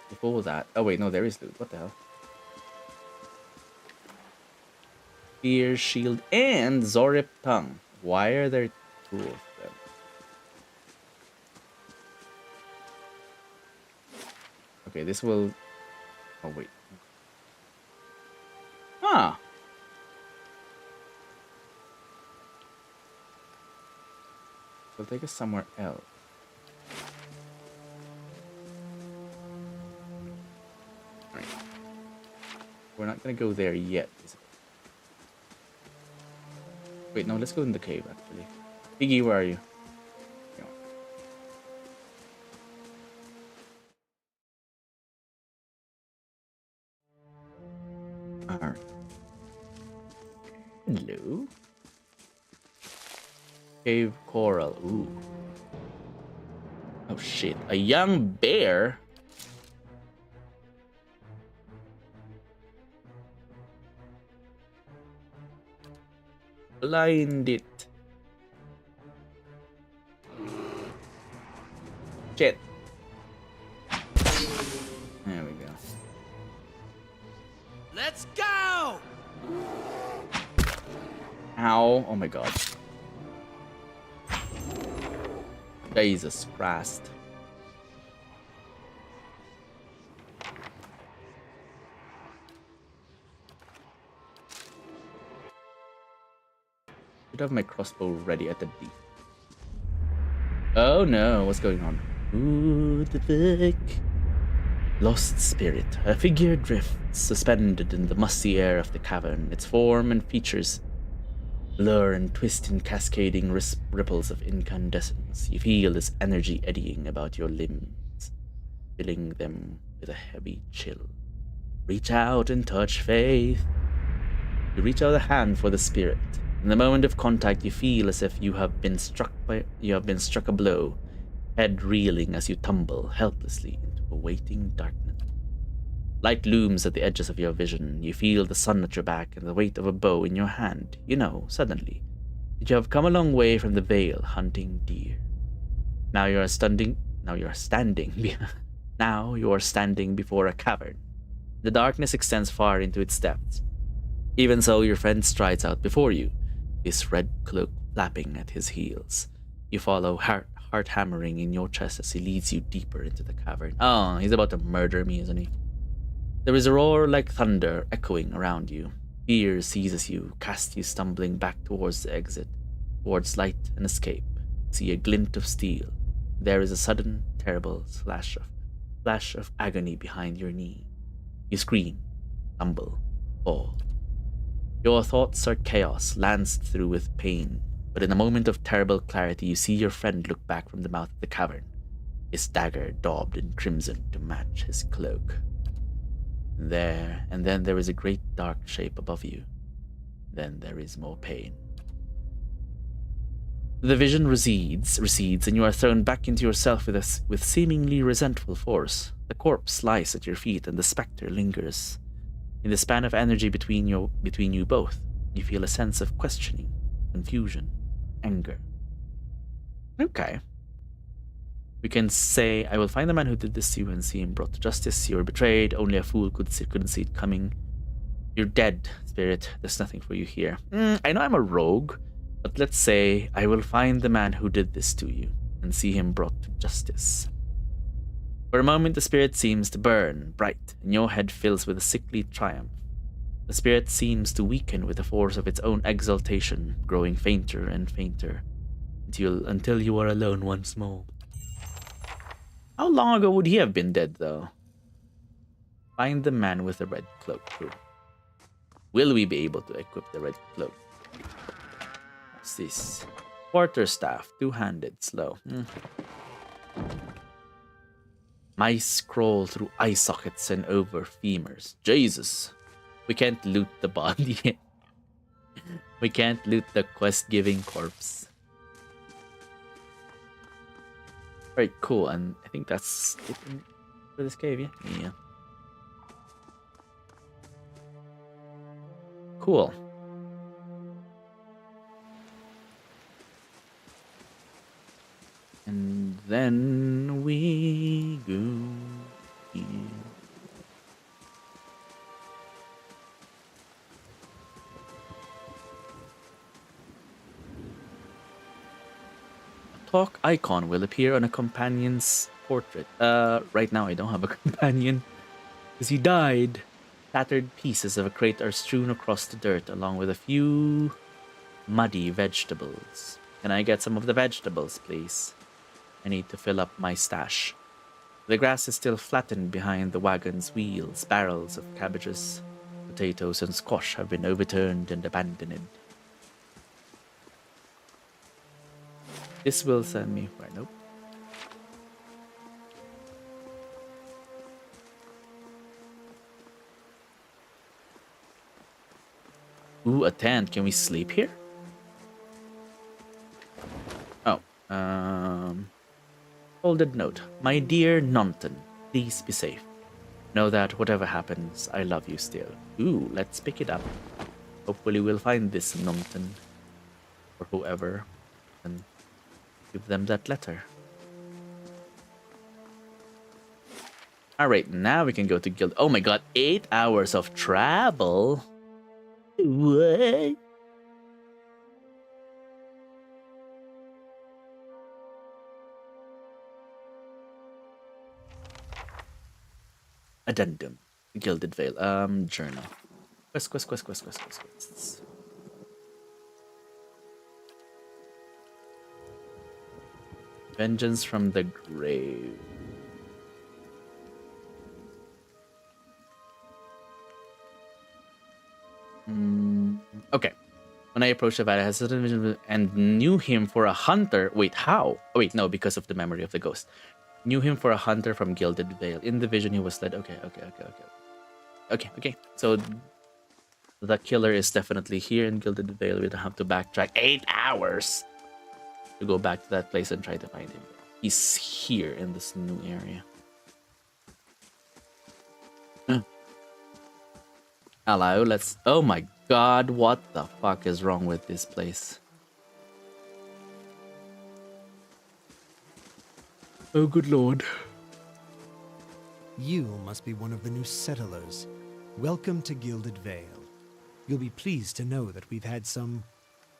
Before that. Oh wait, no, there is loot. What the hell? Spear, shield, and Zorip tongue. Why are there two of them? Okay, this will... Oh wait. Ah! We'll take us somewhere else. Right. We're not gonna go there yet, is it? Wait, no, let's go in the cave, actually. Iggy, where are you? Alright. Hello? Cave coral, ooh. Oh shit, a young bear? Blind it. Shit. There we go. Let's go! Ow. Oh my god. Jesus Christ. Should have my crossbow ready at the deep. Oh no, what's going on? Ooh, the fuck? Lost spirit. A figure drifts, suspended in the musty air of the cavern. Its form and features blur and twist in cascading ripples of incandescence. You feel this energy eddying about your limbs, filling them with a heavy chill. Reach out and touch faith. You reach out a hand for the spirit. In the moment of contact, you feel as if you have been struck a blow, head reeling as you tumble helplessly into a waiting darkness. Light looms at the edges of your vision. You feel the sun at your back and the weight of a bow in your hand. You know, suddenly, that you have come a long way from the vale hunting deer. Now you are standing before a cavern. The darkness extends far into its depths. Even so, your friend strides out before you, his red cloak flapping at his heels. You follow, heart hammering in your chest as he leads you deeper into the cavern. Oh, he's about to murder me, isn't he? There is a roar like thunder echoing around you. Fear seizes you, casts you stumbling back towards the exit, towards light and escape. See a glint of steel. There is a sudden, terrible flash of agony behind your knee. You scream, stumble, fall. Your thoughts are chaos, lanced through with pain, but in a moment of terrible clarity you see your friend look back from the mouth of the cavern, his dagger daubed in crimson to match his cloak. And then there is a great dark shape above you. Then there is more pain. The vision recedes, and you are thrown back into yourself with seemingly resentful force. The corpse lies at your feet, and the specter lingers. In the span of energy between you both, you feel a sense of questioning, confusion, anger. Okay. We can say, I will find the man who did this to you and see him brought to justice. You were betrayed. Only a fool couldn't see it coming. You're dead, spirit. There's nothing for you here. I know I'm a rogue, but let's say I will find the man who did this to you and see him brought to justice. For a moment, the spirit seems to burn bright, and your head fills with a sickly triumph. The spirit seems to weaken with the force of its own exaltation, growing fainter and fainter, until you are alone once more. How long ago would he have been dead, though? Find the man with the red cloak. Will we be able to equip the red cloak? What's this? Quarterstaff, two-handed, slow. Mice crawl through eye sockets and over femurs. Jesus. We can't loot the body yet. We can't loot the quest-giving corpse. Alright, cool. And I think that's it for this cave, yeah? Cool. And then we go here. A talk icon will appear on a companion's portrait. Right now I don't have a companion because he died. Tattered pieces of a crate are strewn across the dirt along with a few muddy vegetables. Can I get some of the vegetables, please? I need to fill up my stash. The grass is still flattened behind the wagon's wheels. Barrels of cabbages, potatoes, and squash have been overturned and abandoned. This will send me where? Nope. Ooh, a tent. Can we sleep here? Oh, folded note. My dear Nonton, please be safe. Know that whatever happens, I love you still. Ooh, let's pick it up. Hopefully we'll find this Nonton or whoever and give them that letter. Alright, now we can go to Guild. Oh my god, 8 hours of travel? What? Addendum. Gilded Veil. Journal. Quests. Vengeance from the grave. Okay. When I approached the valley, I had certain vision and knew him for a hunter. Wait, how? Oh, wait, no, because of the memory of the ghost. Knew him for a hunter from Gilded Vale. In the vision, he was led. Okay. So the killer is definitely here in Gilded Vale. We don't have to backtrack 8 hours to go back to that place and try to find him. He's here in this new area. Hello, let's... Oh my god, what the fuck is wrong with this place? Oh, good lord. You must be one of the new settlers. Welcome to Gilded Vale. You'll be pleased to know that we've had some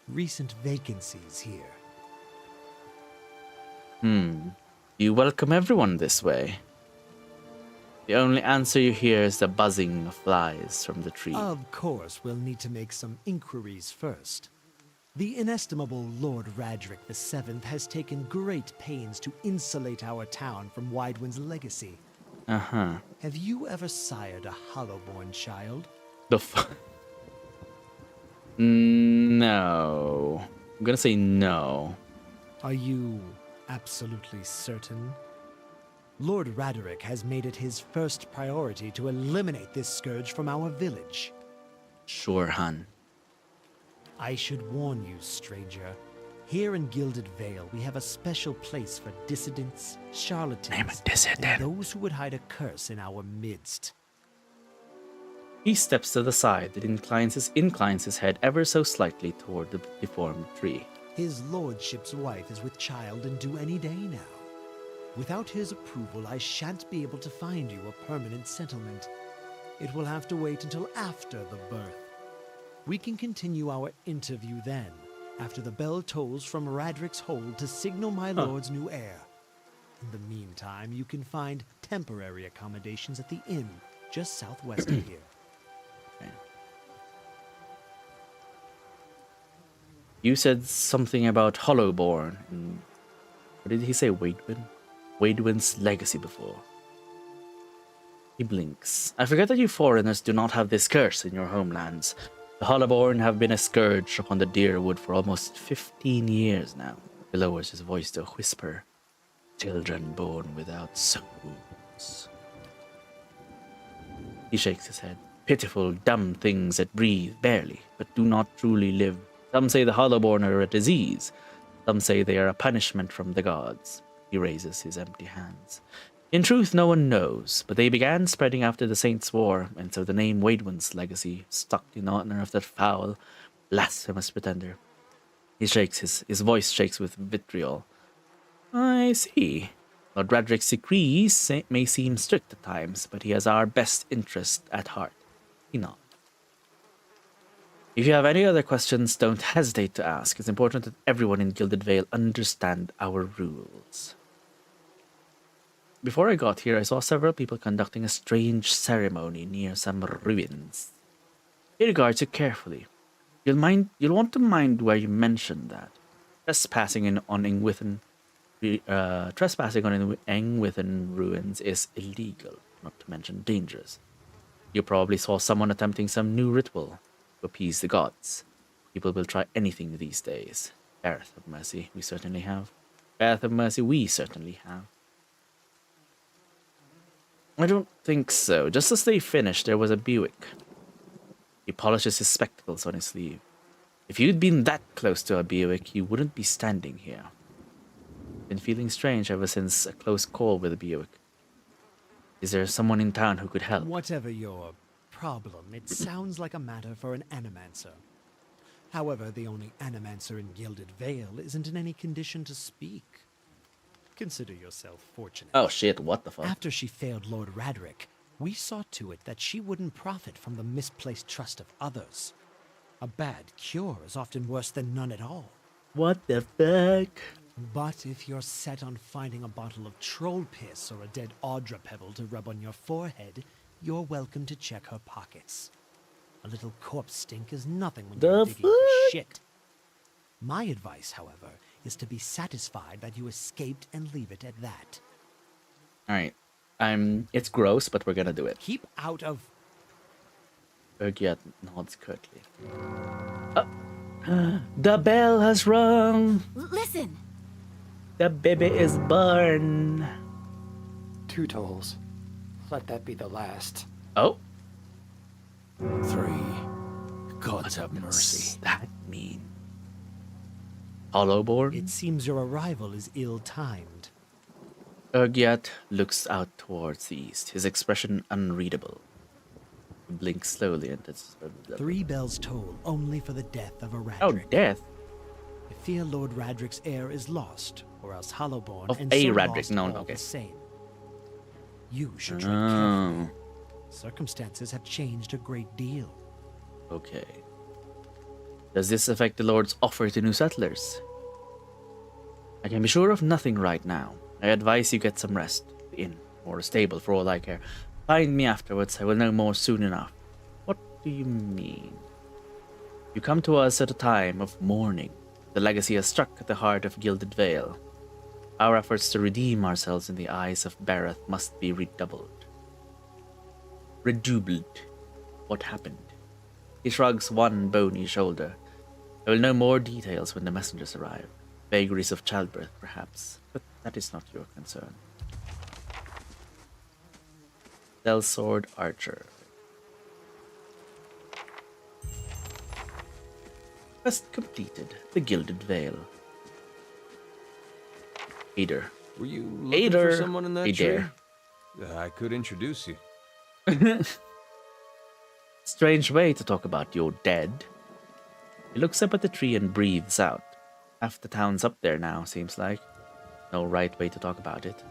recent vacancies here. You welcome everyone this way. The only answer you hear is the buzzing of flies from the tree. Of course, we'll need to make some inquiries first. The inestimable Lord Radric VII has taken great pains to insulate our town from Widewind's legacy. Have you ever sired a Hollowborn child? The fuck? No. I'm gonna say no. Are you absolutely certain? Lord Raderick has made it his first priority to eliminate this scourge from our village. Sure, hun. I should warn you, stranger. Here in Gilded Vale, we have a special place for dissidents, charlatans, and those who would hide a curse in our midst. He steps to the side and inclines his head ever so slightly toward the deformed tree. His lordship's wife is with child and due any day now. Without his approval, I shan't be able to find you a permanent settlement. It will have to wait until after the birth. We can continue our interview then, after the bell tolls from Radrick's hold to signal my lord's new heir. In the meantime, you can find temporary accommodations at the inn just southwest of here. Okay. You said something about Hollowborn. And what did he say? Waidwin? Waidwin's legacy before. He blinks. I forget that you foreigners do not have this curse in your homelands. The Hollowborn have been a scourge upon the Deerwood for almost 15 years now. He lowers his voice to a whisper. Children born without souls. He shakes his head. Pitiful, dumb things that breathe barely, but do not truly live. Some say the Hollowborn are a disease. Some say they are a punishment from the gods. He raises his empty hands. In truth, no one knows, but they began spreading after the Saints' War, and so the name Waidwin's legacy stuck in honor of that foul, blasphemous pretender. He shakes his voice shakes with vitriol. I see. Lord Radrick's decrees may seem strict at times, but he has our best interest at heart. He nods. If you have any other questions, don't hesitate to ask. It's important that everyone in Gilded Vale understand our rules. Before I got here, I saw several people conducting a strange ceremony near some ruins. He regards you carefully. You'll want to mind where you mentioned that. Trespassing on Engwithan ruins is illegal, not to mention dangerous. You probably saw someone attempting some new ritual to appease the gods. People will try anything these days. Path of Mercy, we certainly have. Path of Mercy, we certainly have. I don't think so. Just as they finished, there was a Buick. He polishes his spectacles on his sleeve. If you'd been that close to a Buick, you wouldn't be standing here. Been feeling strange ever since a close call with a Buick. Is there someone in town who could help? Whatever your problem, it sounds like a matter for an animancer. However, the only animancer in Gilded Vale isn't in any condition to speak. Consider yourself fortunate. Oh shit, what the fuck? After she failed Lord Radrick, we saw to it that she wouldn't profit from the misplaced trust of others. A bad cure is often worse than none at all. What the fuck? But if you're set on finding a bottle of troll piss or a dead Audra pebble to rub on your forehead, you're welcome to check her pockets. A little corpse stink is nothing when you're digging for shit. My advice, however, is to be satisfied that you escaped and leave it at that. Alright. It's gross, but we're gonna do it. Keep out of... Urgiat nods curtly. The bell has rung! Listen! The baby is born! 2 tolls. Let that be the last. Oh? 3. Gods have mercy. What's that mean? Hollowborn? It seems your arrival is ill-timed. Urgiat looks out towards the east, his expression unreadable. He blinks slowly and it's... 3 bells toll only for the death of a Radrick. Oh, death? I fear Lord Radrick's heir is lost, or else Hollowborn of and a Sir Radrick, Lost no, all okay. the same. You should tread carefully. Circumstances have changed a great deal. Okay. Does this affect the Lord's offer to new settlers? I can be sure of nothing right now. I advise you get some rest, the inn, or a stable for all I care. Find me afterwards, I will know more soon enough. What do you mean? You come to us at a time of mourning. The legacy has struck at the heart of Gilded Vale. Our efforts to redeem ourselves in the eyes of Bareth must be redoubled. Redoubled. What happened? He shrugs one bony shoulder. I will know more details when the messengers arrive. Vagaries of childbirth, perhaps, but that is not your concern. Sellsword Archer. Quest completed. The Gilded Vale. Aider. Were you looking for someone in that tree? Aider. I could introduce you. Strange way to talk about your dead. He looks up at the tree and breathes out. Half the town's up there now, seems like. No right way to talk about it.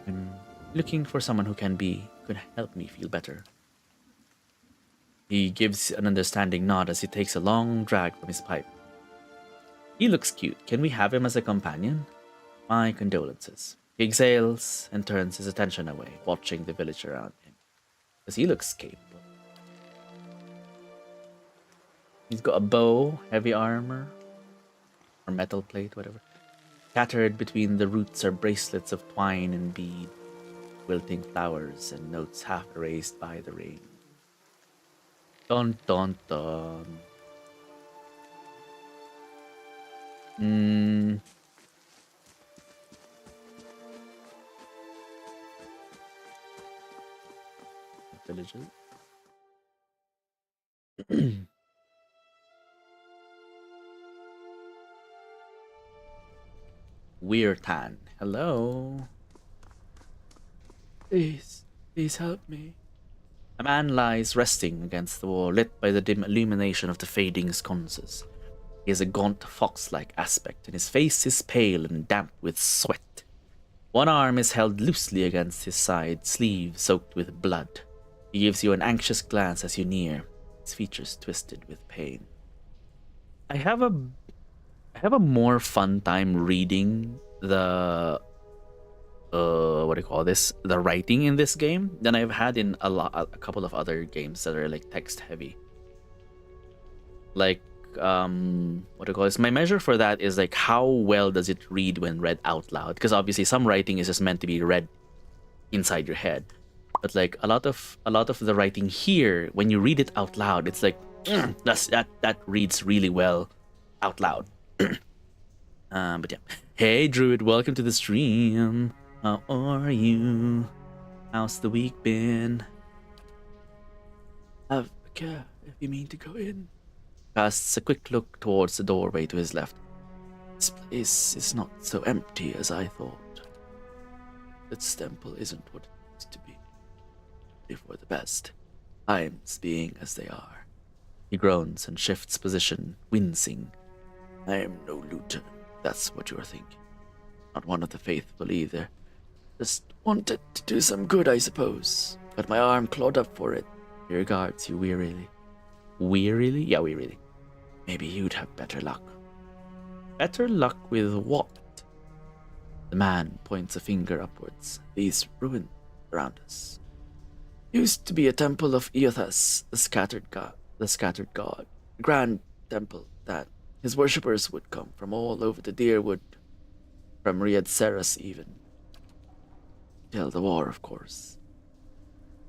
I'm looking for someone who could help me feel better. He gives an understanding nod as he takes a long drag from his pipe. He looks cute. Can we have him as a companion? My condolences. He exhales and turns his attention away, watching the village around him. Because he looks capable. He's got a bow, heavy armor, or metal plate, whatever. Scattered between the roots are bracelets of twine and bead, wilting flowers and notes half erased by the rain. Dun dun dun. Villages. Weirtan. Hello. Please help me. A man lies resting against the wall, lit by the dim illumination of the fading sconces. He has a gaunt fox-like aspect, and his face is pale and damp with sweat. One arm is held loosely against his side, sleeve soaked with blood. He gives you an anxious glance as you near, his features twisted with pain. I have a more fun time reading the the writing in this game than I've had in a couple of other games that are like text heavy. Like my measure for that is like how well does it read when read out loud, because obviously some writing is just meant to be read inside your head, but like a lot of the writing here, when you read it out loud, it's like that reads really well out loud. But yeah. Hey Druid, welcome to the stream. How are you? How's the week been? Have a care if you mean to go in. Casts a quick look towards the doorway to his left. This place is not so empty as I thought. This temple isn't what it used to be. If we're the best, times being as they are. He groans and shifts position, wincing. I am no looter, that's what you're thinking. Not one of the faithful either. Just wanted to do some good, I suppose. But my arm clawed up for it. He regards you wearily. Wearily? Yeah, wearily. Maybe you'd have better luck. Better luck with what? The man points a finger upwards. These ruins around us. Used to be a temple of Eothas, the scattered god. A grand temple that his worshippers would come from all over the Deerwood, from Riad Seras even. Till the war, of course.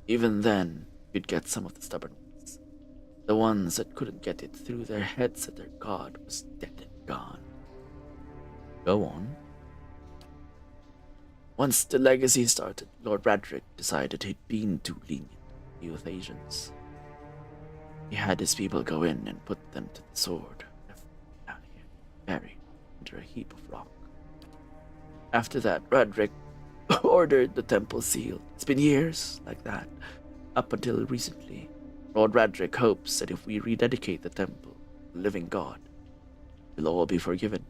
Even then, you'd get some of the stubborn ones. The ones that couldn't get it through their heads that their god was dead and gone. Go on. Once the legacy started, Lord Radric decided he'd been too lenient with the Asians. He had his people go in and put them to the sword, left down here, buried under a heap of rock. After that, Radric ordered the temple sealed. It's been years like that, up until recently. Lord Radric hopes that if we rededicate the temple to the living god, we'll all be forgiven.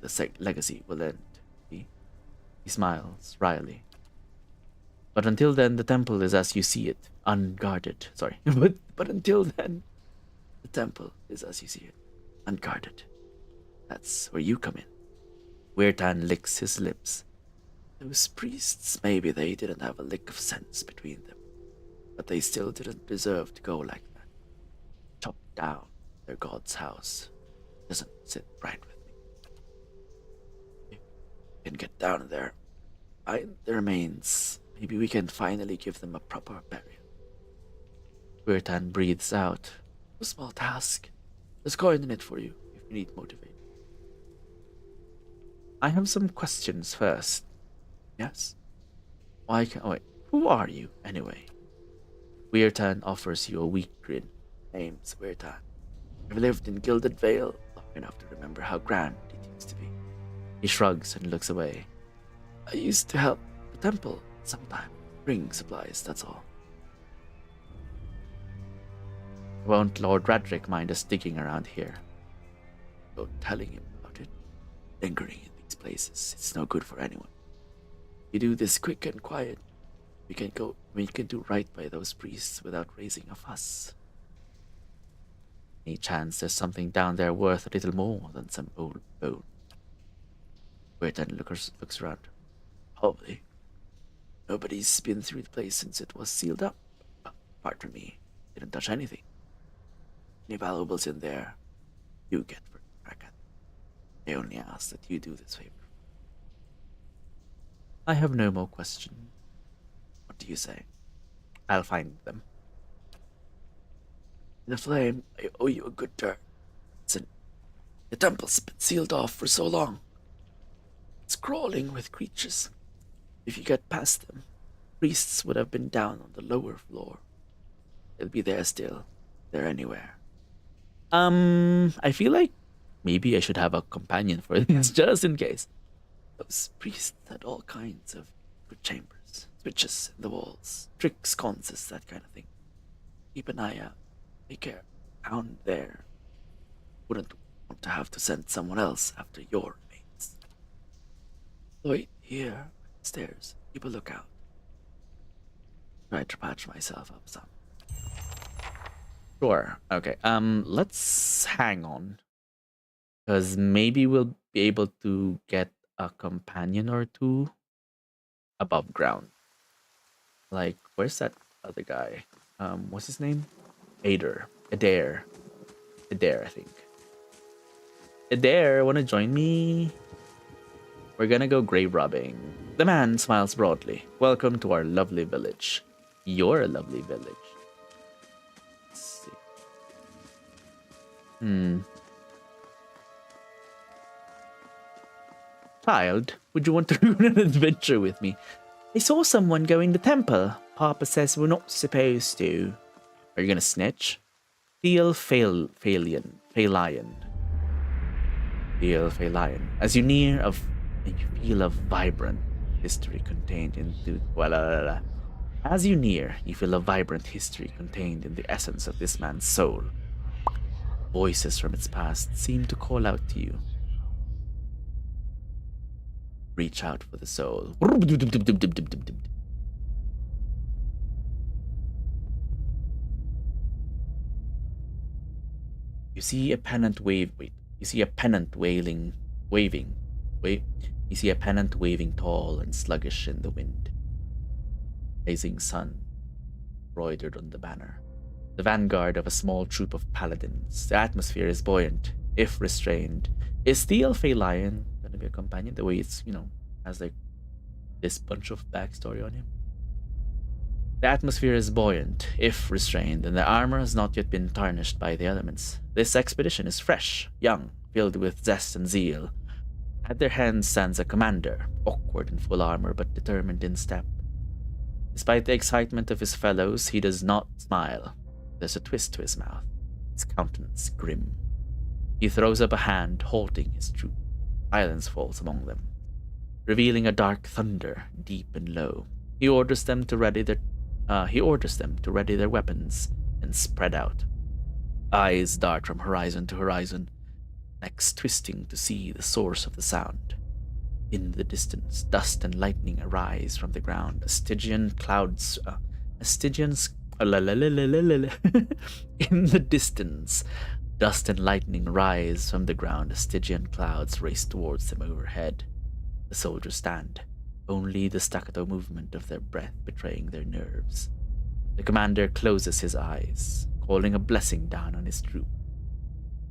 The legacy will end. He smiles wryly. But until then, the temple is as you see it, unguarded. Sorry, but until then, the temple is as you see it, unguarded. That's where you come in. Weirtan licks his lips. Those priests, maybe they didn't have a lick of sense between them, but they still didn't deserve to go like that. Chop down their god's house. Doesn't sit right with me. If we can get down there, find the remains, maybe we can finally give them a proper burial. Weirtan breathes out. A small task. There's coin in it for you if you need motivation. I have some questions first. Yes? Why can't... Oh wait, who are you, anyway? Weirtan offers you a weak grin. Name's Weirtan. I've lived in Gilded Vale long enough to remember how grand it used to be. He shrugs and looks away. I used to help the temple sometime. Bring supplies, that's all. Won't Lord Radric mind us digging around here? Go telling him about it. Lingering in these places, it's no good for anyone. You do this quick and quiet, we can do right by those priests without raising a fuss. Any chance there's something down there worth a little more than some old bone? Waiter looks around. Probably. Nobody's been through the place since it was sealed up. Apart from me, didn't touch anything. Any valuables in there, you get for crack at. I only ask that you do this favor. I have no more questions. What do you say? I'll find them. In the flame, I owe you a good turn. Listen, the temple's been sealed off for so long. It's crawling with creatures. If you get past them, priests would have been down on the lower floor. They'll be there still. They're anywhere. I feel like maybe I should have a companion for this, just in case. Those priests had all kinds of good chambers, switches in the walls, tricks, sconces, that kind of thing. Keep an eye out. Take care. Down there. Wouldn't want to have to send someone else after your remains. Wait here, stairs. Keep a lookout. Try to patch myself up some. Sure. Okay. Let's hang on. Because maybe we'll be able to get a companion or two above ground. Like, where's that other guy? What's his name? Adair, I think. Adair, wanna join me? We're gonna go grave robbing. The man smiles broadly. Welcome to our lovely village. You're a lovely village. Let's see. Child, would you want to ruin an adventure with me? I saw someone going to temple. Papa says we're not supposed to. Are you gonna snitch? Theo Phalion. As you near and you feel a vibrant history contained in As you near, you feel a vibrant history contained in the essence of this man's soul. Voices from its past seem to call out to you. Reach out for the soul. You see a pennant waving. You see a pennant waving tall and sluggish in the wind. Blazing sun embroidered on the banner. The vanguard of a small troop of paladins. The atmosphere is buoyant, if restrained. Is Theo Phalion gonna be a companion? The way it's, has like this bunch of backstory on him. The atmosphere is buoyant, if restrained, and the armor has not yet been tarnished by the elements. This expedition is fresh, young, filled with zest and zeal. At their hand stands a commander, awkward in full armor but determined in step. Despite the excitement of his fellows, he does not smile. There's a twist to his mouth, his countenance grim. He throws up a hand, halting his troop. Silence falls among them, revealing a dark thunder, deep and low. He orders them to ready their weapons and spread out. Eyes dart from horizon to horizon, necks twisting to see the source of the sound. In the distance, dust and lightning arise from the ground. In the distance, dust and lightning rise from the ground. Stygian clouds race towards them overhead. The soldiers stand, only the staccato movement of their breath betraying their nerves. The commander closes his eyes, calling a blessing down on his troop.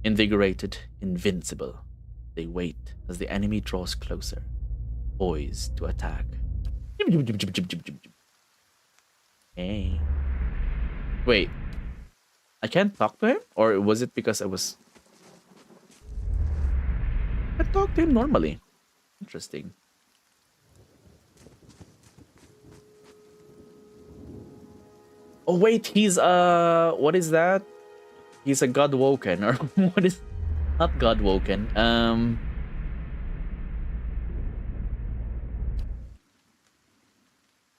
Invigorated, invincible, they wait as the enemy draws closer, poised to attack. Hey. Wait, I can't talk to him? Or was it because I talked to him normally? Interesting. Oh wait, he's what is that? He's a god woken, or what is not god woken.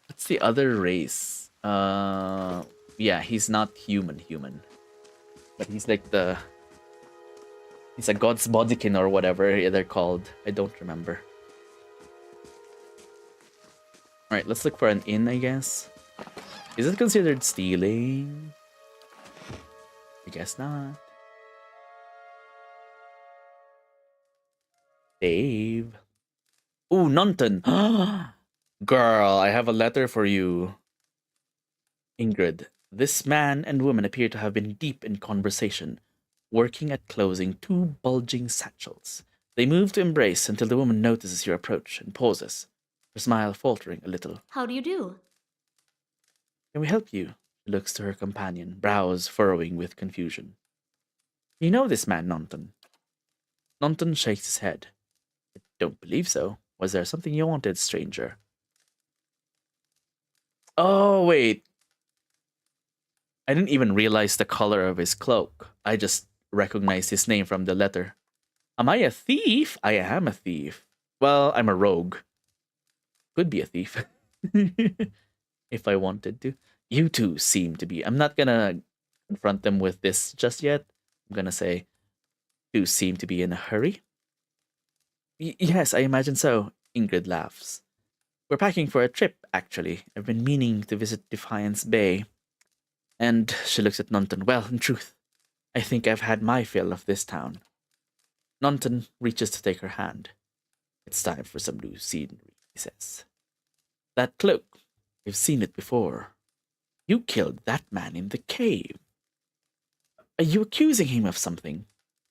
What's the other race? Yeah, he's not human. But he's like he's a god's bodykin or whatever they're called. I don't remember. Alright, let's look for an inn, I guess. Is it considered stealing? I guess not. Dave. Ooh, Nunton. Girl, I have a letter for you. Ingrid, this man and woman appear to have been deep in conversation, working at closing two bulging satchels. They move to embrace until the woman notices your approach and pauses, her smile faltering a little. How do you do? Can we help you? She looks to her companion, brows furrowing with confusion. You know this man, Nonton? Nonton shakes his head. I don't believe so. Was there something you wanted, stranger? Oh, wait. I didn't even realize the color of his cloak. I just recognized his name from the letter. Am I a thief? I am a thief. Well, I'm a rogue. Could be a thief. If I wanted to. You two seem to be. I'm not gonna confront them with this just yet. I'm gonna say, you seem to be in a hurry. Yes, I imagine so. Ingrid laughs. We're packing for a trip, actually. I've been meaning to visit Defiance Bay. And she looks at Nunton. Well, in truth, I think I've had my fill of this town. Nunton reaches to take her hand. It's time for some new scenery, he says. That cloak, I've seen it before. You killed that man in the cave. Are you accusing him of something?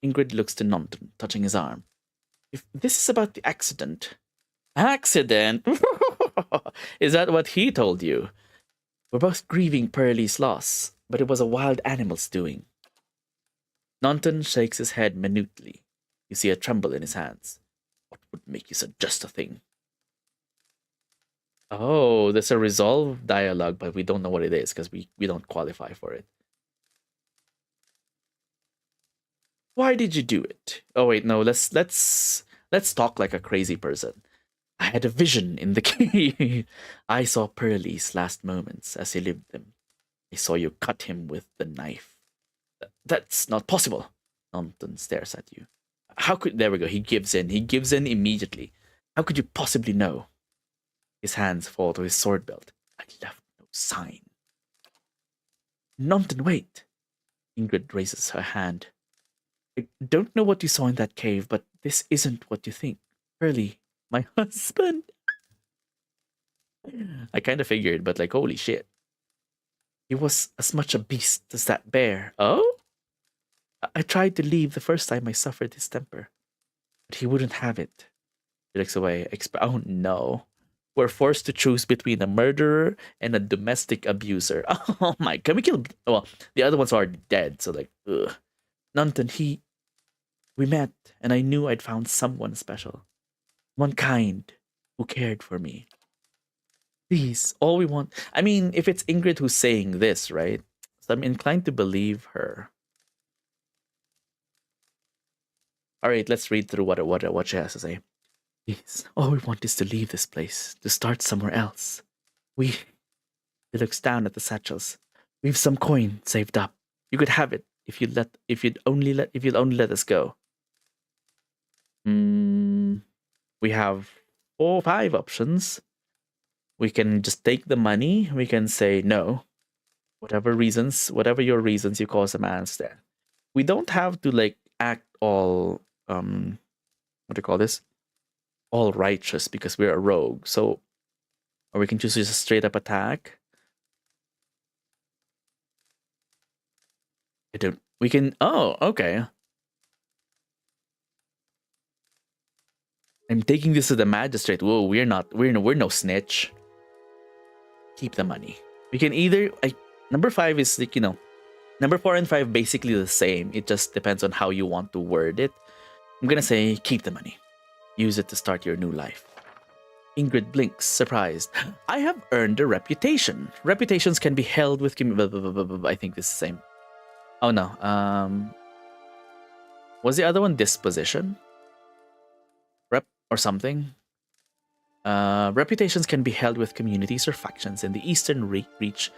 Ingrid looks to Nunton, touching his arm. If this is about the accident... Accident? Is that what he told you? We're both grieving Pearlie's loss, but it was a wild animal's doing. Nunton shakes his head minutely. You see a tremble in his hands. What would make you suggest a thing? Oh, there's a resolve dialogue, but we don't know what it is because we don't qualify for it. Why did you do it? Oh wait, no, let's talk like a crazy person. I had a vision in the cave. I saw Pearlie's last moments as he lived them. I saw you cut him with the knife. That's not possible. Nonton stares at you. How could... There we go. He gives in. He gives in immediately. How could you possibly know? His hands fall to his sword belt. I left no sign. Nonton, wait. Ingrid raises her hand. I don't know what you saw in that cave, but this isn't what you think. Pearlie, my husband. I kind of figured, but like, holy shit. He was as much a beast as that bear. Oh? I tried to leave the first time I suffered his temper, but he wouldn't have it. He looks away. Oh no. We're forced to choose between a murderer and a domestic abuser. Oh my, can we kill... Well, the other ones are dead, so like, ugh. Nunton, we met, and I knew I'd found someone special. One kind, who cared for me. Please, all we want... I mean, if it's Ingrid who's saying this, right? So I'm inclined to believe her. Alright, let's read through what she has to say. Please, all we want is to leave this place, to start somewhere else. He looks down at the satchels. We've some coin saved up. You could have it if you'd only let us go. We have 4 or 5 options. We can just take the money. We can say no. Whatever your reasons, you cause a man's death. We don't have to like act all what do you call this? All righteous because we're a rogue. So, or we can choose just a straight up attack. We can. Oh, okay. I'm taking this to the magistrate. Whoa, we're no snitch. Keep the money. We can either number 5 is like, number 4 and 5 basically the same. It just depends on how you want to word it. I'm gonna say keep the money. Use it to start your new life. Ingrid blinks, surprised. I have earned a reputation. Reputations can be held with... I think this is the same. Oh no. Was the other one disposition? Or something? Reputations can be held with communities or factions in the Eastern Reach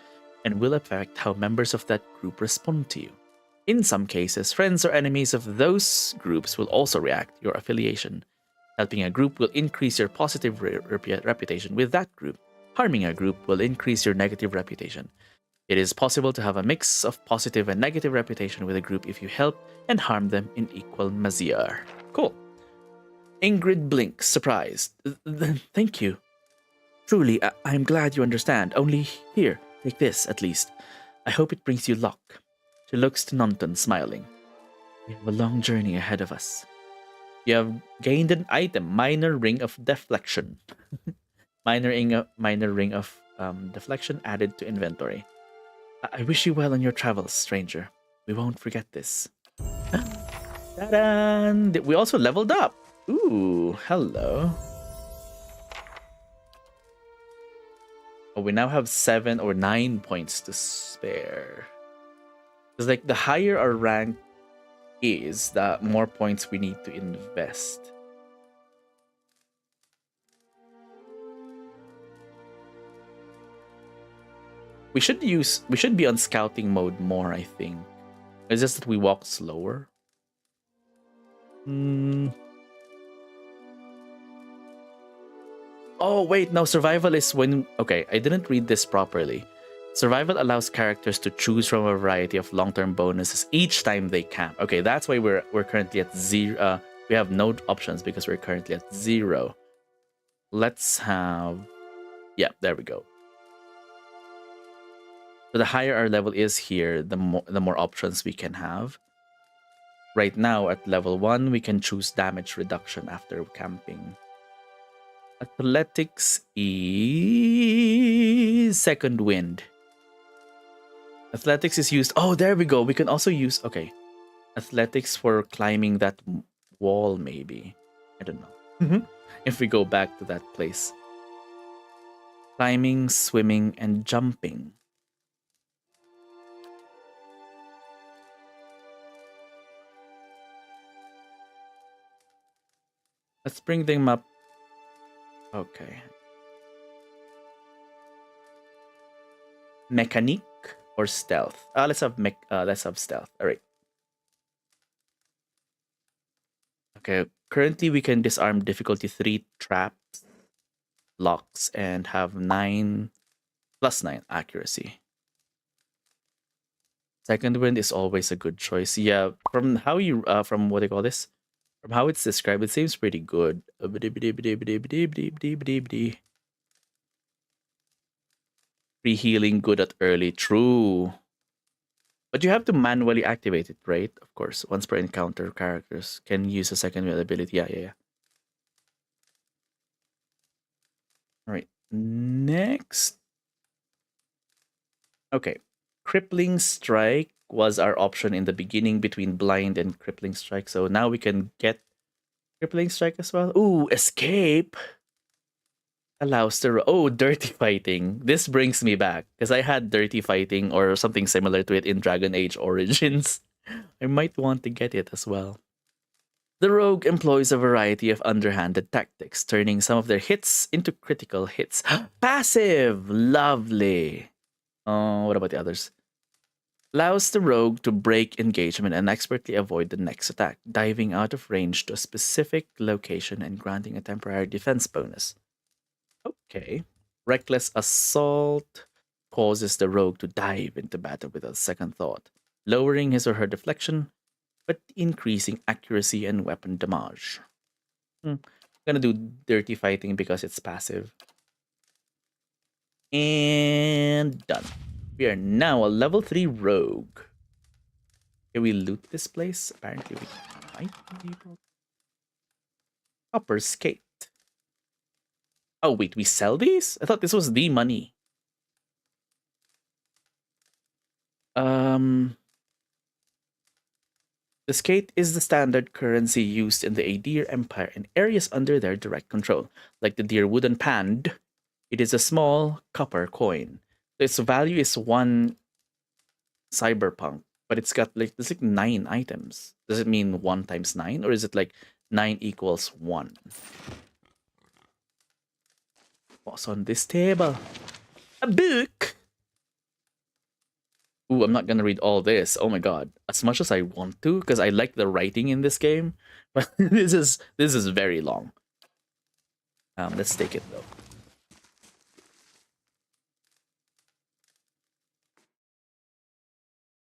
and will affect how members of that group respond to you. In some cases, friends or enemies of those groups will also react your affiliation. Helping a group will increase your positive reputation with that group. Harming a group will increase your negative reputation. It is possible to have a mix of positive and negative reputation with a group if you help and harm them in equal measure. Cool. Ingrid blinks, surprised. Thank you. Truly, I'm glad you understand. Only here, take this, at least. I hope it brings you luck. She looks to Nonton, smiling. We have a long journey ahead of us. You have gained an item, minor ring of deflection. minor ring of deflection added to inventory. I wish you well on your travels, stranger. We won't forget this. Ta-da! We also leveled up. Ooh, hello. Oh, we now have 7 or 9 points to spare. Because like the higher our rank is, the more points we need to invest. We should be on scouting mode more, I think. It's just that we walk slower. Oh, wait, no, survival is when... Okay, I didn't read this properly. Survival allows characters to choose from a variety of long-term bonuses each time they camp. Okay, that's why we're currently at 0. We have no options because we're currently at 0. Let's have... Yeah, there we go. So the higher our level is here, the more options we can have. Right now, at level 1, we can choose damage reduction after camping. Athletics is second wind. Athletics is used. Oh, there we go. We can also use... Okay. Athletics for climbing that wall, maybe. I don't know. If we go back to that place. Climbing, swimming, and jumping. Let's bring them up. Okay. Mechanique or stealth? Let's have stealth. All right. Okay. Currently, we can disarm difficulty 3 traps, locks, and have +9 accuracy. Second wind is always a good choice. Yeah, from how you from what do you call this? From how it's described, it seems pretty good. Free healing good at early. True. But you have to manually activate it, right? Of course, once per encounter, characters can use a second wind ability. Yeah. All right. Next. Okay. Crippling Strike was our option in the beginning between Blind and Crippling Strike. So now we can get Crippling Strike as well. Ooh, Escape allows the... Oh, Dirty Fighting. This brings me back because I had Dirty Fighting or something similar to it in Dragon Age Origins. I might want to get it as well. The rogue employs a variety of underhanded tactics, turning some of their hits into critical hits. Passive! Lovely! Oh, what about the others? Allows the rogue to break engagement and expertly avoid the next attack, diving out of range to a specific location and granting a temporary defense bonus. Okay. Reckless Assault causes the rogue to dive into battle without second thought, lowering his or her deflection, but increasing accuracy and weapon damage. I'm gonna do Dirty Fighting because it's passive. And done. We are now a level 3 rogue. Can we loot this place? Apparently we might be able. Copper Skate. Oh wait, we sell these? I thought this was the money. The skate is the standard currency used in the Adir Empire in areas under their direct control. Like the deer wooden pand, it is a small copper coin. Its value is 1 cyberpunk, but it's got like 9 items. Does it mean 1 times 9, or is it like 9 equals 1? What's on this table? A book. Ooh, I'm not gonna read all this. Oh my god! As much as I want to, because I like the writing in this game, but this is very long. Let's take it though.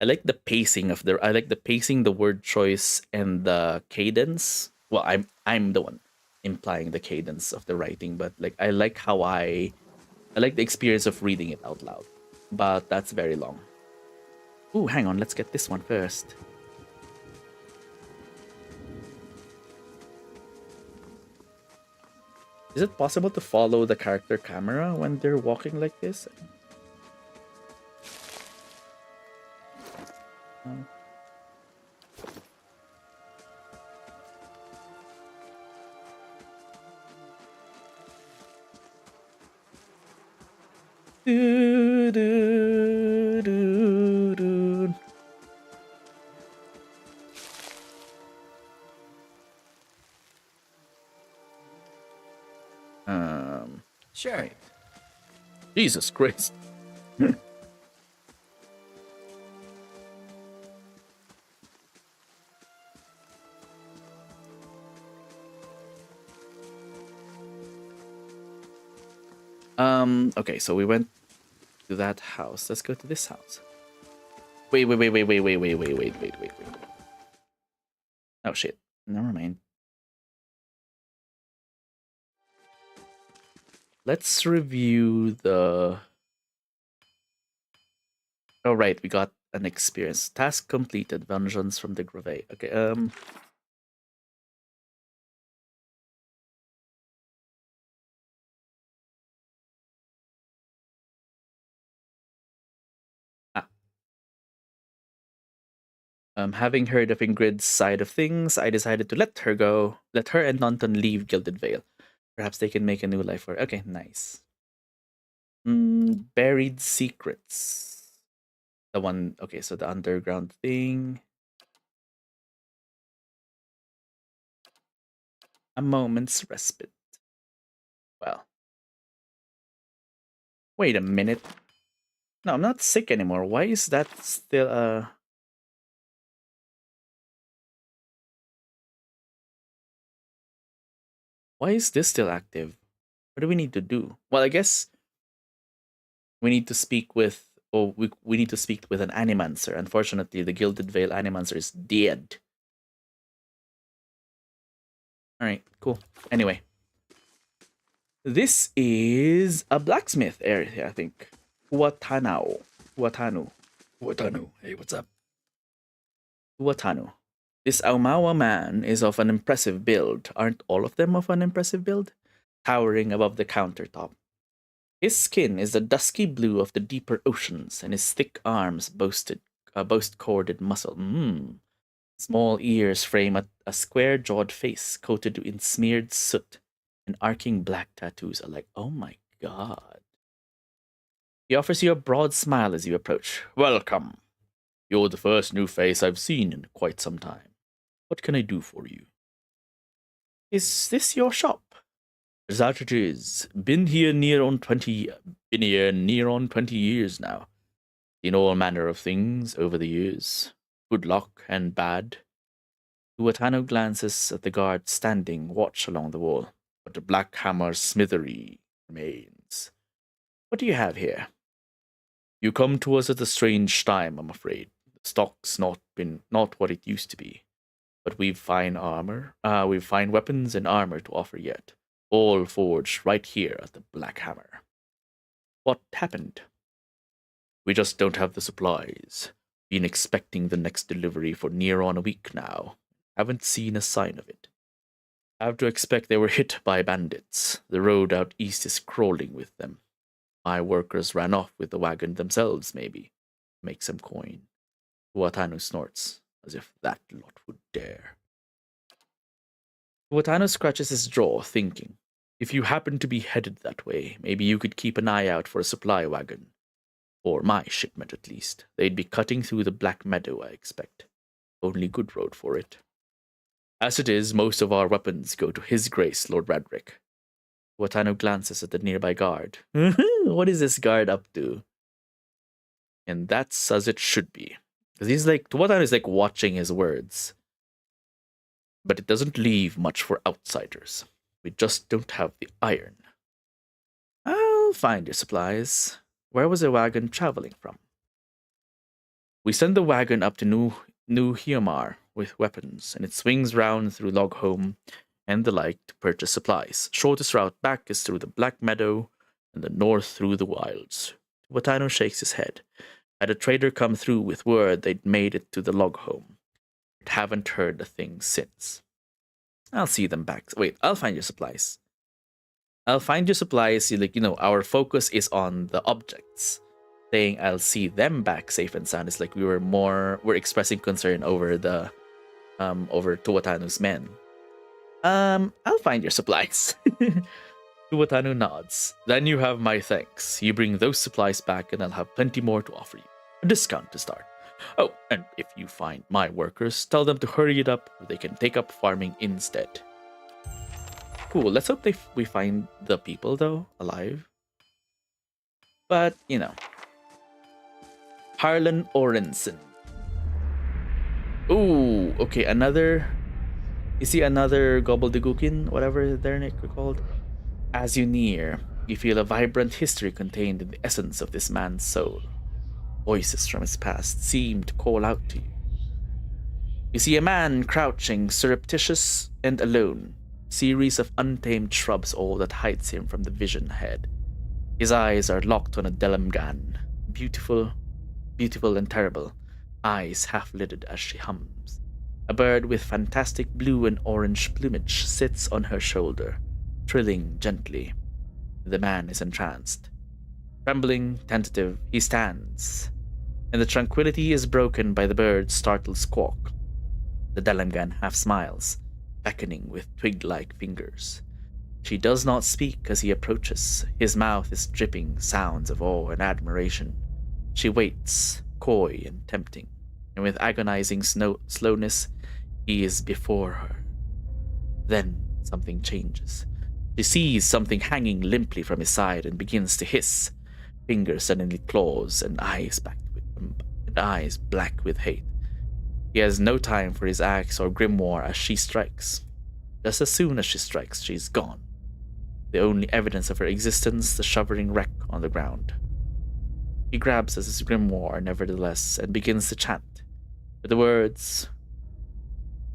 I like the pacing of the. I like the pacing, the word choice, and the cadence. Well, I'm the one. implying the cadence of the writing, but like I like how I like the experience of reading it out loud. But that's very long. Ooh, hang on, let's get this one first. Is it possible to follow the character camera when they're walking like this? Do, do, do, do. Sure. Right. Jesus Christ. Okay, so we went to that house. Let's go to this house. Wait. Oh shit. Never mind. Let's review the... Oh right, we got an experience. Task completed. Vengeance from the Grave. Okay, having heard of Ingrid's side of things, I decided to let her go. Let her and Nonton leave Gilded Vale. Perhaps they can make a new life for her. Okay, nice. Buried secrets. The one, okay, so the underground thing. A moment's respite. Well. Wait a minute. No, I'm not sick anymore. Why is that still, Why is this still active? What do we need to do? Well, I guess we need to speak with... Oh, we need to speak with an Animancer. Unfortunately, the Gilded Veil Animancer is dead. Alright, cool. Anyway. This is a blacksmith area, I think. Huatanu. Hey, what's up? Huatanu. This Aumawa man is of an impressive build. Aren't all of them of an impressive build? Towering above the countertop. His skin is the dusky blue of the deeper oceans, and his thick arms boast corded muscle. Small ears frame a square-jawed face coated in smeared soot, and arcing black tattoos are like, oh my god. He offers you a broad smile as you approach. Welcome. You're the first new face I've seen in quite some time. What can I do for you? Is this your shop? That it is. Been here near on 20 years now. Seen all manner of things over the years. Good luck and bad. Huatano glances at the guard standing watch along the wall, but the black hammer smithery remains. What do you have here? You come to us at a strange time, I'm afraid. The stock's not what it used to be. But we've fine weapons and armor to offer yet. All forged right here at the Black Hammer. What happened? We just don't have the supplies. Been expecting the next delivery for near on a week now. Haven't seen a sign of it. I have to expect they were hit by bandits. The road out east is crawling with them. My workers ran off with the wagon themselves, maybe. Make some coin. Huatano snorts, as if that lot would dare. Huatano scratches his jaw, thinking. If you happen to be headed that way, maybe you could keep an eye out for a supply wagon. Or my shipment, at least. They'd be cutting through the Black Meadow, I expect. Only good road for it. As it is, most of our weapons go to His Grace, Lord Radric. Huatano glances at the nearby guard. What is this guard up to? And that's as it should be. Because he's like, Huatano is like watching his words. But it doesn't leave much for outsiders. We just don't have the iron. I'll find your supplies. Where was the wagon traveling from? We send the wagon up to New Hiomar with weapons, and it swings round through Logholm and the like to purchase supplies. Shortest route back is through the Black Meadow and the north through the wilds. Tuatano shakes his head. Had a trader come through with word they'd made it to the log home. But haven't heard a thing since. I'll see them back. Wait, I'll find your supplies. I'll find your supplies. Like, our focus is on the objects. Saying I'll see them back safe and sound is like we're expressing concern over the over Tuatano's men. I'll find your supplies. Tuatano nods. Then you have my thanks. You bring those supplies back and I'll have plenty more to offer you. A discount to start. Oh, and if you find my workers, tell them to hurry it up or they can take up farming instead. Cool, let's hope we find the people, though, alive. But, Harlan Orenson. Ooh, okay, another... Is he another Gobbledygookin, whatever they're called? As you near, you feel a vibrant history contained in the essence of this man's soul. Voices from his past seem to call out to you. You see a man crouching, surreptitious and alone. Series of untamed shrubs all that hides him from the vision ahead. His eyes are locked on a Delamgan, beautiful and terrible, eyes half-lidded as she hums. A bird with fantastic blue and orange plumage sits on her shoulder, trilling gently. The man is entranced. Trembling, tentative, he stands, and the tranquility is broken by the bird's startled squawk. The Delamgan half smiles, beckoning with twig-like fingers. She does not speak as he approaches. His mouth is dripping sounds of awe and admiration. She waits, coy and tempting, and with agonizing slowness, he is before her. Then something changes. She sees something hanging limply from his side and begins to hiss. Fingers suddenly claws and eyes black with hate. He has no time for his axe or grimoire as she strikes. Just as soon as she strikes, she is gone. The only evidence of her existence, the shuddering wreck on the ground. He grabs at his grimoire, nevertheless, and begins to chant. But the words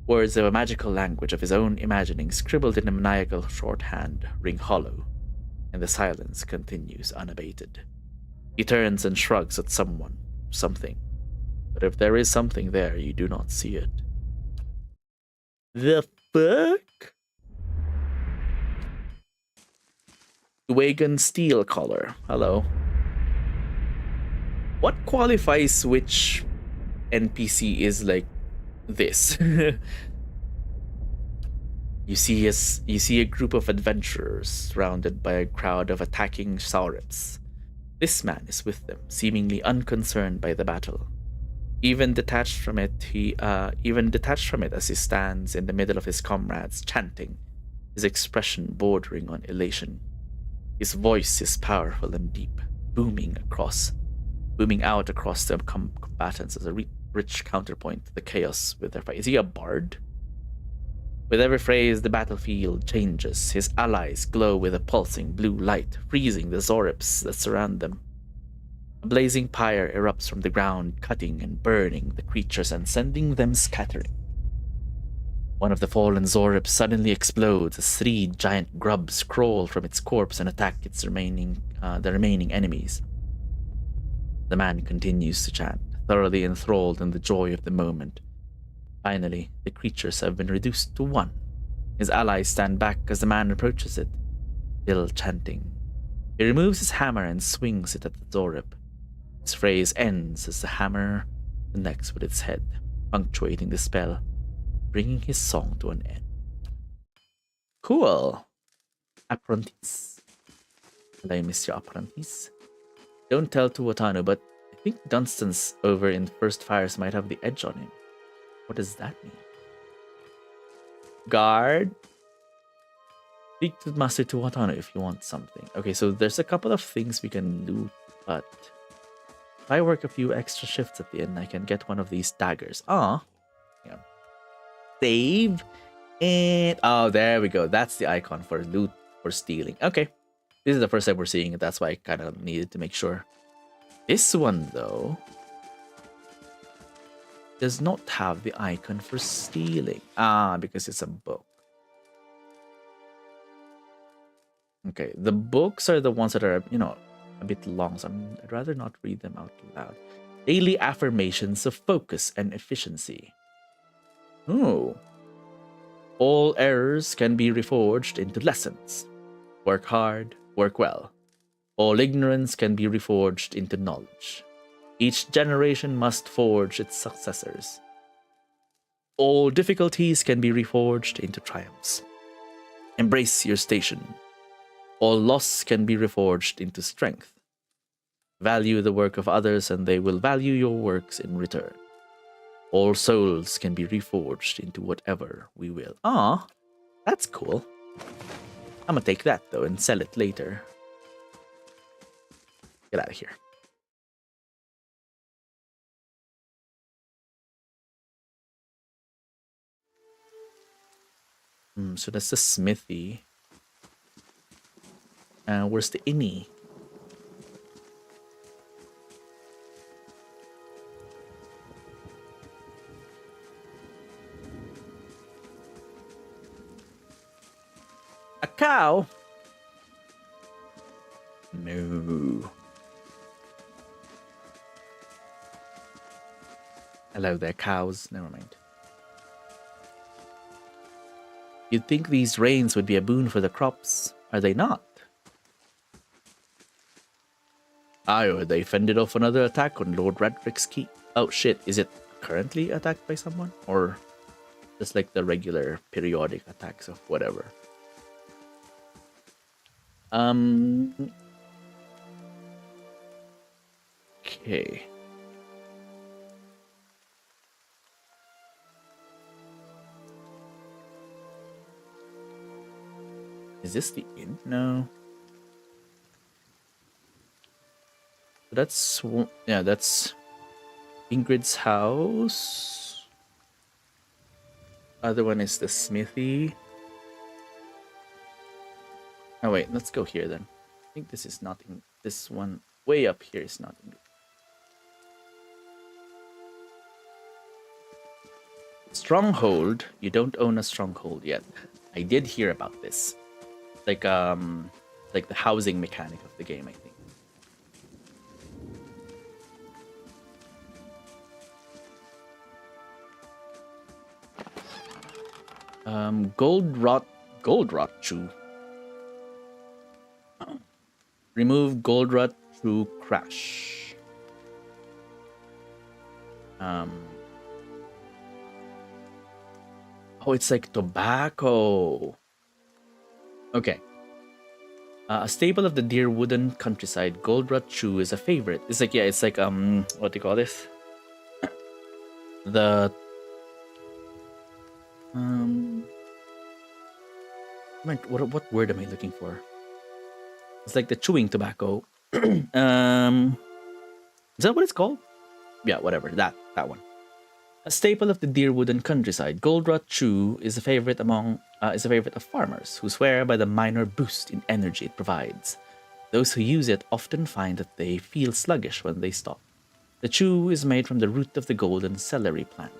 of a magical language of his own imagining, scribbled in a maniacal shorthand, ring hollow, and the silence continues unabated. He turns and shrugs at something. But if there is something there, you do not see it. The fuck? Wagon Steel Collar. Hello. What qualifies which NPC is like this? You see a group of adventurers surrounded by a crowd of attacking Saurips. This man is with them, seemingly unconcerned by the battle. Even detached from it as he stands in the middle of his comrades, chanting, his expression bordering on elation. His voice is powerful and deep, booming out across the combatants as a rich counterpoint to the chaos with their fight. Is he a bard? With every phrase, the battlefield changes. His allies glow with a pulsing blue light, freezing the Zorips that surround them. A blazing pyre erupts from the ground, cutting and burning the creatures and sending them scattering. One of the fallen Zorips suddenly explodes as 3 giant grubs crawl from its corpse and attack the remaining enemies. The man continues to chant, thoroughly enthralled in the joy of the moment. Finally, the creatures have been reduced to 1. His allies stand back as the man approaches it, still chanting. He removes his hammer and swings it at the Zorip. His phrase ends as the hammer connects with its head, punctuating the spell, bringing his song to an end. Cool. Apprentice. Hello, Mr. Apprentice. Don't tell Tuatano, but I think Dunstan's over in First Fires might have the edge on him. What does that mean? Guard. Speak to Master Tuatano if you want something. Okay, so there's a couple of things we can loot, but if I work a few extra shifts at the end, I can get one of these daggers. Yeah. Save. And oh, there we go. That's the icon for loot for stealing. Okay. This is the first time we're seeing it. That's why I kind of needed to make sure. This one, though, does not have the icon for stealing. Because it's a book. Okay, the books are the ones that are, a bit long, so I'd rather not read them out loud. Daily affirmations of focus and efficiency. Ooh. All errors can be reforged into lessons. Work hard, work well. All ignorance can be reforged into knowledge. Each generation must forge its successors. All difficulties can be reforged into triumphs. Embrace your station. All loss can be reforged into strength. Value the work of others, and they will value your works in return. All souls can be reforged into whatever we will. Ah, that's cool. I'm gonna take that, though, and sell it later. Get out of here. So that's the smithy. Where's the innie? A cow? No. Hello there, cows. Never mind. You'd think these rains would be a boon for the crops. Are they not? Aye, or they fended off another attack on Lord Radrick's keep. Oh shit, is it currently attacked by someone? Or just like the regular periodic attacks of whatever? Okay. Is this the inn? No. That's Ingrid's house. Other one is the smithy. Oh wait, let's go here then. I think this is not in this one. Way up here is not Ingrid. Stronghold. You don't own a stronghold yet. I did hear about this. Like the housing mechanic of the game, I think. Gold rot chew. Remove gold rot through crash. Oh, it's like tobacco. Okay. A staple of the dear wooden countryside, gold rot chew is a favorite. It's like, what do you call this? The what word am I looking for? It's like the chewing tobacco. Is that what it's called? Yeah, whatever. That one. A staple of the dear wooden countryside, gold rot chew is a favorite of farmers who swear by the minor boost in energy it provides. Those who use it often find that they feel sluggish when they stop. The chew is made from the root of the golden celery plant.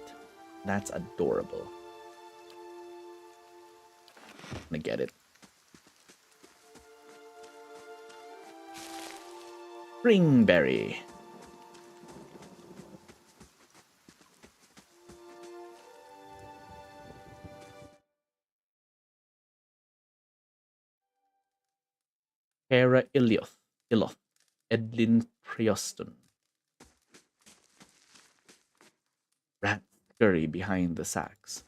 That's adorable. I'm gonna get it. Springberry. Hera Iloth, Edlin Prioston. Rat scurry behind the sacks.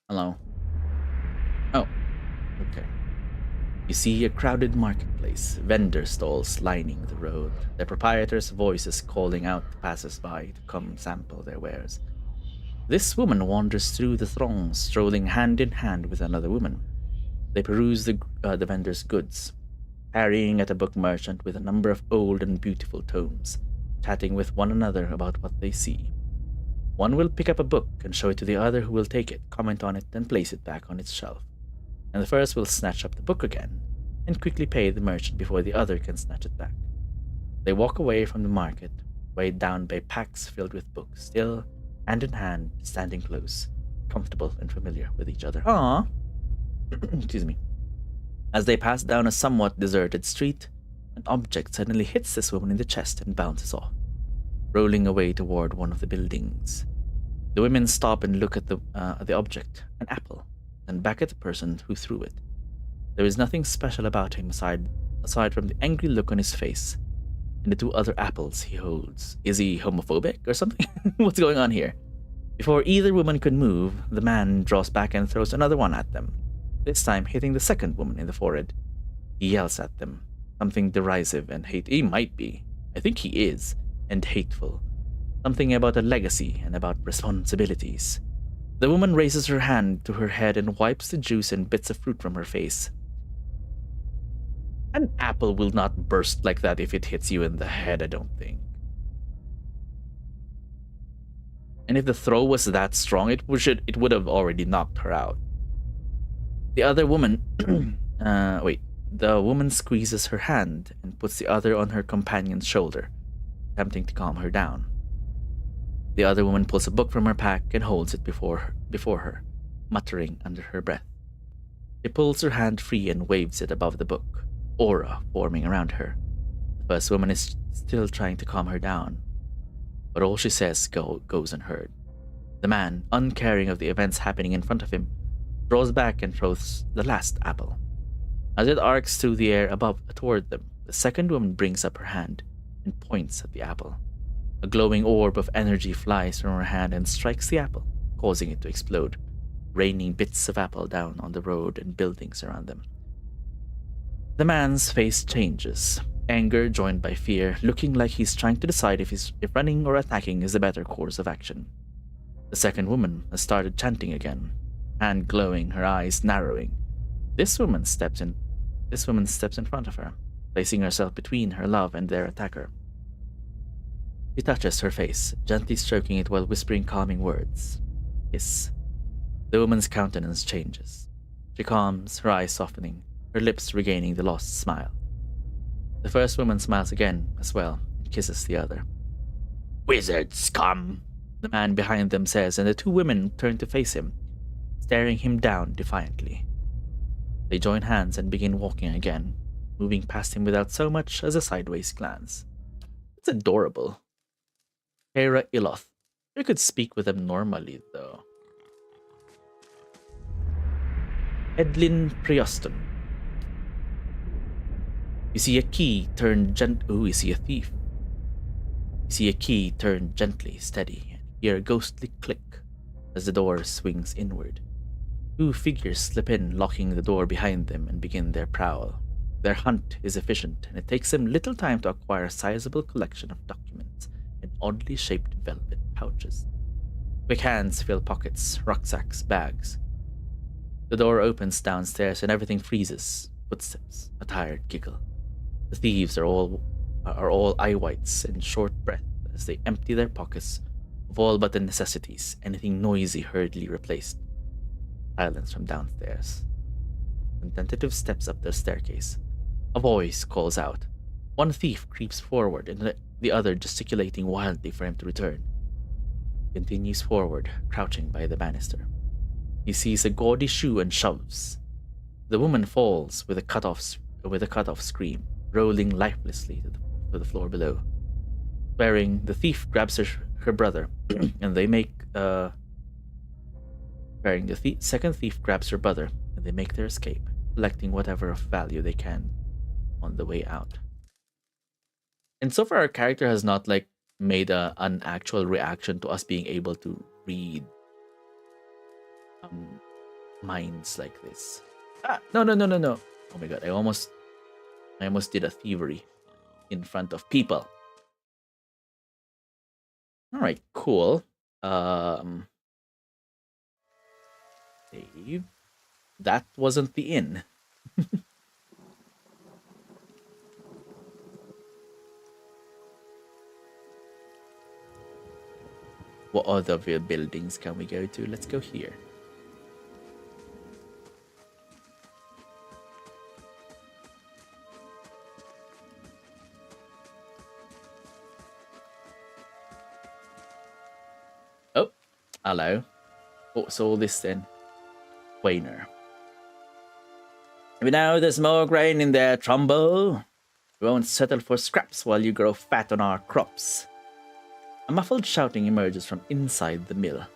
Hello. Oh, okay. You see a crowded marketplace, vendor stalls lining the road, their proprietors' voices calling out to passers-by to come sample their wares. This woman wanders through the throng, strolling hand in hand with another woman. They peruse the vendor's goods, parrying at a book merchant with a number of old and beautiful tomes, chatting with one another about what they see. One will pick up a book and show it to the other, who will take it, comment on it, and place it back on its shelf. And the first will snatch up the book again and quickly pay the merchant before the other can snatch it back. They walk away from the market, weighed down by packs filled with books, still hand in hand, standing close, comfortable and familiar with each other. Aww. Excuse me. As they pass down a somewhat deserted street, an object suddenly hits this woman in the chest and bounces off, rolling away toward one of the buildings. The women stop and look at the object, an apple, and back at the person who threw it. There is nothing special about him aside from the angry look on his face and the two other apples he holds. Is he homophobic or something? What's going on here? Before either woman could move, the man draws back and throws another one at them, this time hitting the second woman in the forehead. He yells at them, something derisive and He might be. I think he is, and hateful. Something about a legacy and about responsibilities. The woman raises her hand to her head and wipes the juice and bits of fruit from her face. An apple will not burst like that if it hits you in the head, I don't think. And if the throw was that strong, it would have already knocked her out. The other woman, the woman squeezes her hand and puts the other on her companion's shoulder, attempting to calm her down. The other woman pulls a book from her pack and holds it before her, muttering under her breath. She pulls her hand free and waves it above the book, aura forming around her. The first woman is still trying to calm her down, but all she says goes unheard. The man, uncaring of the events happening in front of him, draws back and throws the last apple. As it arcs through the air toward them, the second woman brings up her hand and points at the apple. A glowing orb of energy flies from her hand and strikes the apple, causing it to explode, raining bits of apple down on the road and buildings around them. The man's face changes, anger joined by fear, looking like he's trying to decide if running or attacking is the better course of action. The second woman has started chanting again, hand glowing, her eyes narrowing. This woman steps in front of her, placing herself between her love and their attacker. He touches her face, gently stroking it while whispering calming words. Hiss. The woman's countenance changes. She calms, her eyes softening, her lips regaining the lost smile. The first woman smiles again as well and kisses the other. Wizard scum! The man behind them says, and the two women turn to face him, staring him down defiantly. They join hands and begin walking again, moving past him without so much as a sideways glance. It's adorable. Hera Iloth. You could speak with them normally, though. Edlin Prioston. You see a key turned you see a thief. You see a key turned gently, steady, and hear a ghostly click as the door swings inward. Two figures slip in, locking the door behind them, and begin their prowl. Their hunt is efficient, and it takes them little time to acquire a sizable collection of documents in oddly shaped velvet pouches. Quick hands fill pockets, rucksacks, bags. The door opens downstairs and everything freezes. Footsteps, a tired giggle. The thieves are all eye whites and short breath as they empty their pockets of all but the necessities, anything noisy hurriedly replaced. Silence from downstairs. Some tentative steps up the staircase. A voice calls out. One thief creeps forward and the other gesticulating wildly for him to return. He continues forward, crouching by the banister. He sees a gaudy shoe and shoves. The woman falls with a cut-off scream, rolling lifelessly to the floor below. Swearing, the thief grabs her brother, and they make second thief grabs her brother, and they make their escape, collecting whatever of value they can on the way out. And so far, our character has not made an actual reaction to us being able to read minds like this. No. Oh my god, I almost did a thievery in front of people. Alright, cool. Save. That wasn't the inn. What other buildings can we go to? Let's go here. Oh, hello. What's all this then? Wainer. We know there's more grain in there, Trumbull. We won't settle for scraps while you grow fat on our crops. A muffled shouting emerges from inside the mill.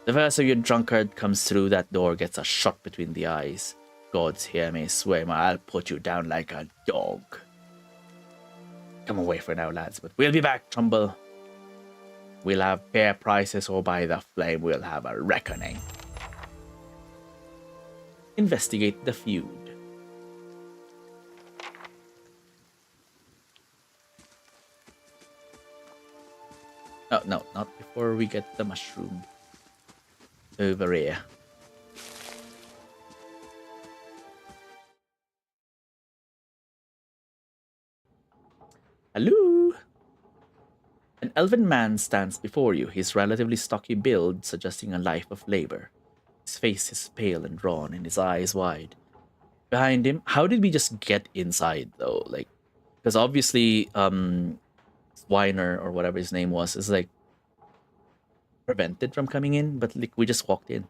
The first of you drunkard comes through that door gets a shot between the eyes. Gods hear me swear, I'll put you down like a dog. Come away for now, lads, but we'll be back, Trumbull. We'll have fair prices, or by the flame we'll have a reckoning. Investigate the feud. Oh, no, not before we get the mushroom. Over here. Hello? An elven man stands before you, his relatively stocky build suggesting a life of labor. His face is pale and drawn, and his eyes wide. Behind him, how did we just get inside, though? Like, because obviously, Weiner, or whatever his name was, is like prevented from coming in, but like we just walked in.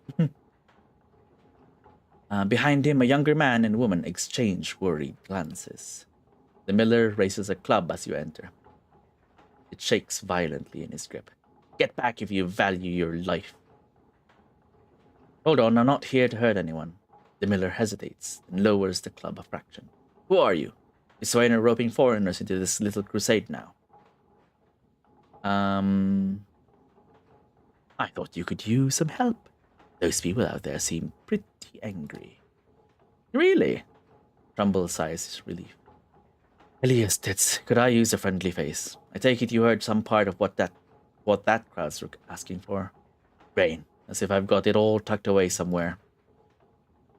Behind him, a younger man and woman exchange worried glances. The miller raises a club as you enter. It shakes violently in his grip. Get back if you value your life. Hold on, I'm not here to hurt anyone. The miller hesitates and lowers the club a fraction. Who are you? Is Swainer roping foreigners into this little crusade now? I thought you could use some help. Those people out there seem pretty angry. Really? Trumbull sighs his relief. Elias Tits, could I use a friendly face? I take it you heard some part of what that crowd's asking for. Grain, as if I've got it all tucked away somewhere.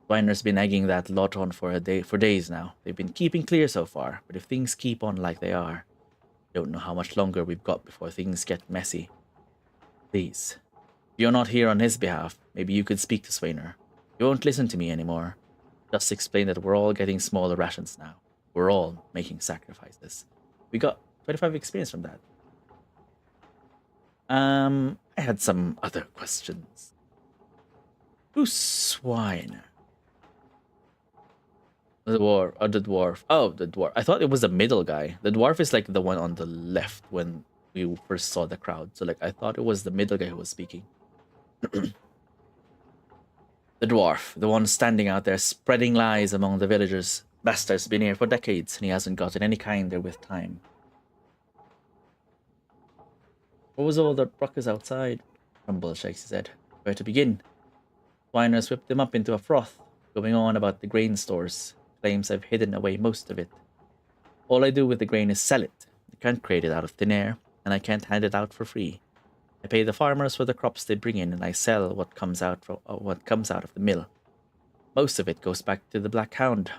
Weiner's been egging that lot on for days now. They've been keeping clear so far, but if things keep on like they are, don't know how much longer we've got before things get messy. Please, if you're not here on his behalf, maybe you could speak to Swainer. You won't listen to me anymore. Just explain that we're all getting smaller rations now. We're all making sacrifices. We got 25 experience from that. I had some other questions. Who's Swine? The dwarf. Oh, the dwarf. I thought it was the middle guy. The dwarf is like the one on the left when we first saw the crowd. So like I thought it was the middle guy who was speaking. The dwarf, the one standing out there spreading lies among the villagers. Bastard's been here for decades, and he hasn't gotten any kinder with time. What was all the ruckus outside? Trumbull shakes his head. Where to begin? Winers whipped them up into a froth, going on about the grain stores. Claims I've hidden away most of it. All I do with the grain is sell it. I can't create it out of thin air, and I can't hand it out for free. I pay the farmers for the crops they bring in, and I sell what comes out of the mill. Most of it goes back to the Black Hound.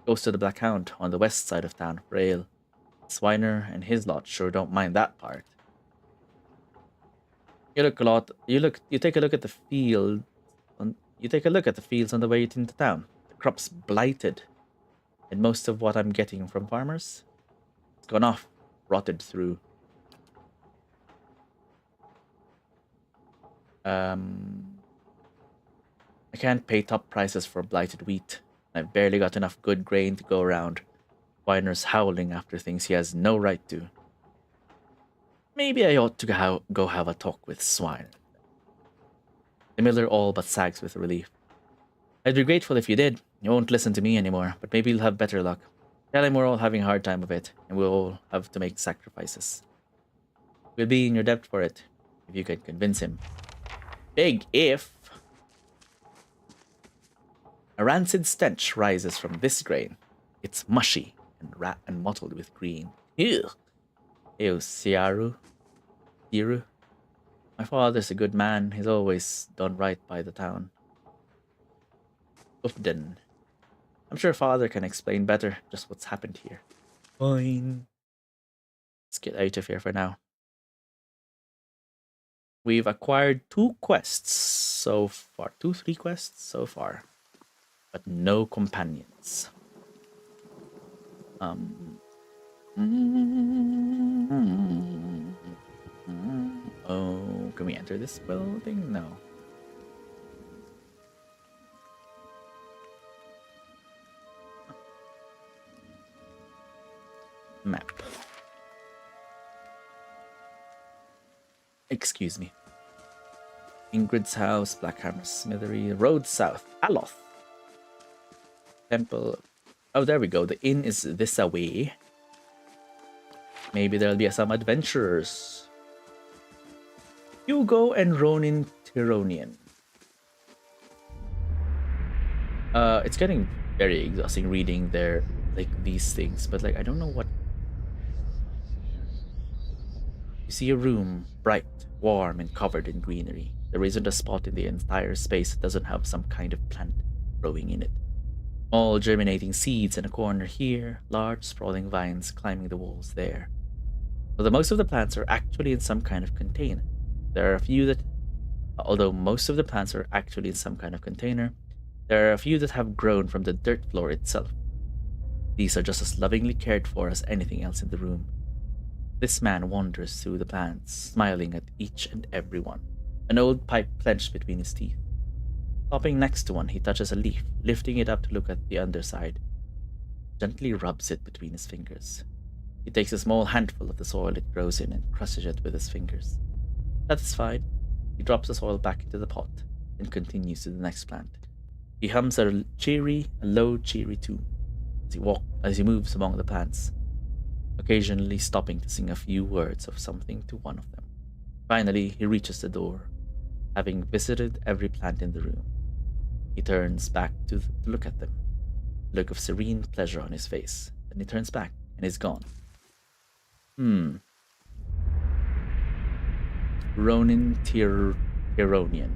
Goes to the Black Hound on the west side of town for ale. Swiner and his lot sure don't mind that part. You take a look at the field. You take a look at the fields on the way into town. The crop's blighted, and most of what I'm getting from farmers, it's gone off, rotted through. I can't pay top prices for blighted wheat. I've barely got enough good grain to go around. Weiner's howling after things he has no right to. Maybe I ought to go have a talk with Swine. The miller all but sags with relief. I'd be grateful if you did. You won't listen to me anymore, but maybe you'll have better luck. Tell him we're all having a hard time of it, and we'll all have to make sacrifices. We'll be in your debt for it, if you can convince him. Big if. A rancid stench rises from this grain. It's mushy and mottled with green. Ew. Ew, Siaru. My father's a good man. He's always done right by the town. Ufden. I'm sure father can explain better just what's happened here. Fine. Let's get out of here for now. We've acquired 2 quests so far. 3 quests so far. But no companions. Oh, can we enter this building? No. Excuse me. Ingrid's house, Blackhammer Smithery, road south, Aloth. Temple. Oh, there we go. The inn is this away. Maybe there'll be some adventurers. Hugo and Ronin Tironian. It's getting very exhausting reading these things, but I don't know what. You see a room, bright, warm, and covered in greenery. There isn't a spot in the entire space that doesn't have some kind of plant growing in it. All germinating seeds in a corner here, large sprawling vines climbing the walls there. Although most of the plants are actually in some kind of container. There are a few that have grown from the dirt floor itself. These are just as lovingly cared for as anything else in the room. This man wanders through the plants, smiling at each and every one, an old pipe clenched between his teeth. Stopping next to one, he touches a leaf, lifting it up to look at the underside. Gently rubs it between his fingers. He takes a small handful of the soil it grows in and crushes it with his fingers. Satisfied, he drops the soil back into the pot and continues to the next plant. He hums a low, cheery tune as he moves among the plants, occasionally stopping to sing a few words of something to one of them. Finally, he reaches the door, having visited every plant in the room. He turns back to look at them, a look of serene pleasure on his face. Then he turns back and is gone. Ronin Tironian.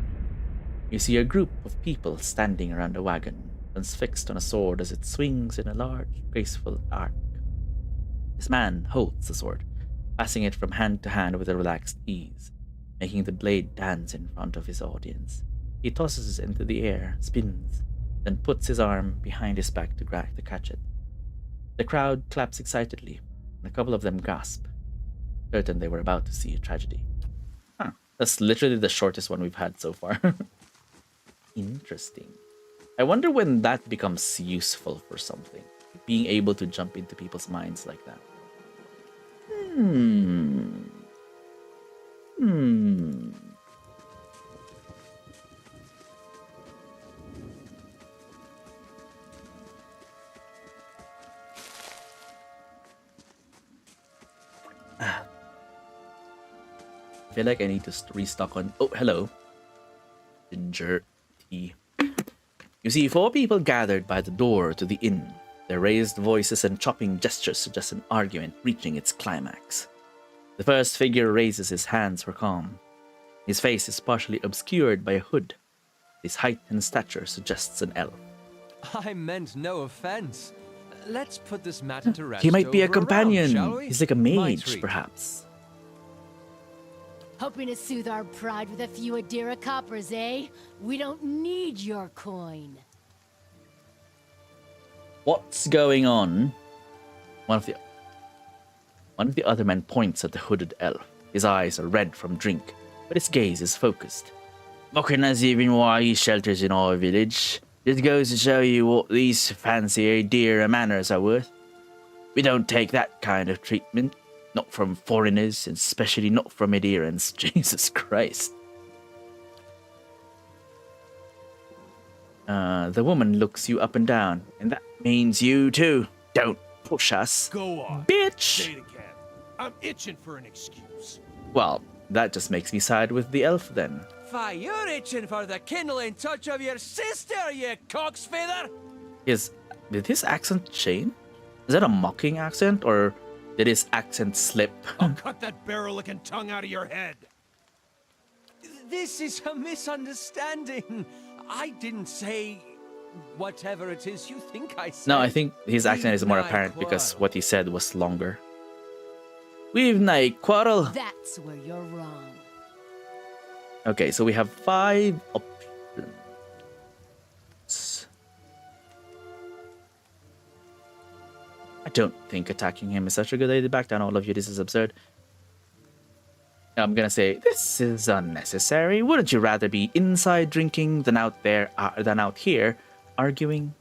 You see a group of people standing around a wagon, transfixed on a sword as it swings in a large, graceful arc. This man holds the sword, passing it from hand to hand with a relaxed ease, making the blade dance in front of his audience. He tosses it into the air, spins, then puts his arm behind his back to catch it. The crowd claps excitedly, and a couple of them gasp, certain they were about to see a tragedy. That's literally the shortest one we've had so far. Interesting. I wonder when that becomes useful for something. Being able to jump into people's minds like that. I feel like I need to restock on... Oh, hello. Ginger tea. You see 4 people gathered by the door to the inn. Their raised voices and chopping gestures suggest an argument reaching its climax. The first figure raises his hands for calm. His face is partially obscured by a hood. His height and stature suggests an elf. I meant no offense. Let's put this matter to rest. He might be a over companion. shall we? He's like a My mage, treat. perhaps. Hoping to soothe our pride with a few Adira coppers, eh? We don't need your coin. What's going on? One of the other men points at the hooded elf. His eyes are red from drink, but his gaze is focused. Mocking us even why he shelters in our village. This goes to show you what these fancy Adira manners are worth. We don't take that kind of treatment. Not from foreigners, and especially not from Adirans. Jesus Christ. The woman looks you up and down, and that means you too. Don't push us. Go on. Bitch! Say it again. I'm itching for an excuse. Well, that just makes me side with the elf then. Fie, you're itching for the kindling touch of your sister, you cock's feather! Did his accent change? Is that a mocking accent, or did his accent slip? I'll cut that barrel-looking tongue out of your head. This is a misunderstanding. I didn't say whatever it is you think I said. No, I think his accent is more We've apparent nae because quarrel. what he said was longer. We've nae quarrel. That's where you're wrong. Okay, so we have 5 options. I don't think attacking him is such a good idea. Back down, all of you. This is absurd. I'm gonna say this is unnecessary. Wouldn't you rather be inside drinking than out here arguing?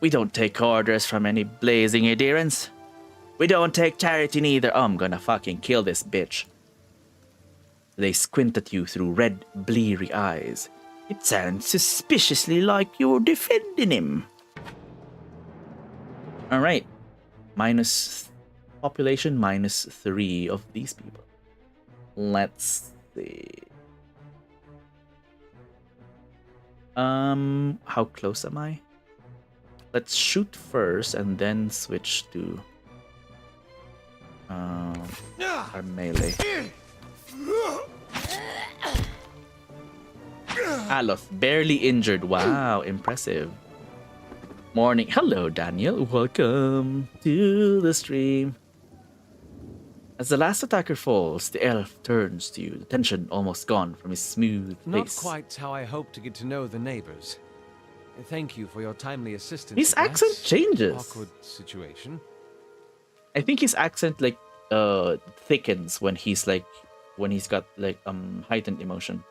We don't take orders from any blazing adherents. We don't take charity neither. Oh, I'm gonna fucking kill this bitch. They squint at you through red, bleary eyes. It sounds suspiciously like you're defending him. Alright. Population -3 of these people. Let's see. How close am I? Let's shoot first and then switch to our melee. Aloth, barely injured. Wow, impressive. Morning. Hello, Daniel. Welcome to the stream. As the last attacker falls, the elf turns to you, the tension almost gone from his smooth face. Not quite how I hoped to get to know the neighbors. Thank you for your timely assistance. His accent changes. Awkward situation. I think his accent like thickens when he's got like heightened emotion.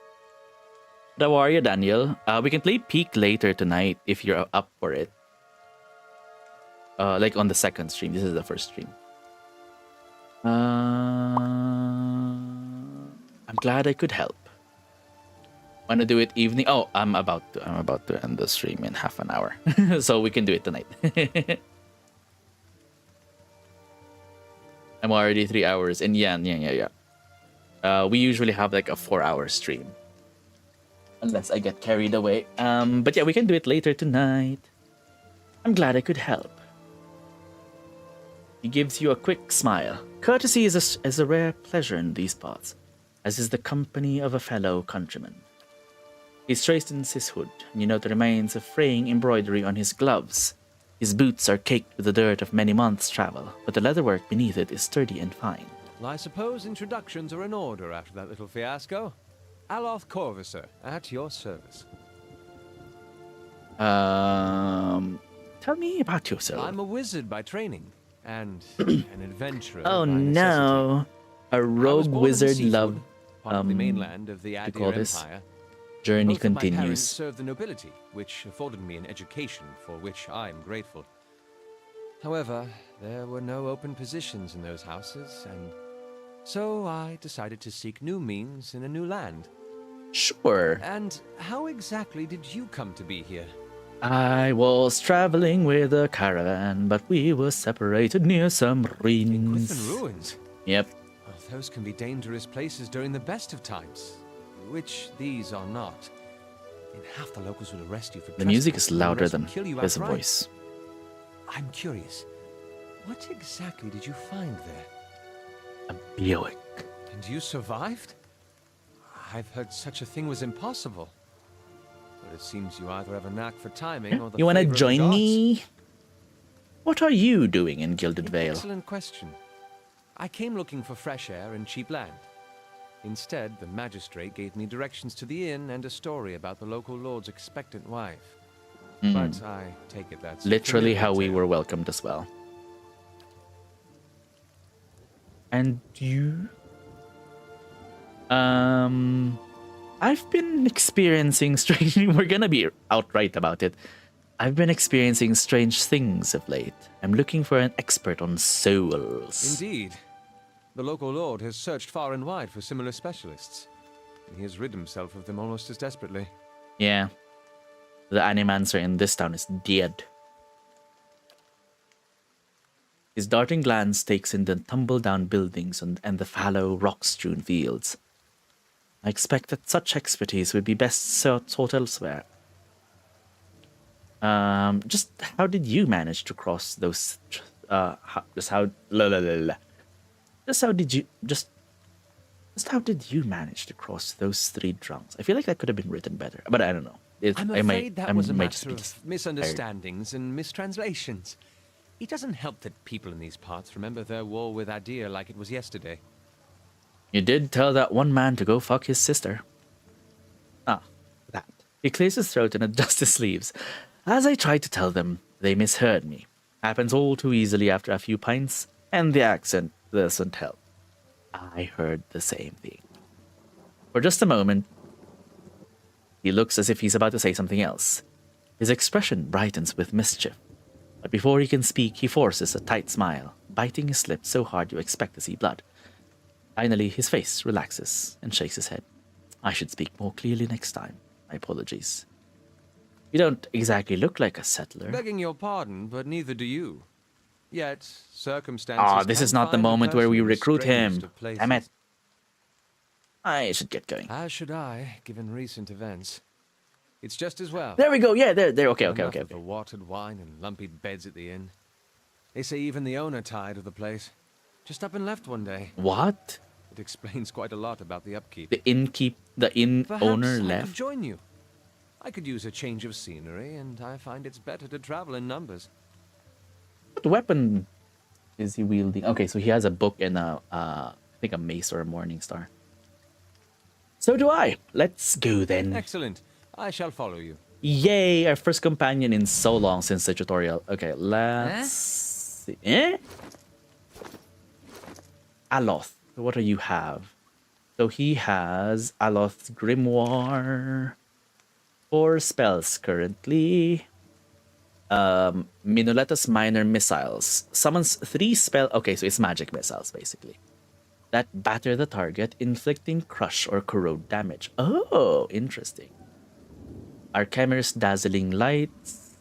How are you, Daniel? We can play Peak later tonight if you're up for it. Like on the second stream. This is the first stream. I'm glad I could help. Wanna do it evening? Oh, I'm about to end the stream in half an hour, so we can do it tonight. I'm already 3 hours, and yeah. We usually have like a 4-hour stream, unless I get carried away. But yeah, we can do it later tonight. I'm glad I could help. He gives you a quick smile. Courtesy is a rare pleasure in these parts, as is the company of a fellow countryman. He straightens his hood, and you note the remains of fraying embroidery on his gloves. His boots are caked with the dirt of many months' travel, but the leatherwork beneath it is sturdy and fine. Well, I suppose introductions are in order after that little fiasco. Aloth Corvisor, at your service. Tell me about yourself. I'm a wizard by training, and an adventurer. Oh by no, a rogue wizard love. Part of the mainland of the Adir Empire. Journey Both of my parents continues. served the nobility, which afforded me an education for which I am grateful. However, there were no open positions in those houses, and so I decided to seek new means in a new land. Sure. And how exactly did you come to be here? I was traveling with a caravan, but we were separated near some ruins. Griffin ruins? Yep. Oh, those can be dangerous places during the best of times, which these are not. And half the locals will arrest you for The music is trespassing, and the louder rest will than kill you his outright. voice. I'm curious. What exactly did you find there? A Buick. And you survived? I've heard such a thing was impossible. But it seems you either have a knack for timing or the You wanna favor of the join gods. me? What are you doing in Gilded Vale? Excellent question. I came looking for fresh air and cheap land. Instead, the magistrate gave me directions to the inn and a story about the local lord's expectant wife. But I take it that's Literally familiar how we tale. were welcomed as well. And you? I've been experiencing strange... We're gonna be outright about it. I've been experiencing strange things of late. I'm looking for an expert on souls. Indeed. The local lord has searched far and wide for similar specialists. And he has rid himself of them almost as desperately. Yeah. The animancer in this town is dead. His darting glance takes in the tumble-down buildings and the fallow, rock-strewn fields. I expect that such expertise would be best sought elsewhere. Just how did you manage to cross those? Just how did you manage to cross those 3 drunks? I feel like that could have been written better, but I don't know. I'm afraid that was a matter just of misunderstandings and mistranslations. It doesn't help that people in these parts remember their war with Adir like it was yesterday. You did tell that one man to go fuck his sister. Ah, that. He clears his throat and adjusts his sleeves. As I tried to tell them, they misheard me. Happens all too easily after a few pints, and the accent doesn't help. I heard the same thing. For just a moment, he looks as if he's about to say something else. His expression brightens with mischief. But before he can speak, he forces a tight smile, biting his lip so hard you expect to see blood. Finally, his face relaxes and shakes his head. I should speak more clearly next time. My apologies. You don't exactly look like a settler. Begging your pardon, but neither do you. Yet, circumstances this is can not the find a moment where we person in the recruit him. strangest of places. Damn it. I should get going. As should I, given recent events. It's just as well. There we go. Yeah, there. Okay. Enough of the watered wine and lumpy beds at the inn. They say even the owner tired of the place. Just up and left one day. What? It explains quite a lot about the upkeep. The inn Perhaps owner I left. could join you. I could use a change of scenery, and I find it's better to travel in numbers. What weapon is he wielding? Okay, so he has a book and I think a mace or a morning star. So do I. Let's go then. Excellent. I shall follow you. Yay, our first companion in so long since the tutorial. Okay, let's see. Aloth. So what do you have? So he has Aloth's Grimoire. 4 spells currently. Minoletto's Minor Missiles. Summons 3 spell. Okay, so it's magic missiles, basically. That batter the target, inflicting crush or corrode damage. Oh, interesting. Archemer's Dazzling Lights.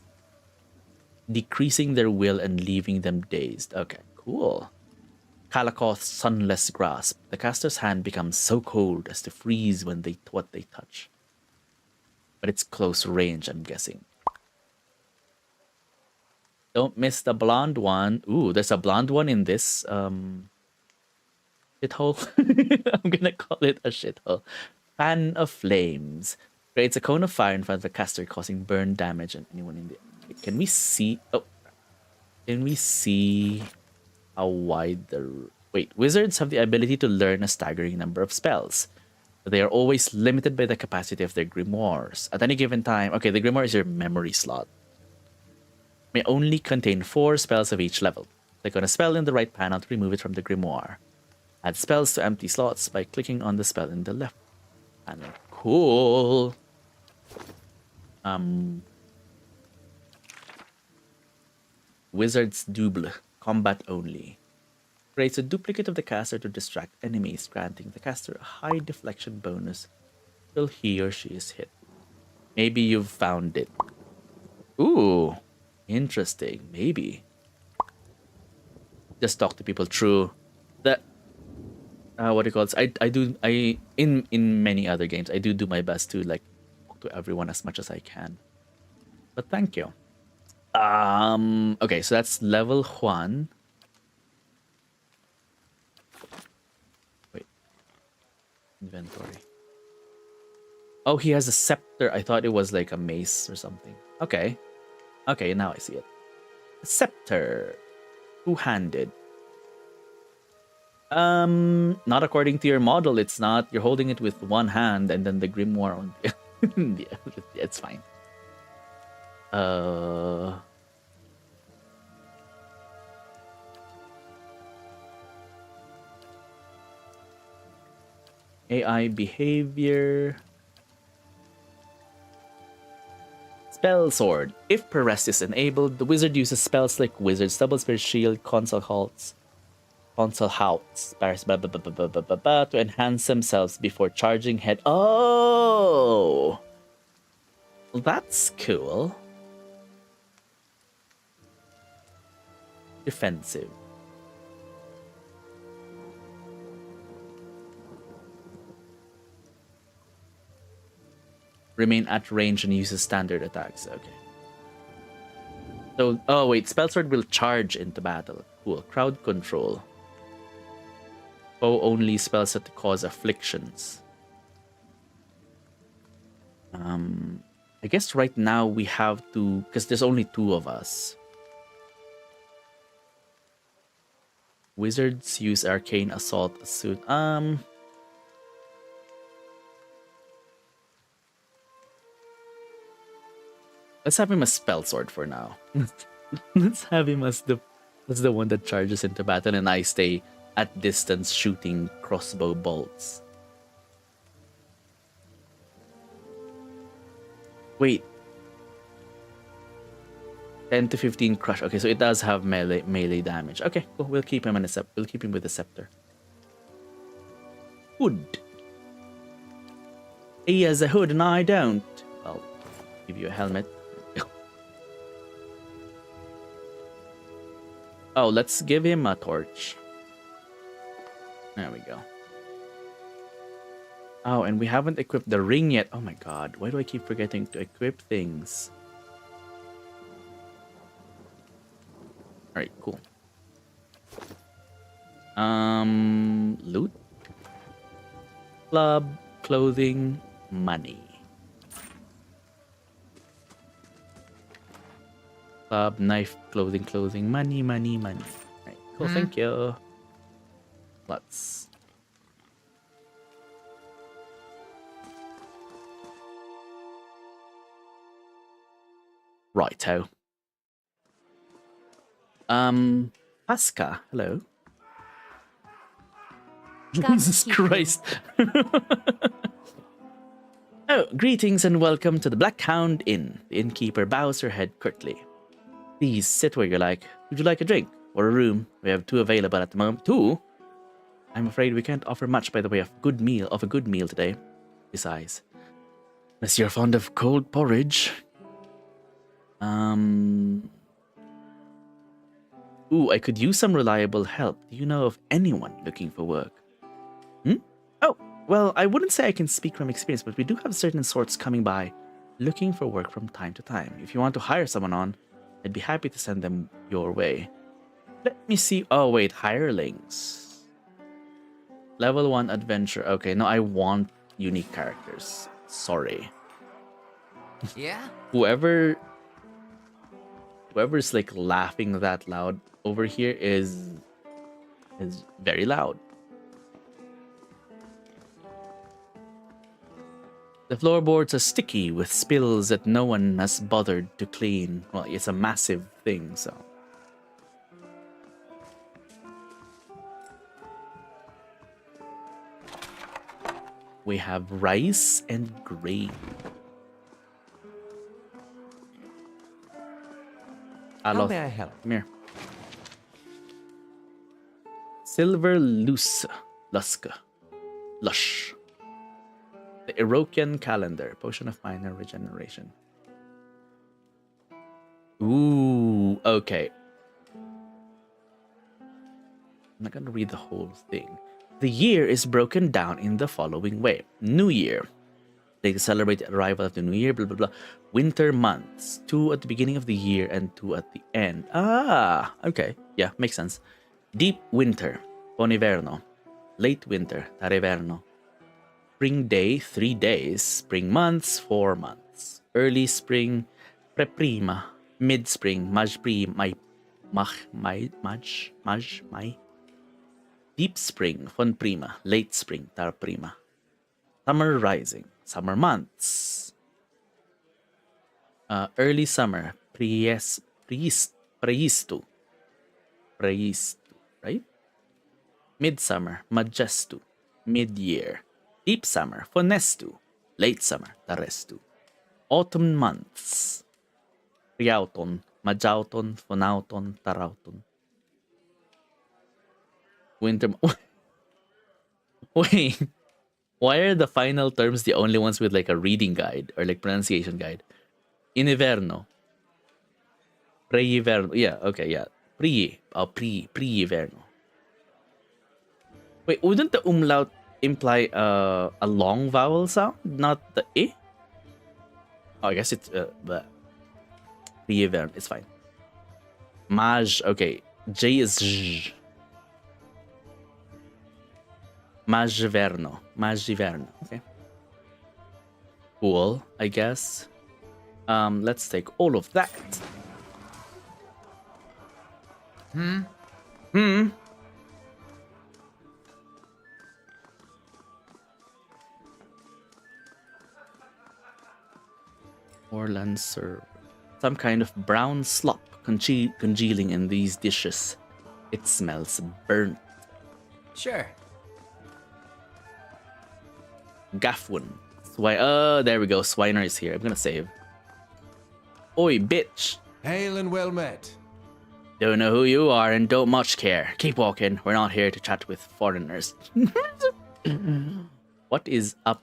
Decreasing their will and leaving them dazed. Okay, cool. Kalakoth's Sunless Grasp. The caster's hand becomes so cold as to freeze when what they touch. But it's close range, I'm guessing. Don't miss the blonde one. Ooh, there's a blonde one in this shithole. I'm gonna call it a shithole. Fan of Flames. Creates a cone of fire in front of the caster, causing burn damage on anyone in the... Can we see... Oh. Can we see how wide the... Wait, wizards have the ability to learn a staggering number of spells. But they are always limited by the capacity of their grimoires. At any given time... Okay, the grimoire is your memory slot. May only contain 4 spells of each level. Click on a spell in the right panel to remove it from the grimoire. Add spells to empty slots by clicking on the spell in the left panel. Cool. Wizard's Double. Combat only. Creates a duplicate of the caster to distract enemies, granting the caster a high deflection bonus till he or she is hit. Maybe you've found it. Ooh. Interesting. Maybe. Just talk to people. True. That... what do you call it? In many other games, I do my best to like talk to everyone as much as I can. But thank you. Okay, so that's level 1. Wait. Inventory. Oh, he has a scepter. I thought it was like a mace or something. Okay. Okay, now I see it. A scepter. Two-handed. Not according to your model, it's not. You're holding it with one hand and then the grimoire on yeah, it's fine. AI behavior. Spell Sword. If Perest is enabled, the wizard uses spells like Wizard's Double Spear Shield, Console Halts, to enhance themselves before charging head. Oh! Well, that's cool. Defensive. Remain at range and uses standard attacks. Okay. So, oh wait, Spellsword will charge into battle. Cool. Crowd control. Foe only spells that cause afflictions. I guess right now we have to, because there's only 2 of us. Wizards use Arcane Assault as soon. Let's have him as Spell Sword for now. Let's have him as the one that charges into battle, and I stay at distance shooting crossbow bolts. Wait. 10 to 15 crush. Okay, so it does have melee damage. Okay, cool. We'll keep him in a We'll keep him with the scepter. Hood. He has a hood and I don't. I'll give you a helmet. Oh, let's give him a torch. There we go. Oh, and we haven't equipped the ring yet. Oh my god, why do I keep forgetting to equip things? Alright, cool. Loot. Club, clothing, money. Club, knife, clothing, money. Alright, cool, thank you. Let's... Righto. Pasca, hello. Jesus Christ. Oh, greetings and welcome to the Black Hound Inn. The innkeeper bows her head curtly. Please sit where you like. Would you like a drink or a room? We have 2 available at the moment. 2? I'm afraid we can't offer much by the way of a good meal today. Besides, unless you're fond of cold porridge. Ooh, I could use some reliable help. Do you know of anyone looking for work? Oh, well, I wouldn't say I can speak from experience, but we do have certain sorts coming by looking for work from time to time. If you want to hire someone on, I'd be happy to send them your way. Let me see. Oh, wait, hirelings. Level 1 adventure. Okay, no, I want unique characters. Sorry. Yeah? Whoever's like laughing that loud over here is very loud. The floorboards are sticky with spills that no one has bothered to clean. Well, it's a massive thing, so. We have rice and grain. How may I help? Come here. Silver Lusk. Lush. The Iroquoian calendar. Potion of minor regeneration. Ooh, okay. I'm not gonna read the whole thing. The year is broken down in the following way. New Year. They celebrate the arrival of the new year, blah, blah, blah. Winter months. 2 at the beginning of the year and 2 at the end. Ah, okay. Yeah, makes sense. Deep winter. Boniverno. Late winter. Tariverno. Spring day, 3 days. Spring months, 4 months. Early spring, preprima. Mid-spring, majprima. Maj. Deep spring, fonprima. Late spring, tarprima. Summer rising. Summer months. Early summer, preistu, right? Midsummer, majestu, mid-year. Deep summer, fonestu. Late summer, tarestu. Autumn months. Priauton, majauton, fonauton, tarauton. Winter. Wait. Why are the final terms the only ones with like a reading guide or like pronunciation guide? Iniverno. Pre-iverno. Yeah, okay, yeah. Pre-iverno. Wait, wouldn't the umlaut imply a long vowel sound? Not the E? Oh, I guess it's pre-iverno. It's fine. Maj. Okay. J is J. Majiverno. Okay. Cool, I guess. Let's take all of that. Orland serve. Some kind of brown slop congealing in these dishes. It smells burnt. Sure. Gaffwin. There we go. Swiner is here. I'm gonna save. Oi, bitch. Hail and well met. Don't know who you are and don't much care. Keep walking. We're not here to chat with foreigners. What is up?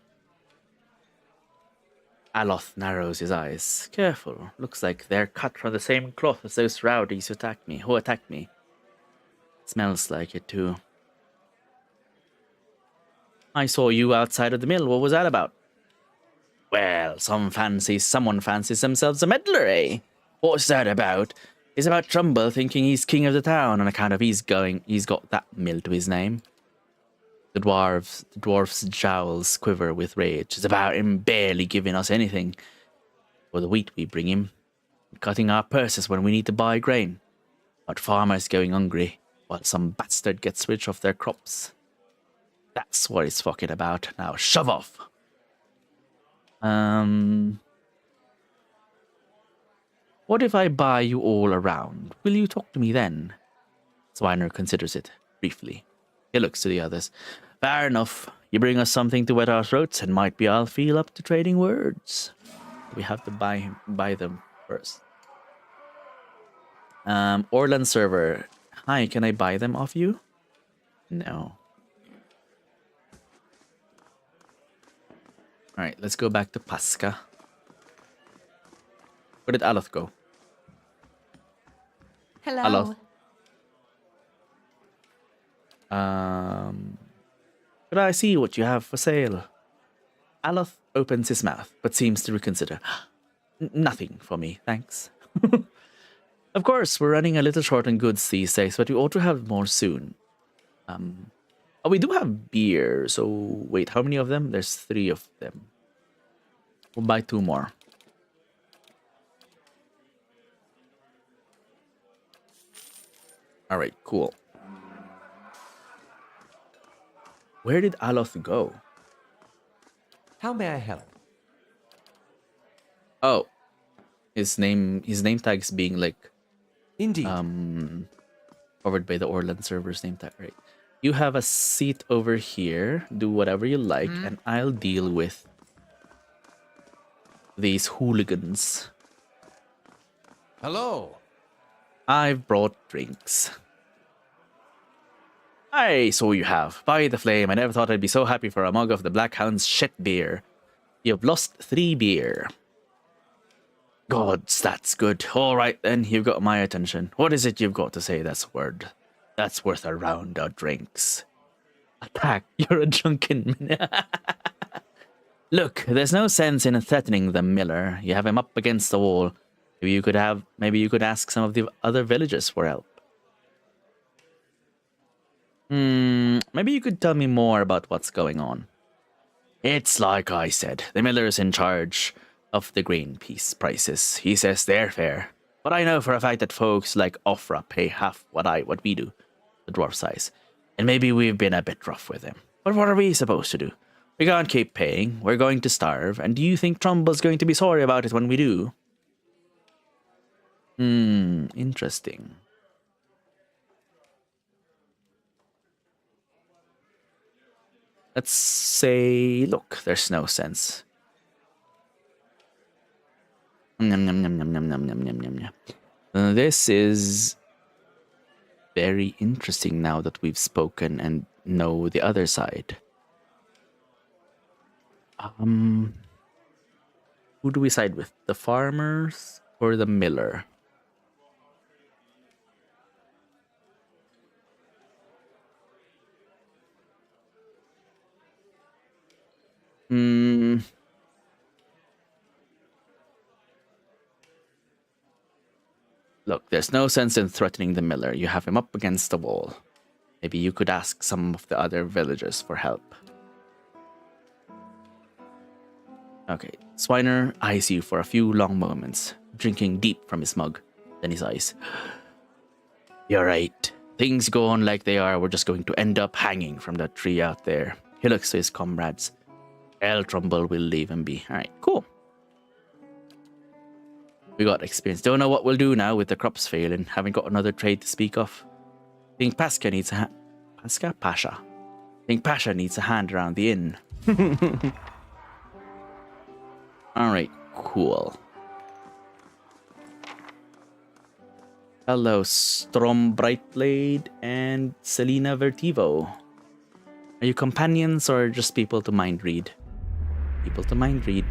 Aloth narrows his eyes. Careful. Looks like they're cut from the same cloth as those rowdies who attacked me. Smells like it too. I saw you outside of the mill. What was that about? Well, someone fancies themselves a meddler, eh? What's that about? It's about Trumbull thinking he's king of the town on account of he's got that mill to his name. The dwarf's jowls quiver with rage. It's about him barely giving us anything for the wheat we bring him, cutting our purses when we need to buy grain. But farmers going hungry, while some bastard gets rich off their crops. That's what it's fucking about. Now shove off. What if I buy you all around? Will you talk to me then? Swiner considers it briefly. He looks to the others. Fair enough. You bring us something to wet our throats, and might be I'll feel up to trading words. We have to buy them first. Orland server. Hi, can I buy them off you? No. Alright, let's go back to Pasca. Where did Aloth go? Hello. Aloth. Could I see what you have for sale? Aloth opens his mouth, but seems to reconsider. Nothing for me, thanks. Of course, we're running a little short on goods these days, but we ought to have more soon. Oh, we do have beer, so wait, how many of them? There's 3 of them. We'll buy 2 more. Alright, cool. Where did Aloth go? How may I help? Oh. His name tag's being like indeed covered by the Orland server's name tag, right? You have a seat over here. Do whatever you like, and I'll deal with these hooligans. Hello. I've brought drinks. Aye, so you have. By the flame, I never thought I'd be so happy for a mug of the Black Hound's shit beer. You've lost 3 beer. Gods, that's good. All right then, you've got my attention. What is it you've got to say that's worth a round of drinks? Attack, you're a drunken man. Look, there's no sense in threatening the miller. You have him up against the wall. Maybe you could ask some of the other villagers for help. Maybe you could tell me more about what's going on. It's like I said, the miller's in charge of the grain prices. He says they're fair. But I know for a fact that folks like Ofra pay half what we do, the dwarf size. And maybe we've been a bit rough with them. But what are we supposed to do? We can't keep paying. We're going to starve. And do you think Trumble's going to be sorry about it when we do? Interesting. Let's say, look, there's no sense. This is very interesting now that we've spoken and know the other side. Who do we side with? The farmers or the miller? Look, there's no sense in threatening the miller. You have him up against the wall. Maybe you could ask some of the other villagers for help. Okay, Swiner eyes you for a few long moments, drinking deep from his mug, then his eyes. You're right. Things go on like they are, we're just going to end up hanging from that tree out there. He looks to his comrades. El Trumbull will leave him be. Alright, cool. We got experience. Don't know what we'll do now with the crops failing. Haven't got another trade to speak of. Think Pasca needs a hand. Pasha. Think Pasha needs a hand around the inn. Alright, cool. Hello, Strom Brightblade and Selena Vertivo. Are you companions or just people to mind read? People to mind read.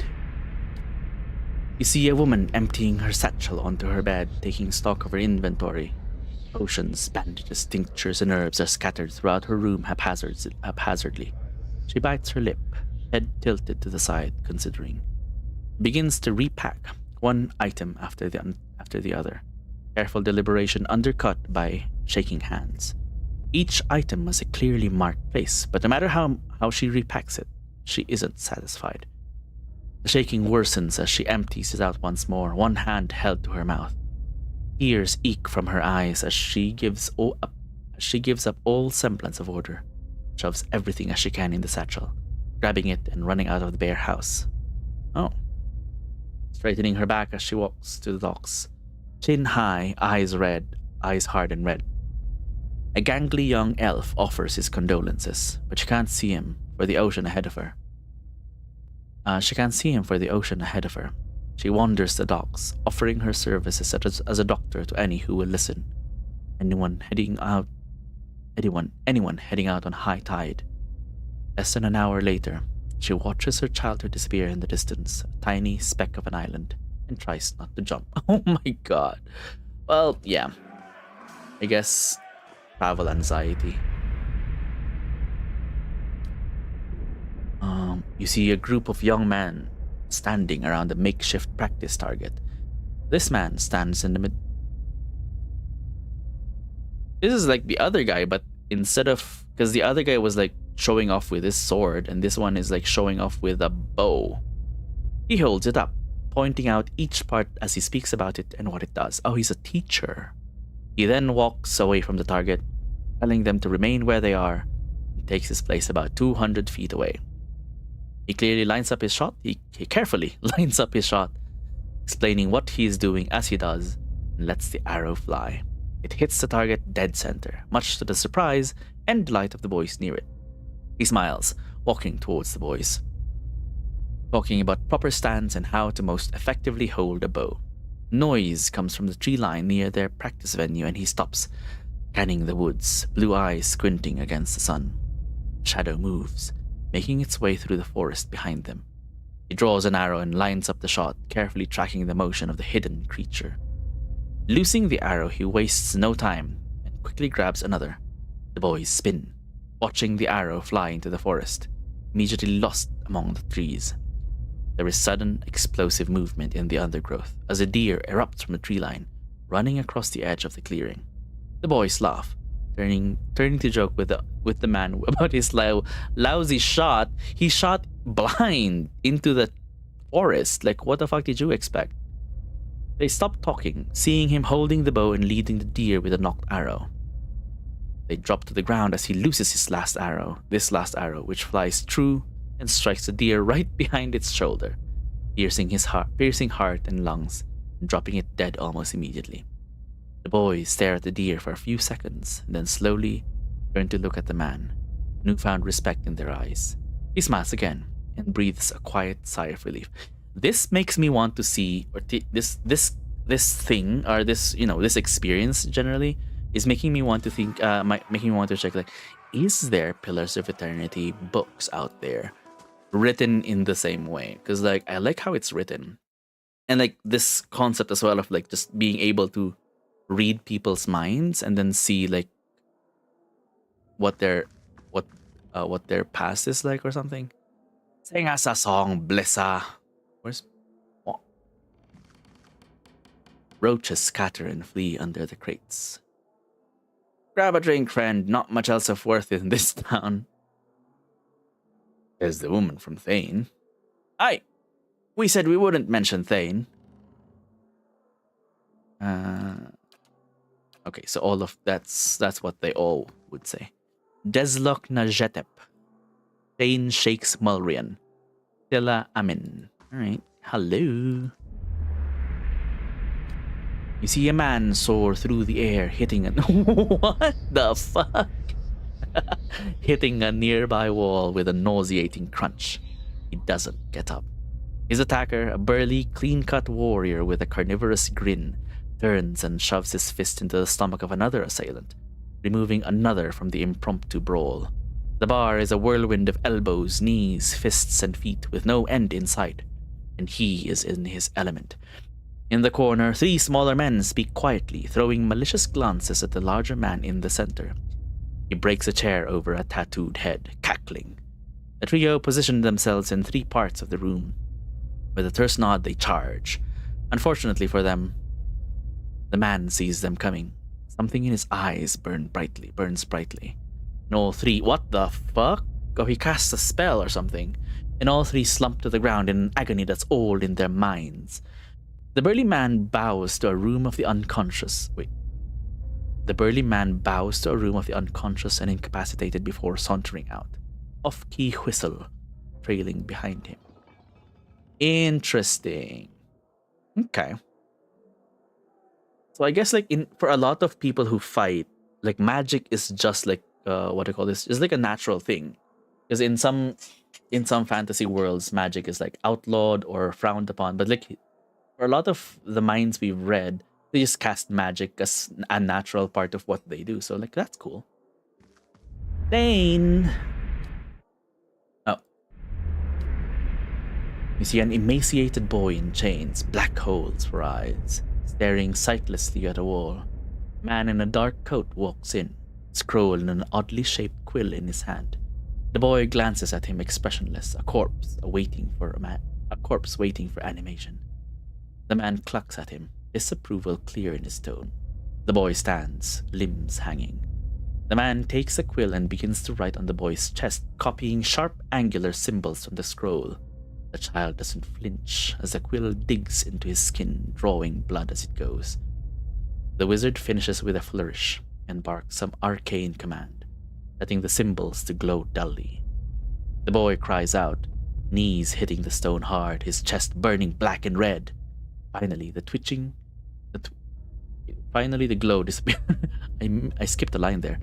You see a woman emptying her satchel onto her bed, taking stock of her inventory. Potions, bandages, tinctures, and herbs are scattered throughout her room haphazardly. She bites her lip, head tilted to the side, considering. Begins to repack one item after the other. Careful deliberation undercut by shaking hands. Each item has a clearly marked place, but no matter how she repacks it, she isn't satisfied. The shaking worsens as she empties it out once more, one hand held to her mouth. Tears eke from her eyes as she gives up all semblance of order, shoves everything as she can in the satchel, grabbing it and running out of the bare house. Oh. Straightening her back as she walks to the docks, chin high, eyes hard and red. A gangly young elf offers his condolences, but she can't see him for the ocean ahead of her. She wanders the docks, offering her services as a doctor to any who will listen. Anyone heading out on high tide. Less than an hour later, she watches her childhood disappear in the distance, a tiny speck of an island, and tries not to jump. Oh my god. Well, yeah. I guess travel anxiety. You see a group of young men standing around a makeshift practice target. This man stands in the mid. This is like the other guy, but instead of, because the other guy was like showing off with his sword, and this one is like showing off with a bow. He holds it up, pointing out each part as he speaks about it and what it does. Oh, he's a teacher. He then walks away from the target, telling them to remain where they are, and takes his place about 200 feet away. He clearly lines up his shot. He carefully lines up his shot, explaining what he is doing as he does, and lets the arrow fly. It hits the target dead center, much to the surprise and delight of the boys near it. He smiles, walking towards the boys, talking about proper stance and how to most effectively hold a bow. Noise comes from the tree line near their practice venue, and he stops, scanning the woods, blue eyes squinting against the sun. Shadow moves, making its way through the forest behind them. He draws an arrow and lines up the shot, carefully tracking the motion of the hidden creature. Loosing the arrow, he wastes no time and quickly grabs another. The boys spin, watching the arrow fly into the forest, immediately lost among the trees. There is sudden, explosive movement in the undergrowth as a deer erupts from the tree line, running across the edge of the clearing. The boys laugh, turning to joke with the man about his lousy shot. He shot blind into the forest. Like, what the fuck did you expect? They stop talking, seeing him holding the bow and leading the deer with a knocked arrow. They drop to the ground as he looses this last arrow, which flies true and strikes the deer right behind its shoulder, piercing heart and lungs, and dropping it dead almost immediately. The boys stare at the deer for a few seconds, and then slowly turn to look at the man, newfound respect in their eyes. He smiles again and breathes a quiet sigh of relief. This makes me want to see, or this thing, or this experience generally is making me want to think, making me want to check, like, is there Pillars of Eternity books out there written in the same way? Because like I like how it's written, and like this concept as well of like just being able to read people's minds and then see like what their past is like or something. Sing us a song, Blissa. Where's what? Roaches scatter and flee under the crates. Grab a drink, friend. Not much else of worth in this town. There's the woman from Thane. Aye, we said we wouldn't mention Thane. Okay, so all of that's what they all would say. Deslok na Jetep. Thane shakes Mulrian. Tilla Amin. Alright, hello. You see a man soar through the air, hitting a... What the fuck? Hitting a nearby wall with a nauseating crunch. He doesn't get up. His attacker, a burly, clean-cut warrior with a carnivorous grin, turns and shoves his fist into the stomach of another assailant, removing another from the impromptu brawl. The bar is a whirlwind of elbows, knees, fists, and feet with no end in sight, and he is in his element. In the corner, 3 smaller men speak quietly, throwing malicious glances at the larger man in the center. He breaks a chair over a tattooed head, cackling. The trio position themselves in 3 parts of the room. With a terse nod, they charge. Unfortunately for them, the man sees them coming. Something in his eyes burns brightly. And all 3, what the fuck? Oh, he casts a spell or something. And all 3 slump to the ground in an agony that's all in their minds. The burly man bows to a room of the unconscious. The burly man bows to a room of the unconscious and incapacitated before sauntering out. Off-key whistle trailing behind him. Interesting. Okay. So I guess like for a lot of people who fight, like magic is just like what do you call this? It's like a natural thing. Because in some fantasy worlds, magic is like outlawed or frowned upon. But like for a lot of the minds we've read, they just cast magic as a natural part of what they do. So like that's cool. Dane. Oh. You see an emaciated boy in chains, black holes for eyes, staring sightlessly at a wall. A man in a dark coat walks in, scroll and an oddly shaped quill in his hand. The boy glances at him expressionless, a corpse waiting for animation. The man clucks at him, disapproval clear in his tone. The boy stands, limbs hanging. The man takes a quill and begins to write on the boy's chest, copying sharp angular symbols from the scroll. The child doesn't flinch as the quill digs into his skin, drawing blood as it goes. The wizard finishes with a flourish and barks some arcane command, setting the symbols to glow dully. The boy cries out, knees hitting the stone hard, his chest burning black and red. Finally, the glow disappears. I skipped a line there.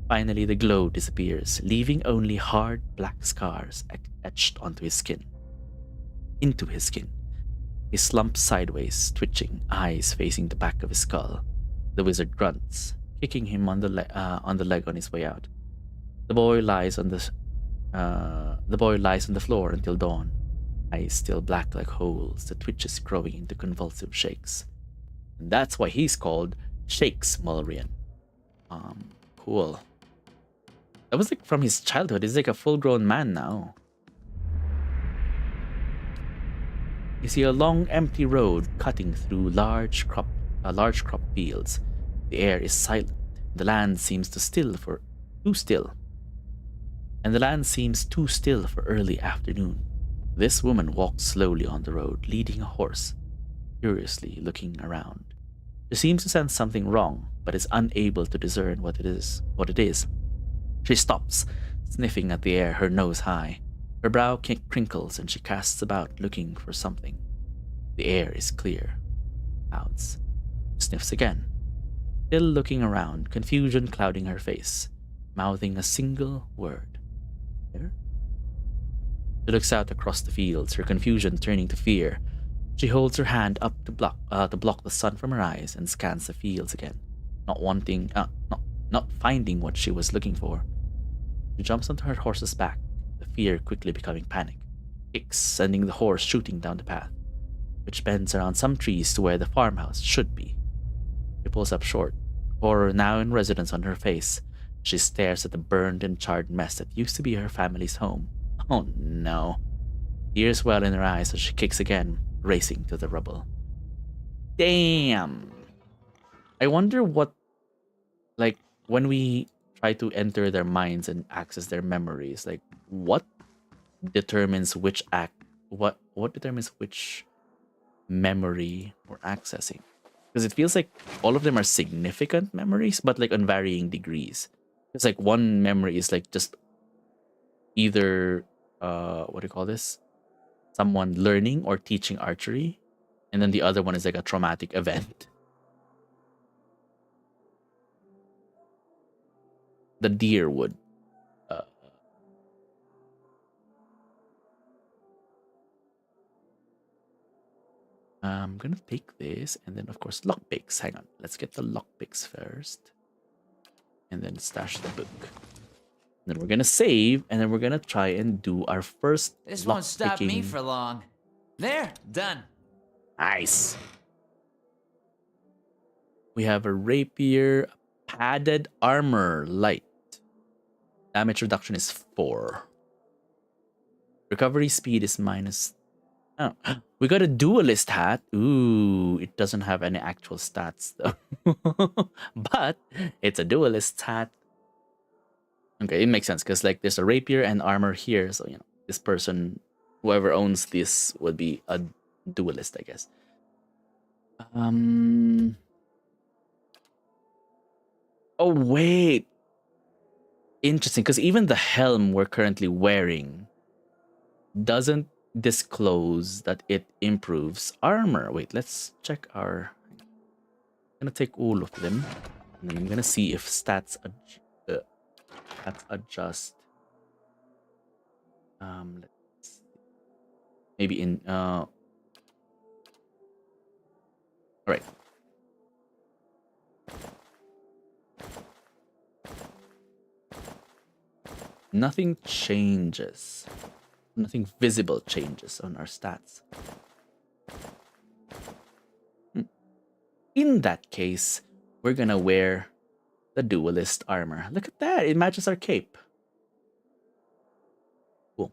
Finally, the glow disappears, leaving only hard black scars etched onto his skin. Into his skin. He slumps sideways, twitching, eyes facing the back of his skull. The wizard grunts, kicking him on the leg on his way out. The boy lies on the floor until dawn, eyes still black like holes, the twitches growing into convulsive shakes. And that's why he's called Shakes Mulrian. Cool. That was like from his childhood. He's like a full-grown man now. You see a long, empty road cutting through large crop fields. The air is silent. The land seems too still for early afternoon. This woman walks slowly on the road, leading a horse, curiously looking around. She seems to sense something wrong, but is unable to discern what it is. She stops, sniffing at the air, her nose high. Her brow crinkles and she casts about, looking for something. The air is clear. Clouds. Sniffs again. Still looking around, confusion clouding her face, mouthing a single word. There? She looks out across the fields, her confusion turning to fear. She holds her hand up to block the sun from her eyes and scans the fields again, not finding what she was looking for. She jumps onto her horse's back, the fear quickly becoming panic. Kicks, sending the horse shooting down the path, which bends around some trees to where the farmhouse should be. She pulls up short, horror now in residence on her face. She stares at the burned and charred mess that used to be her family's home. Oh no. Tears well in her eyes as she kicks again, racing to the rubble. Damn. I wonder what, like, when we try to enter their minds and access their memories, like, what determines which memory we're accessing? Because it feels like all of them are significant memories, but like on varying degrees. It's like one memory is like just either what do you call this? Someone learning or teaching archery, and then the other one is like a traumatic event. The deer would I'm gonna take this, and then of course lockpicks. Hang on, let's get the lockpicks first, and then stash the book. Then we're gonna save, and then we're gonna try and do our first. This won't stop me for long. There, done. Nice. We have a rapier, padded armor, light. Damage reduction is 4. Recovery speed is minus. Oh, we got a duelist hat. Ooh, it doesn't have any actual stats though. But it's a duelist hat. Okay, it makes sense because like there's a rapier and armor here, so you know this person, whoever owns this, would be a duelist, I guess. Oh wait, interesting, because even the helm we're currently wearing doesn't disclose that it improves armor. Wait, let's check our. I'm gonna take all of them, and then I'm gonna see if stats adjust. Let's see. Maybe in all right. Nothing changes. Nothing visible changes on our stats. In that case, we're gonna wear the duelist armor. Look at that, it matches our cape. Cool.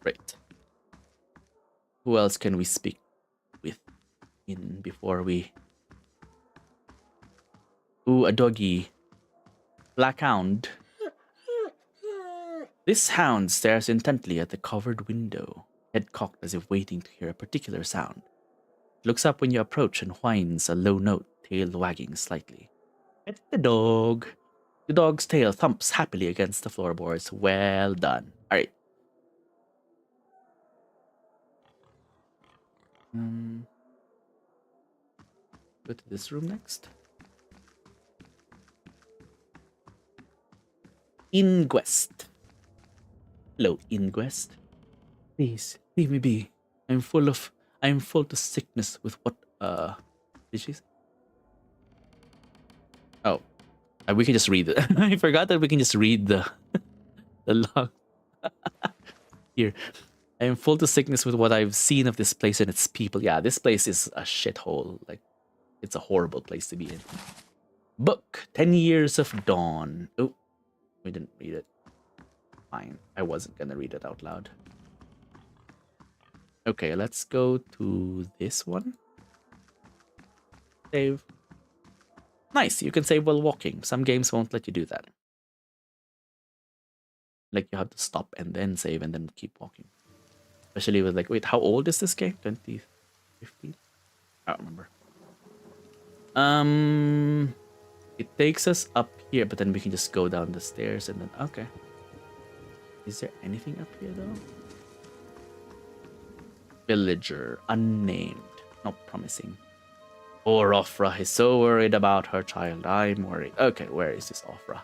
Right. Who else can we speak with before we... Ooh, a doggy. Black hound. This hound stares intently at the covered window, head cocked as if waiting to hear a particular sound. It looks up when you approach and whines a low note, tail wagging slightly. It's the dog. The dog's tail thumps happily against the floorboards. Well done. Alright. Go to this room next. Inquest. Hello, Inquest. Please, leave me be. I am full to sickness with what, did she say? Oh, we can just read it. I forgot that we can just read the log. Here. I am full to sickness with what I've seen of this place and its people. Yeah, this place is a shithole. Like, it's a horrible place to be in. Book, 10 Years of Dawn. Oh, we didn't read it. Fine, I wasn't gonna read it out loud. Okay, let's go to this one. Save. Nice, you can save while walking. Some games won't let you do that. Like, you have to stop and then save and then keep walking. Especially with like, wait, how old is this game? 2015? I don't remember. It takes us up here, but then we can just go down the stairs and then, okay. Is there anything up here though? Villager, unnamed, not promising. Poor Ofra is so worried about her child. I'm worried. Okay, where is this Ofra?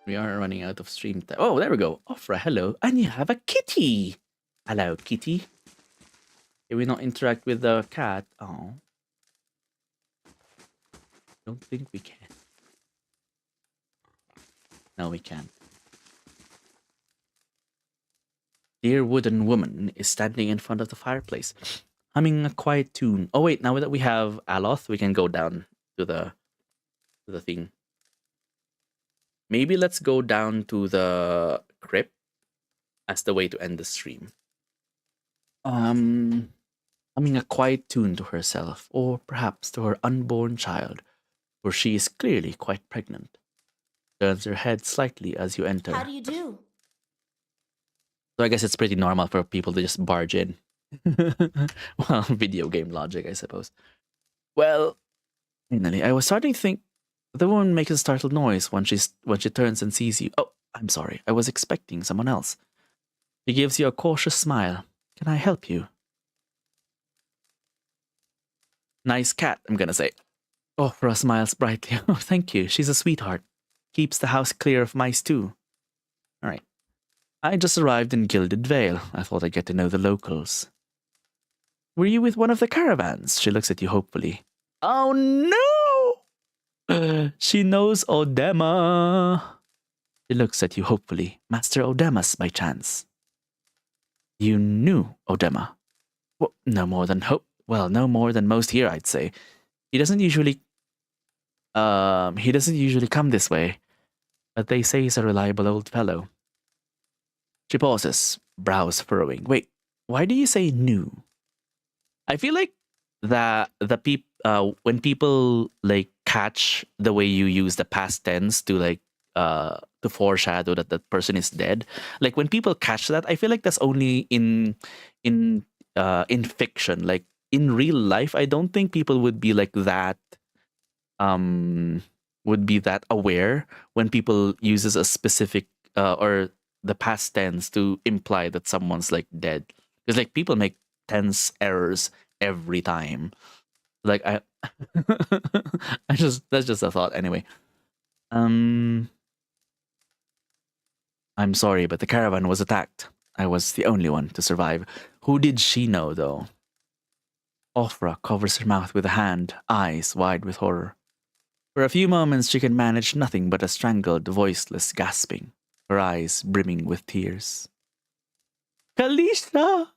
We are running out of stream time. Oh, there we go. Ofra, hello. And you have a kitty. Hello, kitty. Can we not interact with the cat? Oh. Don't think we can. No, we can't. Dear wooden woman is standing in front of the fireplace, humming a quiet tune. Oh wait, now that we have Aloth, we can go down to the thing. Maybe let's go down to the crypt as the way to end the stream. Humming a quiet tune to herself, or perhaps to her unborn child, for she is clearly quite pregnant. Turns her head slightly as you enter. How do you do? So I guess it's pretty normal for people to just barge in. Well, video game logic, I suppose. Well, finally, I was starting to think the woman makes a startled noise when she turns and sees you. Oh, I'm sorry, I was expecting someone else. She gives you a cautious smile. Can I help you? Nice cat, I'm gonna say. Opera smiles brightly. Oh, thank you. She's a sweetheart. Keeps the house clear of mice, too. All right. I just arrived in Gilded Vale. I thought I'd get to know the locals. Were you with one of the caravans? She looks at you hopefully. Oh, no! She knows Odema. She looks at you hopefully. Master Odemas, by chance. You knew Odema? Well, no more than no more than most here, I'd say. He doesn't usually come this way, but they say he's a reliable old fellow. She pauses, brows furrowing. Wait, why do you say new? I feel like when people like catch the way you use the past tense to like to foreshadow that that person is dead. Like when people catch that, I feel like that's only in fiction. Like in real life, I don't think people would be like that. Would be that aware when people uses a specific or the past tense to imply that someone's like dead. Because like people make tense errors every time. Like that's just a thought anyway. I'm sorry, but the caravan was attacked. I was the only one to survive. Who did she know though? Ofra covers her mouth with a hand, eyes wide with horror. For a few moments she can manage nothing but a strangled, voiceless gasping, her eyes brimming with tears. Kalisha!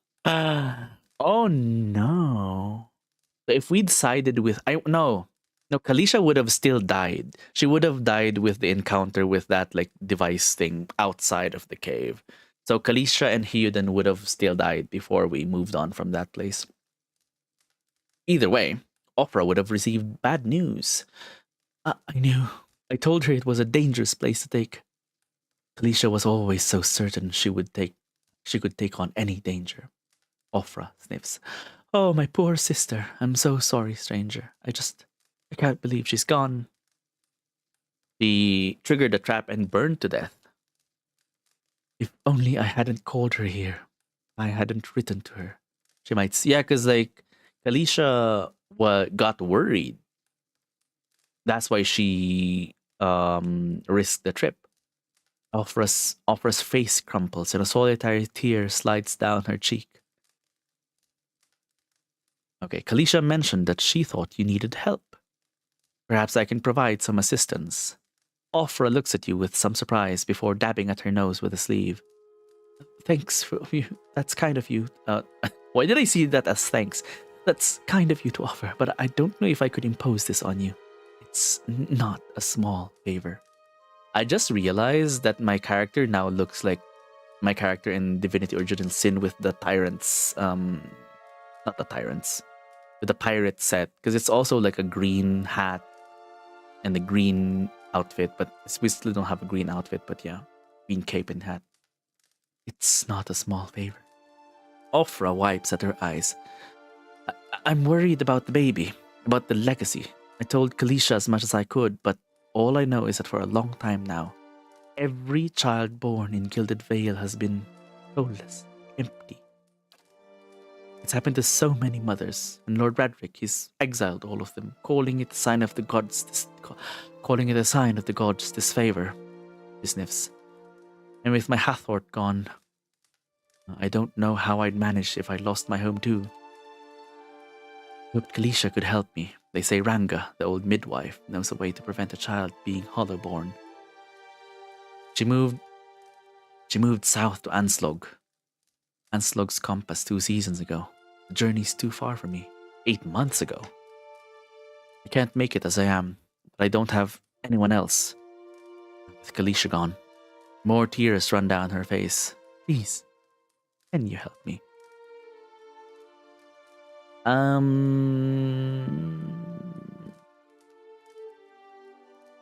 Oh no. If we'd sided with no, Kalisha would have still died. She would have died with the encounter with that like device thing outside of the cave. So Kalisha and Hyuden would have still died before we moved on from that place. Either way, Opera would have received bad news. I knew. I told her it was a dangerous place to take. Kalisha was always so certain she could take on any danger. Opera sniffs. Oh, my poor sister. I'm so sorry, stranger. I can't believe she's gone. She triggered a trap and burned to death. If only I hadn't called her here. I hadn't written to her. She might... Yeah, because, like, Kalisha got worried. That's why she risked the trip. Ofra's face crumples and a solitary tear slides down her cheek. Okay, Kalisha mentioned that she thought you needed help. Perhaps I can provide some assistance. Ofra looks at you with some surprise before dabbing at her nose with a sleeve. Thanks for you. That's kind of you. Why did I see that as thanks? That's kind of you to offer, but I don't know if I could impose this on you. It's not a small favor. I just realized that my character now looks like my character in Divinity Original Sin with the tyrants. Not the tyrants. With the pirate set. Because it's also like a green hat and the green outfit. But we still don't have a green outfit. But yeah, green cape and hat. It's not a small favor. Ofra wipes at her eyes. I'm worried about the baby. About the legacy. I told Kalisha as much as I could, but all I know is that for a long time now, every child born in Gilded Vale has been soulless, empty. It's happened to so many mothers, and Lord Radric, he's exiled all of them, calling it a sign of the gods' disfavor. He sniffs. And with my Hathort gone, I don't know how I'd manage if I lost my home too. Hoped Kalisha could help me. They say Ranga, the old midwife, knows a way to prevent a child being hollow-born. She moved south to Anslog. Anslog's compass 2 seasons ago. The journey's too far for me. 8 months ago. I can't make it as I am, but I don't have anyone else. With Kalisha gone, more tears run down her face. Please, can you help me?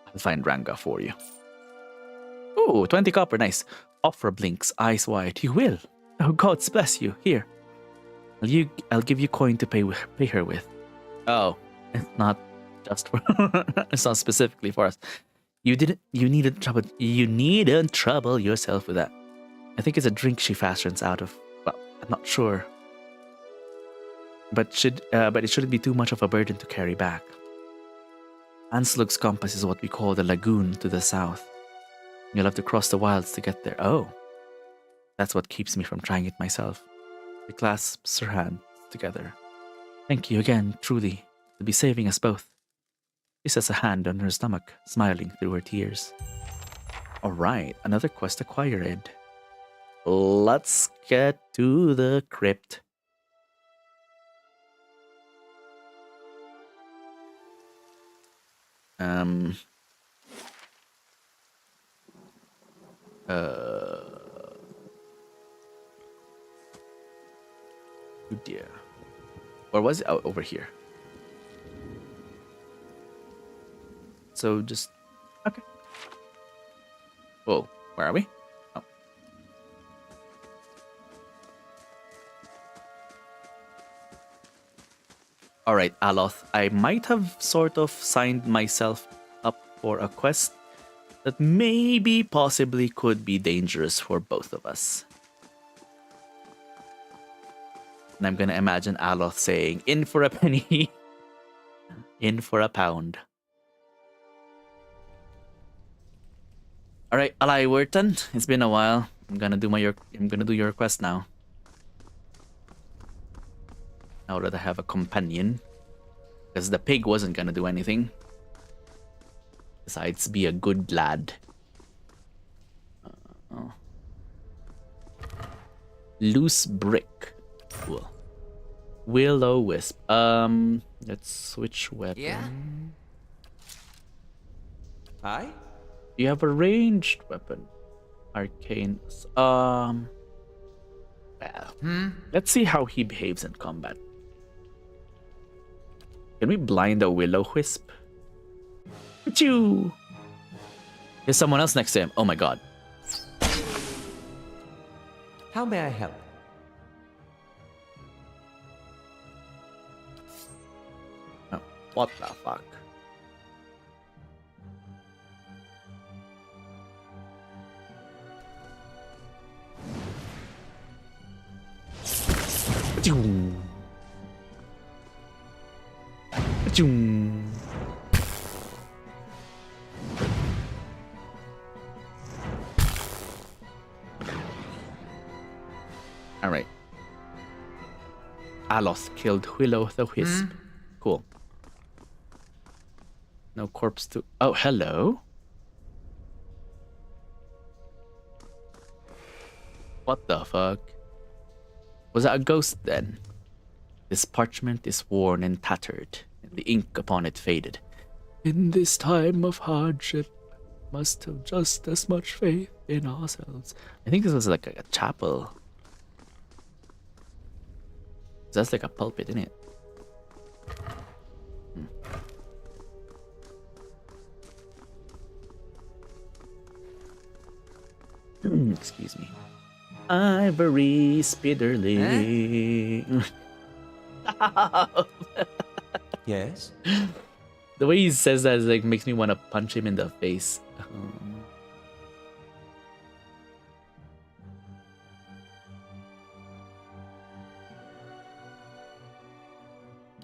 I'll find Ranga for you. Ooh, 20 copper, nice. Ofra blinks, eyes wide. You will. Oh, gods bless you. Here. I'll give you coin to pay her with. Oh, it's not just for it's not specifically for us. You needn't trouble yourself with that. I think it's a drink she fast runs out of. Well, I'm not sure. But it shouldn't be too much of a burden to carry back. Anslug's compass is what we call the lagoon to the south. You'll have to cross the wilds to get there. Oh. That's what keeps me from trying it myself. She clasps her hands together. Thank you again, truly, to be saving us both. She sets a hand on her stomach, smiling through her tears. Alright, another quest acquired. Let's get to the crypt. Oh dear. Or was it over here? So just okay. Whoa, where are we? Oh. Alright, Aloth. I might have sort of signed myself up for a quest that maybe possibly could be dangerous for both of us. And I'm gonna imagine Aloth saying, in for a penny, in for a pound. Alright, Alai Wurton, it's been a while. I'm gonna do your quest now. Now that I have a companion. Because the pig wasn't gonna do anything. Besides, be a good lad. Loose brick. Cool. Will-o-wisp. Let's switch weapon. Yeah. Hi? You have a ranged weapon. Arcane. Well, let's see how he behaves in combat. Can we blind a will-o-wisp? Achoo! There's someone else next to him. Oh my god. How may I help? Oh, what the fuck? Achoo! Achoo! Alright. Aloth killed Will-o-the-Wisp. Cool. No corpse to... Oh, hello? What the fuck? Was that a ghost then? This parchment is worn and tattered, and the ink upon it faded. In this time of hardship, must have just as much faith in ourselves. I think this was like a chapel. That's like a pulpit, isn't it? Excuse me. Ivory Spiderly. Yes? The way he says that is like makes me want to punch him in the face.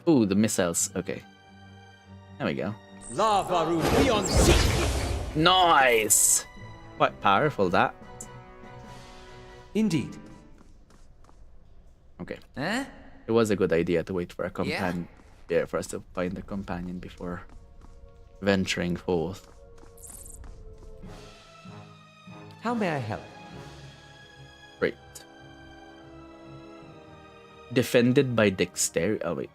Ooh, the missiles. Okay. There we go. Lava room beyond sea. Nice! Quite powerful, that. Indeed. Okay. Eh? It was a good idea to wait for a companion. Yeah, for us to find a companion before venturing forth. How may I help? Great. Defended by dexterity. Oh, wait.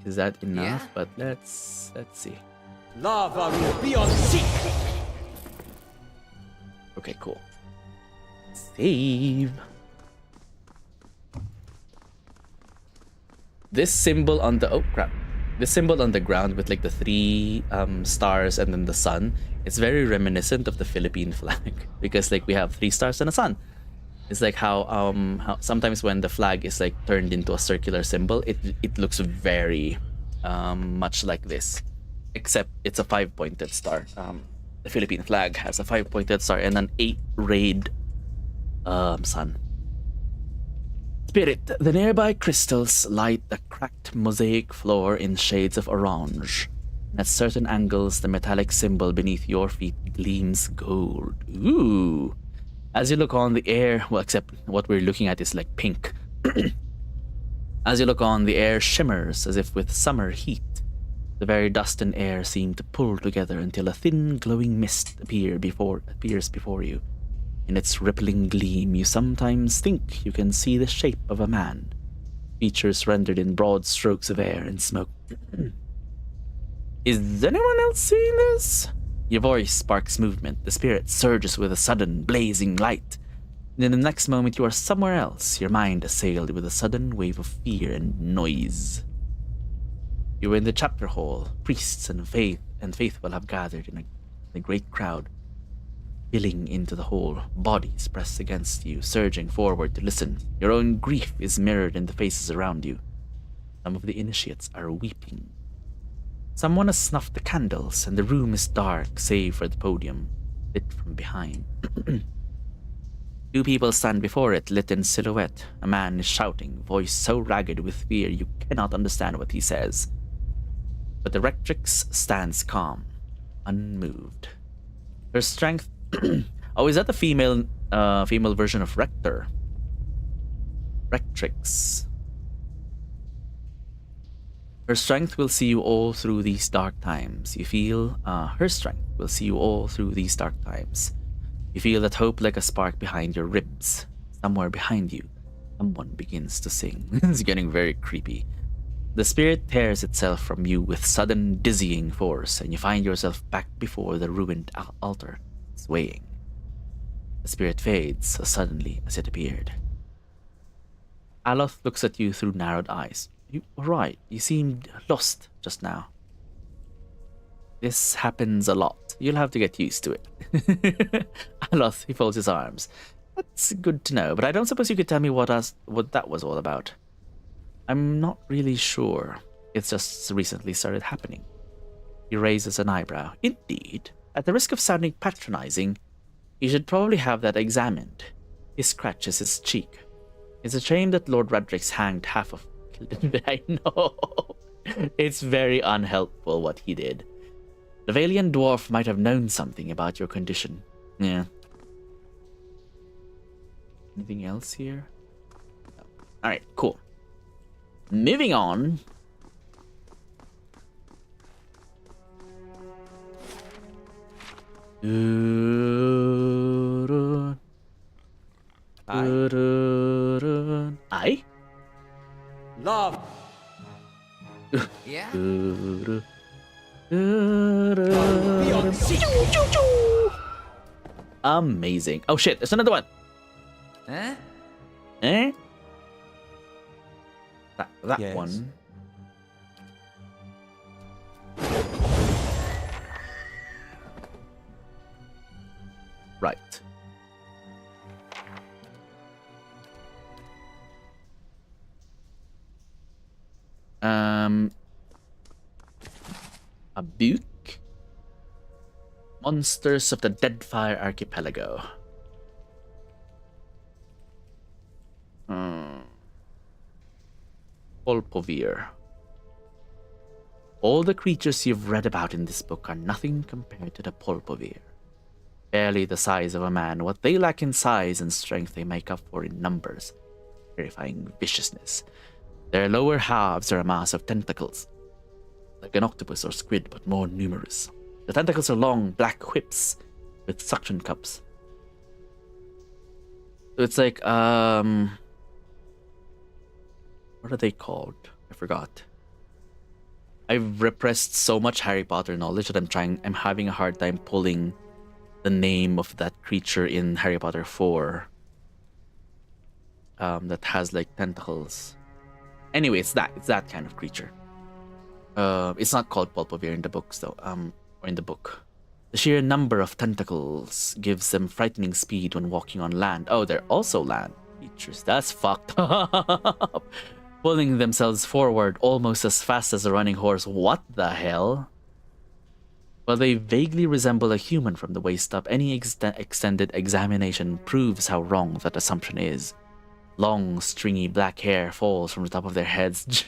Is that enough? Yeah. But let's see. Lava room beyond sea. Okay, cool. Save. This symbol on the this symbol on the ground with like the three stars and then the sun, it's very reminiscent of the Philippine flag because like we have 3 stars and a sun. It's like how sometimes when the flag is like turned into a circular symbol, it looks very much like this, except it's a 5-pointed star. The Philippine flag has a 5-pointed star and an 8-rayed sun. Spirit, the nearby crystals light the cracked mosaic floor in shades of orange. At certain angles, the metallic symbol beneath your feet gleams gold. Ooh. As you look on, the air, well, except what we're looking at is like pink. As you look on, the air shimmers as if with summer heat. The very dust and air seem to pull together until a thin, glowing mist appears before you. In its rippling gleam, you sometimes think you can see the shape of a man, features rendered in broad strokes of air and smoke. Is anyone else seeing this? Your voice sparks movement. The spirit surges with a sudden, blazing light. And in the next moment, you are somewhere else, your mind assailed with a sudden wave of fear and noise. You are in the chapter hall. Priests and faithful have gathered in a great crowd. Filling into the hall, bodies pressed against you, surging forward to listen. Your own grief is mirrored in the faces around you. Some of the initiates are weeping. Someone has snuffed the candles, and the room is dark, save for the podium, lit from behind. 2 people stand before it, lit in silhouette. A man is shouting, voice so ragged with fear you cannot understand what he says. But the rectrix stands calm, unmoved. Her strength... oh, is that the female version of Rector? Rectrix. Her strength will see you all through these dark times. You feel her strength will see you all through these dark times. You feel that hope like a spark behind your ribs. Somewhere behind you, someone begins to sing. It's getting very creepy. The spirit tears itself from you with sudden dizzying force, and you find yourself back before the ruined altar, swaying. The spirit fades as suddenly as it appeared. Aloth looks at you through narrowed eyes. You were right. You seemed lost just now. This happens a lot. You'll have to get used to it. Aloth, he folds his arms. That's good to know, but I don't suppose you could tell me what that was all about. I'm not really sure. It's just recently started happening. He raises an eyebrow. Indeed. At the risk of sounding patronizing, you should probably have that examined. He scratches his cheek. It's a shame that Lord Radric's hanged half of... I know. It's very unhelpful what he did. The Valian dwarf might have known something about your condition. Yeah. Anything else here? No. Alright, cool. Moving on. I? Love. Yeah? Amazing. Oh shit, there's another one. Eh? Eh? That Yes. one. Right. A book. Monsters of the Deadfire Archipelago. Polpovir. All the creatures you've read about in this book are nothing compared to the Polpovir. Barely the size of a man, what they lack in size and strength they make up for in numbers. Terrifying viciousness. Their lower halves are a mass of tentacles. Like an octopus or squid, but more numerous. The tentacles are long, black whips with suction cups. So it's like, what are they called? I forgot. I've repressed so much Harry Potter knowledge that I'm having a hard time pulling the name of that creature in Harry Potter 4. That has like tentacles. Anyway, it's that kind of creature. It's not called Polpovir in the books though. Or in the book. The sheer number of tentacles gives them frightening speed when walking on land. Oh, they're also land creatures. That's fucked up. Pulling themselves forward almost as fast as a running horse. What the hell? While they vaguely resemble a human from the waist up, any extended examination proves how wrong that assumption is. Long, stringy black hair falls from the top of their heads.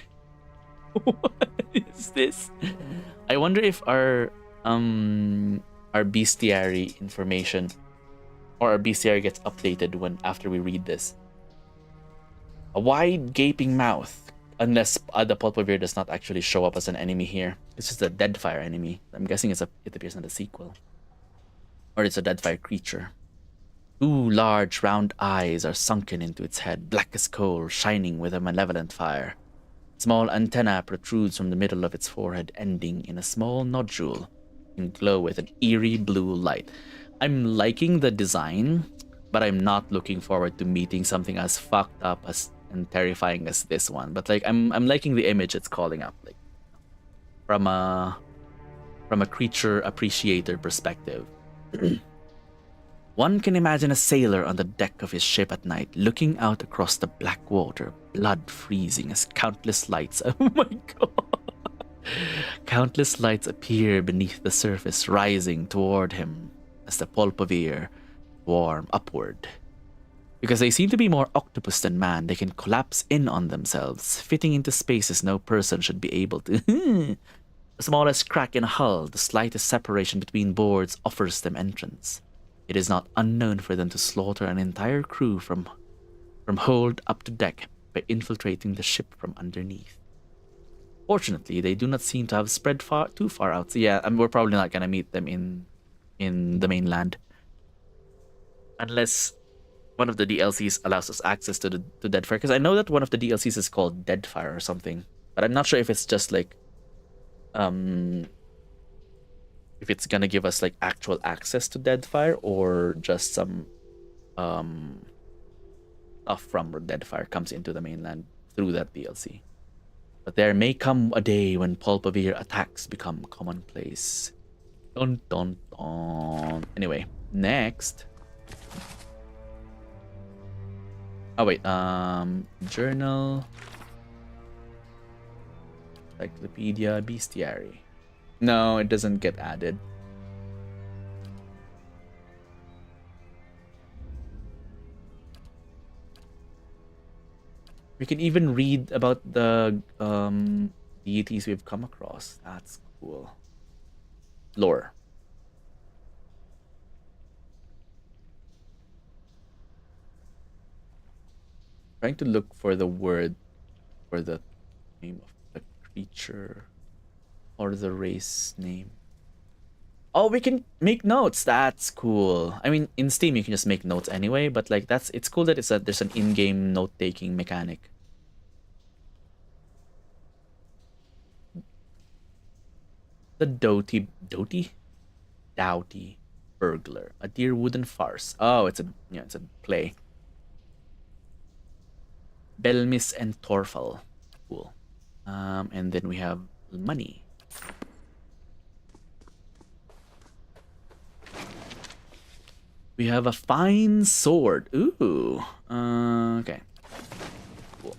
What is this? I wonder if our bestiary information or our bestiary gets updated when after we read this. A wide gaping mouth, unless the Pulpavir does not actually show up as an enemy here. It's just a Deadfire enemy. I'm guessing it appears in the sequel. Or it's a Deadfire creature. 2 large round eyes are sunken into its head, black as coal, shining with a malevolent fire. Small antenna protrudes from the middle of its forehead, ending in a small nodule and glow with an eerie blue light. I'm liking the design, but I'm not looking forward to meeting something as fucked up as and terrifying as this one. But like I'm liking the image it's calling up, like from a creature appreciator perspective. One can imagine a sailor on the deck of his ship at night, looking out across the black water, blood freezing as countless lights. Oh my god! Countless lights appear beneath the surface, rising toward him as the Pulpavir swarm upward. Because they seem to be more octopus than man, they can collapse in on themselves, fitting into spaces no person should be able to. The smallest crack in a hull, the slightest separation between boards offers them entrance. It is not unknown for them to slaughter an entire crew from hold up to deck by infiltrating the ship from underneath. Fortunately, they do not seem to have spread too far out. So yeah, we're probably not gonna meet them in the mainland, unless one of the DLCs allows us access to Deadfire. Because I know that one of the DLCs is called Deadfire or something, but I'm not sure if it's just like if it's gonna give us like actual access to Deadfire or just some stuff from Deadfire comes into the mainland through that DLC. But there may come a day when Pulpavir attacks become commonplace. Dun dun dun. Anyway, next. Oh wait, journal, encyclopedia, bestiary. No, it doesn't get added. We can even read about the deities we've come across. That's cool. Lore. Trying to look for the word for the name of the creature or the race name. Oh, we can make notes. That's cool. I mean, in Steam you can just make notes anyway, but like it's cool that there's an in-game note-taking mechanic. The Doughty burglar, a dear wooden farce. Oh, it's a play. Belmis and Torfal. Cool. And then we have money. We have a fine sword. Ooh. Okay. Cool.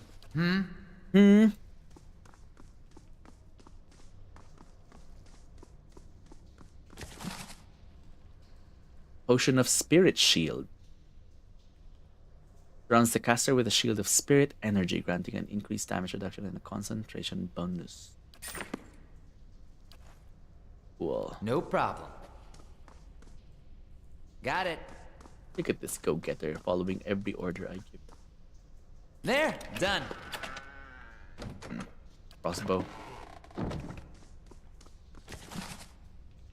Potion of Spirit Shield. Surrounds the caster with a shield of spirit energy, granting an increased damage reduction and a concentration bonus. Cool. No problem. Got it. Look at this go-getter, following every order I give. There, done. Crossbow.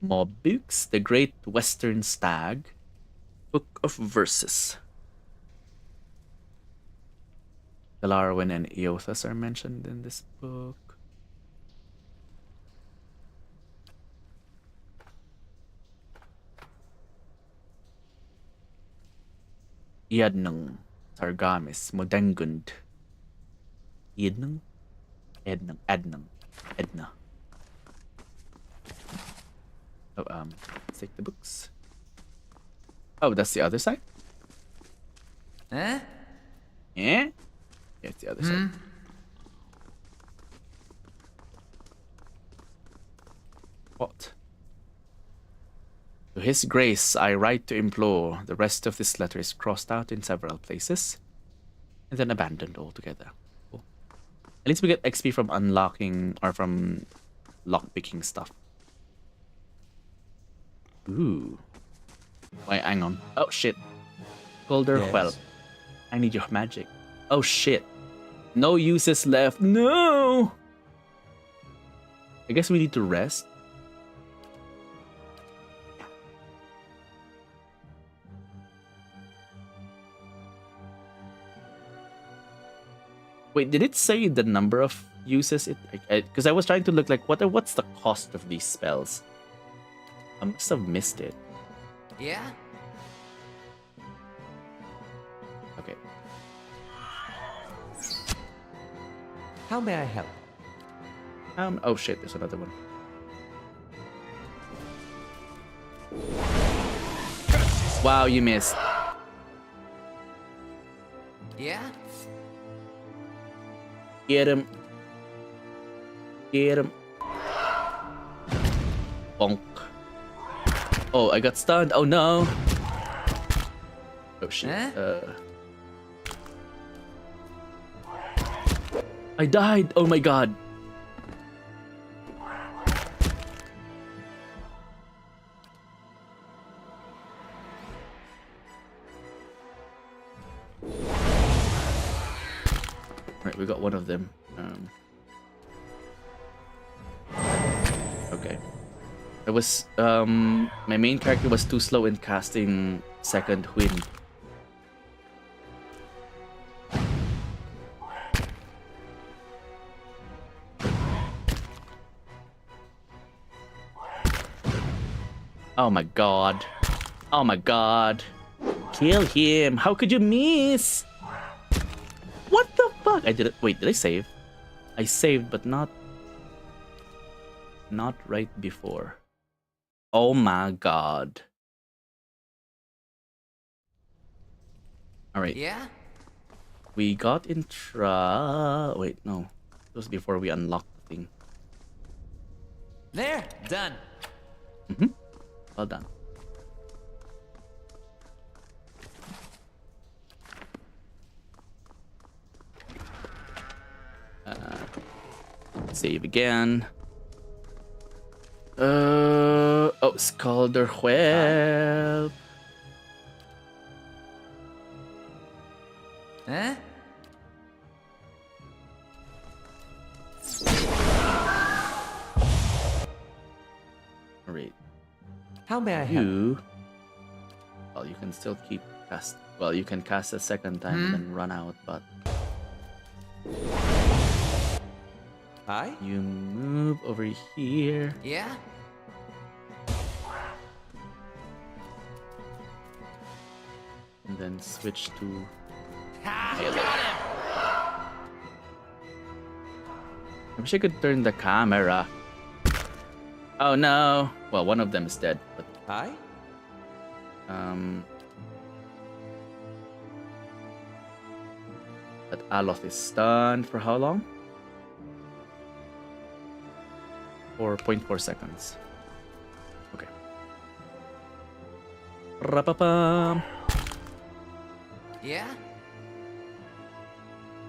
Mobux, the Great Western Stag. Book of Verses. Galarwin and Eothas are mentioned in this book. Iadnung, Targamis, Modengund. Iadnung? Ednung, Edna. Oh, let's take the books. Oh, that's the other side? Eh? Yeah? Yeah, it's the other side. What? To His Grace, I write to implore. The rest of this letter is crossed out in several places and then abandoned altogether. Cool. At least we get XP from unlocking or from lockpicking stuff. Ooh. Wait, hang on. Oh shit. Colder Whelp. I need your magic. Oh shit. No uses left. No! I guess we need to rest. Wait, did it say the number of uses? Because I was trying to look like what's the cost of these spells? I must have missed it. Yeah? Okay. How may I help? Oh shit, there's another one. Wow, you missed. Yeah? Get him. Get him. Bonk. Oh, I got stunned. Oh no. Oh shit. I died. Oh my god. Right, we got one of them. Okay. It was my main character was too slow in casting Second Wind. Oh my god. Oh my god. Kill him. How could you miss? What the fuck? I did it. Wait, did I save? I saved, but not right before. Oh my god. All right. Yeah? We got in Wait, no. It was before we unlocked the thing. There, done. Well done. Save again. Oh, Scalder Whelp. Eh? Alright. How may I help? Well, you can still keep cast. Well, you can cast a second time and then run out, but. Hi? You move over here. Yeah? And then switch to. Ha! I wish I could turn the camera. Oh no! Well, one of them is dead, but. Hi? But Aloth is stunned for how long? 4.4 seconds. Okay. Rapapam. Yeah?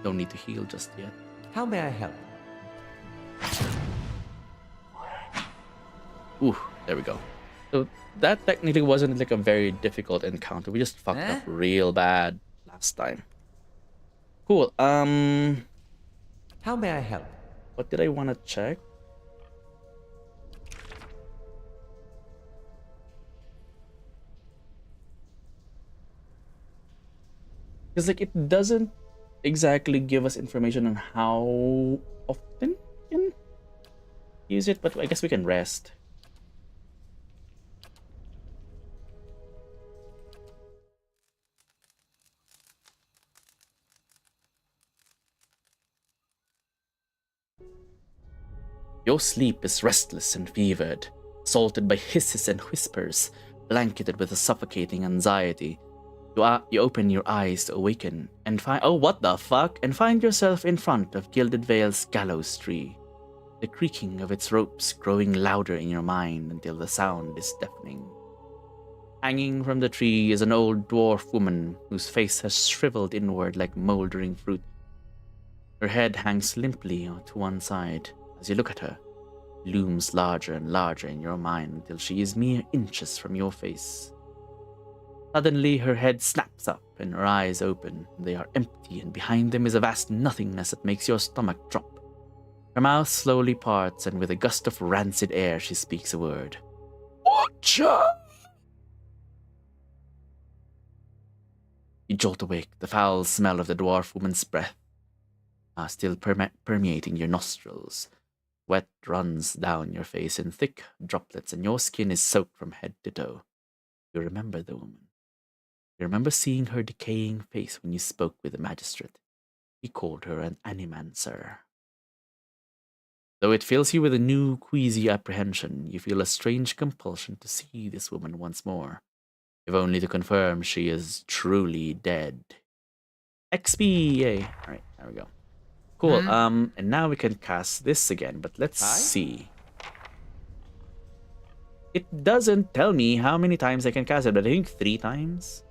Don't need to heal just yet. How may I help? Ooh, there we go. So that technically wasn't like a very difficult encounter. We just fucked up real bad last time. Cool. How may I help? What did I want to check? Because like it doesn't exactly give us information on how often we can use it, but I guess we can rest. Your sleep is restless and fevered. assaulted by hisses and whispers, blanketed with a suffocating anxiety. You open your eyes to awaken and find— oh, what the fuck? And find yourself in front of Gilded Vale's gallows tree. The creaking of its ropes growing louder in your mind until the sound is deafening. Hanging from the tree is an old dwarf woman whose face has shriveled inward like moldering fruit. Her head hangs limply to one side. As you look at her, looms larger and larger in your mind until she is mere inches from your face. Suddenly, her head snaps up and her eyes open. They are empty, and behind them is a vast nothingness that makes your stomach drop. Her mouth slowly parts, and with a gust of rancid air, she speaks a word. Ocha! You jolt awake, the foul smell of the dwarf woman's breath still permeating your nostrils. Sweat runs down your face in thick droplets, and your skin is soaked from head to toe. You remember the woman. You remember seeing her decaying face when you spoke with the magistrate. He called her an animancer. Though it fills you with a new, queasy apprehension, you feel a strange compulsion to see this woman once more, if only to confirm she is truly dead. XP! Yay! Alright, there we go. Cool, and now we can cast this again, but let's see. It doesn't tell me how many times I can cast it, but I think 3 times.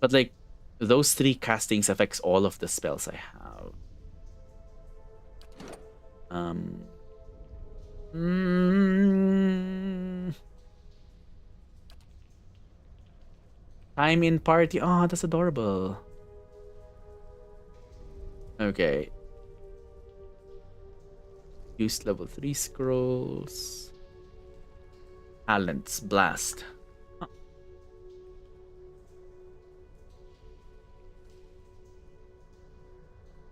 But like, those 3 castings affects all of the spells I have. Time in party. Oh, that's adorable. Okay. Use level 3 scrolls. Talents, blast. Huh.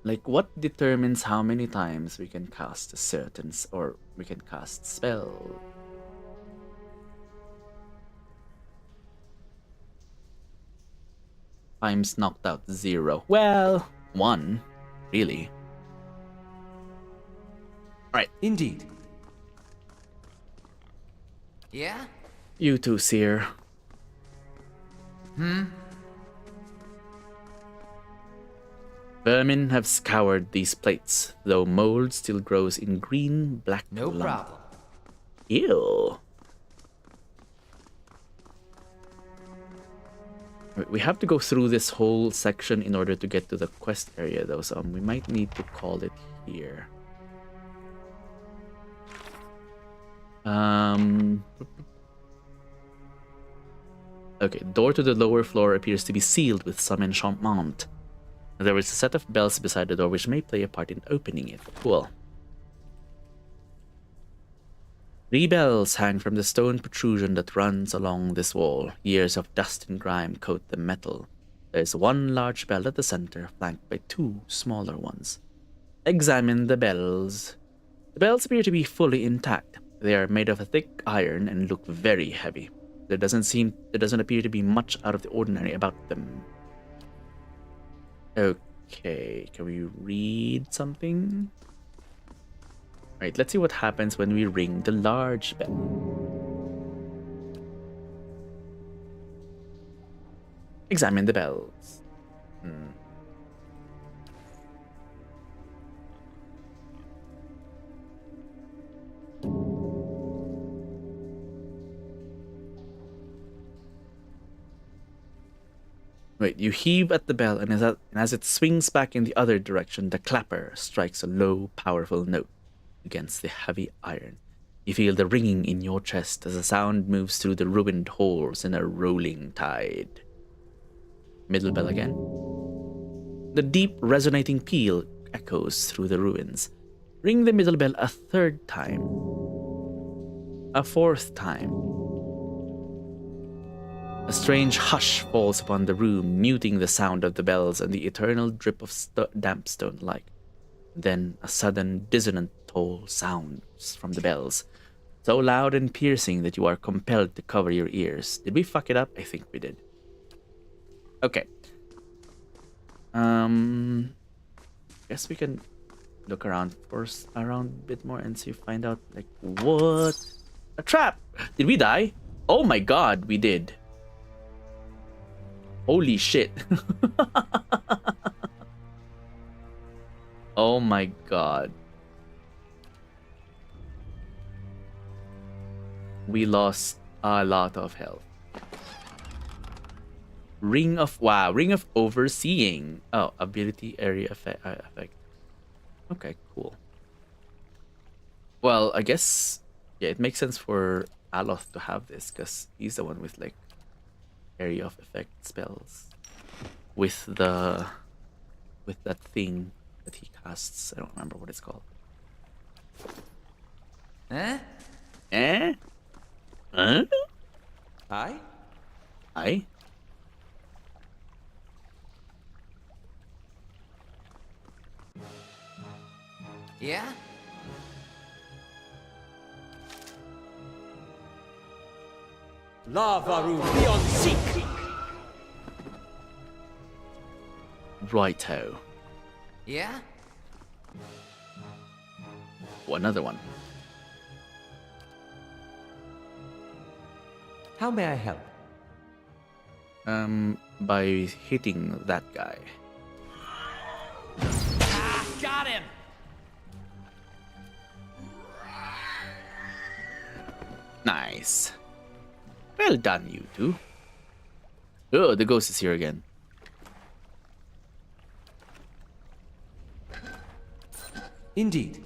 Like, what determines how many times we can cast a certain or we can cast spell? Times knocked out 0. Well, 1, really. Right. Indeed. Yeah? You too, Seer. Vermin have scoured these plates, though mold still grows in green, black No problem. Ew. We have to go through this whole section in order to get to the quest area, though, so we might need to call it here. Okay, door to the lower floor appears to be sealed with some enchantment. There is a set of bells beside the door which may play a part in opening it. Cool. 3 bells hang from the stone protrusion that runs along this wall. Years of dust and grime coat the metal. There is 1 large bell at the center, flanked by 2 smaller ones. Examine the bells. The bells appear to be fully intact. They are made of a thick iron and look very heavy. There doesn't appear to be much out of the ordinary about them. Okay, can we read something? Alright, let's see what happens when we ring the large bell. Examine the bells. Wait, you heave at the bell, and as it swings back in the other direction, the clapper strikes a low, powerful note against the heavy iron. You feel the ringing in your chest as the sound moves through the ruined halls in a rolling tide. Middle bell again. The deep, resonating peal echoes through the ruins. Ring the middle bell a 3rd time. A 4th time. A strange hush falls upon the room, muting the sound of the bells and the eternal drip of damp stone like. Then a sudden, dissonant toll sounds from the bells, so loud and piercing that you are compelled to cover your ears. Did we fuck it up? I think we did. Okay. Guess we can look around first, around a bit more, and see, find out like what? A trap! Did we die? Oh my god, we did. Holy shit. Oh my god. We lost a lot of health. Ring of overseeing. Oh, ability area effect. Okay, cool. Well, I guess yeah, it makes sense for Aloth to have this because he's the one with like area of effect spells with that thing that he casts. I don't remember what it's called. Eh? Eh? Huh? Aye? Aye? Yeah? Lavaru Leon Seek! Righto. Yeah? Oh, another one. How may I help? By hitting that guy. Ah, got him! Nice. Well done, you two. Oh, the ghost is here again. Indeed.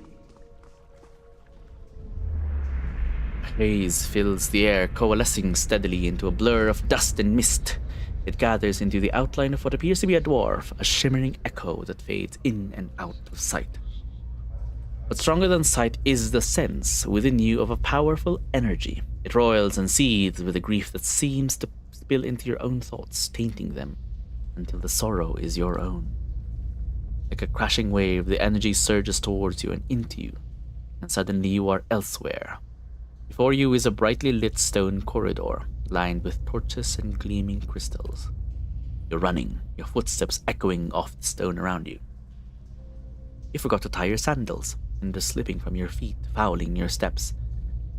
Haze fills the air, coalescing steadily into a blur of dust and mist. It gathers into the outline of what appears to be a dwarf, a shimmering echo that fades in and out of sight. But stronger than sight is the sense within you of a powerful energy. It roils and seethes with a grief that seems to spill into your own thoughts, tainting them until the sorrow is your own. Like a crashing wave, the energy surges towards you and into you, and suddenly you are elsewhere. Before you is a brightly lit stone corridor, lined with torches and gleaming crystals. You're running, your footsteps echoing off the stone around you. You forgot to tie your sandals, and they're slipping from your feet, fouling your steps.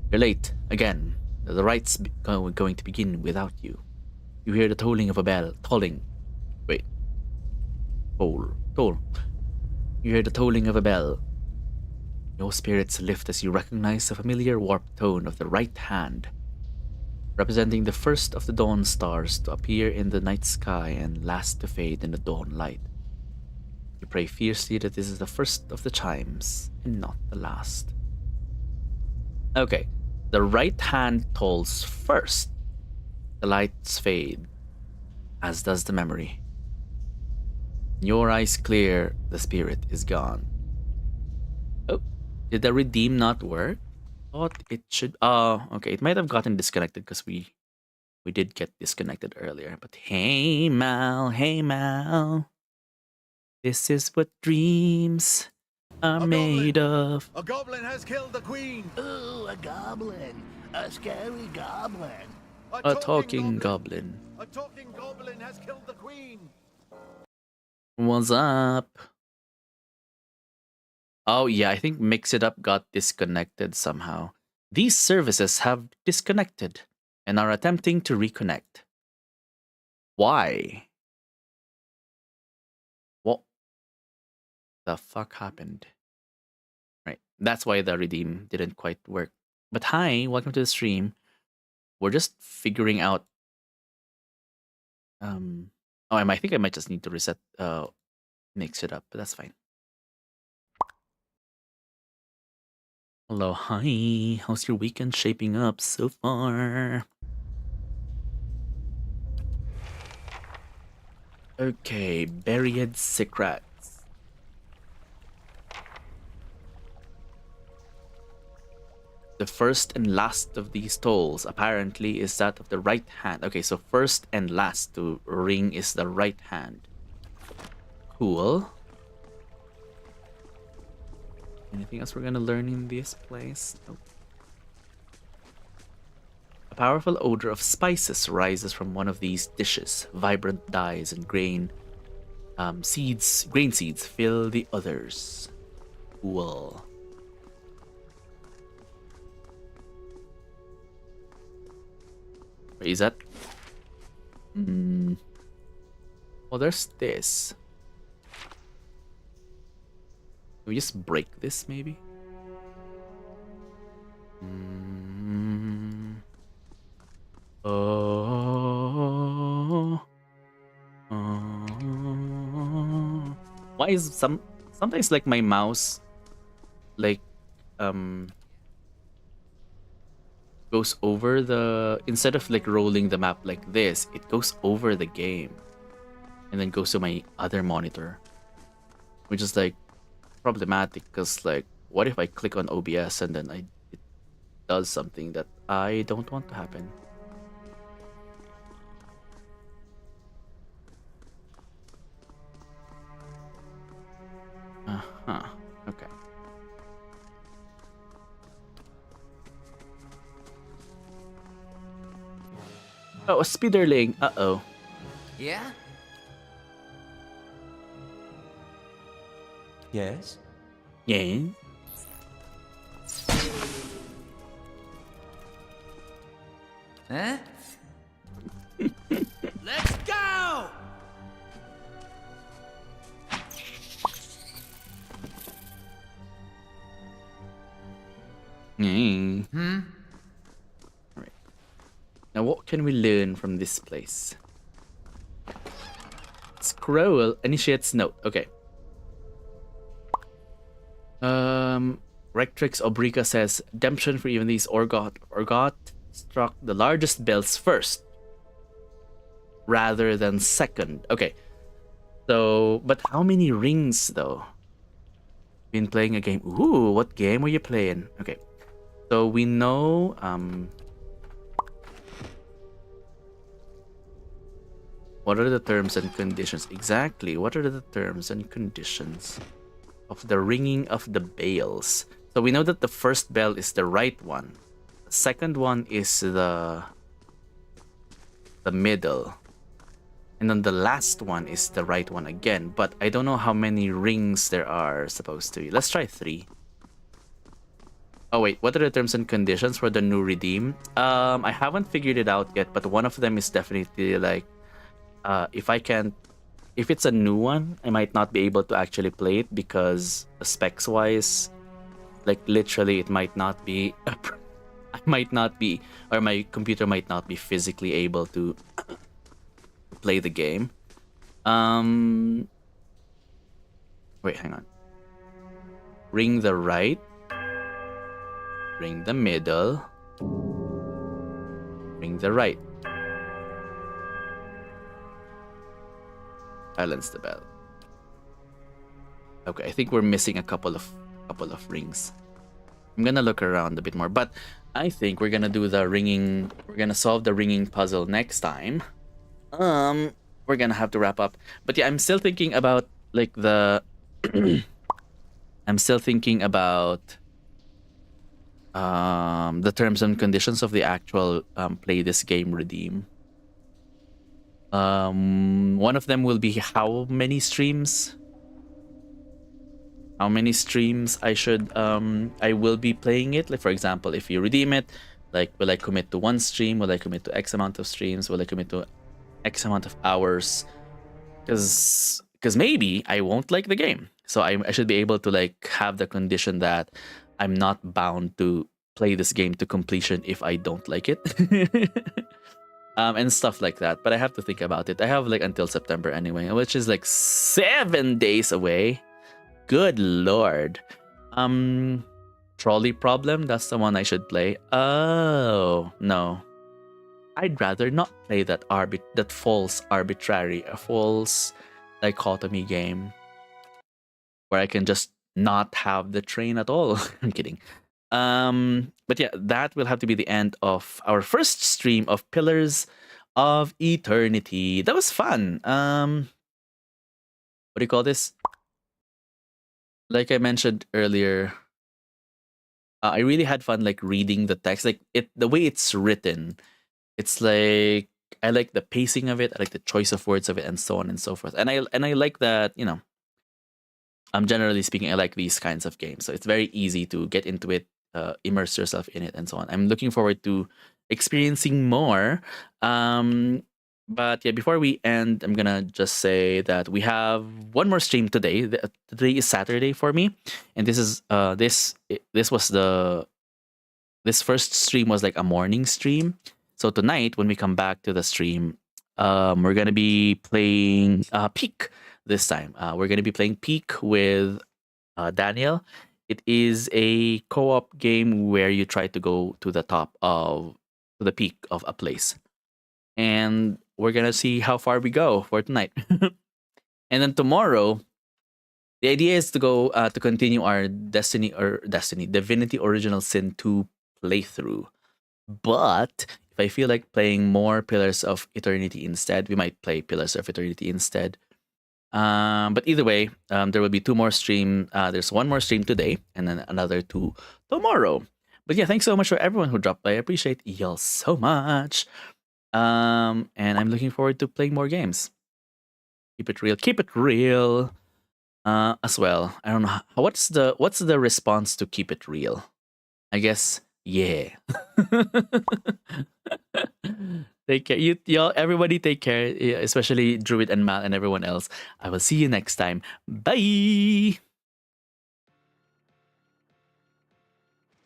You're late, again. The right's going to begin without you. You hear the tolling of a bell. Toll. You hear the tolling of a bell. Your spirits lift as you recognize the familiar warped tone of the right hand, representing the first of the dawn stars to appear in the night sky and last to fade in the dawn light. You pray fiercely that this is the first of the chimes and not the last. Okay, the right hand tolls first. The lights fade, as does the memory. Your eyes clear, the spirit is gone. Oh, did the redeem not work? Thought it should. Oh, okay. It might have gotten disconnected because we did get disconnected earlier. But hey Mal, this is what dreams are made of. A goblin has killed the queen. Ooh, a goblin, a scary goblin. A talking goblin. A talking goblin has killed the queen. What's up? Oh yeah, I think Mix It Up got disconnected somehow. These services have disconnected and are attempting to reconnect. Why? What the fuck happened? Right, that's why the redeem didn't quite work. But hi, welcome to the stream. We're just figuring out. I think I might just need to reset. Mix It Up, but that's fine. Hello, hi. How's your weekend shaping up so far? Okay, buried secrets. The first and last of these tolls apparently is that of the right hand. Okay, so first and last to ring is the right hand. Cool. Anything else we're gonna learn in this place? Nope. A powerful odor of spices rises from one of these dishes. Vibrant dyes and grain seeds fill the others. Cool. Wait, is that? Oh, there's this. Can we just break this, maybe? Oh. Why is sometimes like my mouse like goes over the, instead of like rolling the map like this, it goes over the game and then goes to my other monitor, which is like problematic because like what if I click on OBS and then it does something that I don't want to happen. Okay. Oh, a speederling. Uh-oh. Yeah? Yes? Yeah. Huh? Let's go! Alright. Now what can we learn from this place? Scroll initiates note. Okay. Rectrix Obrica says redemption for even these Orgot struck the largest bells first rather than second. Okay. So, but how many rings though? Been playing a game. Ooh, what game were you playing? Okay. So we know what are the terms and conditions? Exactly. What are the terms and conditions of the ringing of the bells? So we know that the first bell is the right one. The second one is the middle. And then the last one is the right one again. But I don't know how many rings there are supposed to be. Let's try 3. Oh wait, what are the terms and conditions for the new redeem? I haven't figured it out yet, but one of them is definitely like if it's a new one, I might not be able to actually play it because specs wise, like literally it might not be I might not be, or my computer might not be physically able to play the game. Wait, hang on. Ring the right. Ring the middle. Ring the right. Silence the bell. Okay, I think we're missing a couple of rings. I'm gonna look around a bit more, but I think we're gonna do the ringing. We're gonna solve the ringing puzzle next time. We're gonna have to wrap up, but yeah, I'm still thinking about like the. I'm still thinking about the terms and conditions of the actual play this game redeem. One of them will be how many streams I should I will be playing it. Like for example, if you redeem it, like will I commit to 1 stream? Will I commit to X amount of streams? Will I commit to X amount of hours? Because maybe I won't like the game, so I should be able to like have the condition that I'm not bound to play this game to completion if I don't like it. And stuff like that. But I have to think about it. I have like until September anyway, which is like 7 days away. Good lord. Trolley Problem, that's the one I should play. Oh, no. I'd rather not play that false arbitrary, a false dichotomy game where I can just not have the train at all. I'm kidding. But yeah, that will have to be the end of our first stream of Pillars of Eternity. That was fun. What do you call this? Like I mentioned earlier, I really had fun like reading the text. Like the way it's written, it's like I like the pacing of it. I like the choice of words of it, and so on and so forth. And I like that, Generally speaking, I like these kinds of games. So it's very easy to get into it, immerse yourself in it, and so on. I'm looking forward to experiencing more. But yeah, before we end, I'm gonna just say that we have one more stream today. Today is Saturday for me, and this first stream was like a morning stream. So tonight, when we come back to the stream, we're gonna be playing Peak this time. We're gonna be playing Peak with Daniel. It is a co-op game where you try to go to the peak of a place, and we're gonna see how far we go for tonight. And then tomorrow, the idea is to go to continue our Divinity Original Sin 2 playthrough. But if I feel like playing more Pillars of Eternity instead, we might play Pillars of Eternity instead. But either way, there will be 2 more stream. There's 1 more stream today, and then another 2 tomorrow. But yeah, thanks so much for everyone who dropped by. I appreciate y'all so much. And I'm looking forward to playing more games. Keep it real. Keep it real. As well. I don't know what's the response to keep it real. I guess yeah. Take care, y'all. Everybody, take care. Especially Druid and Mal and everyone else. I will see you next time. Bye.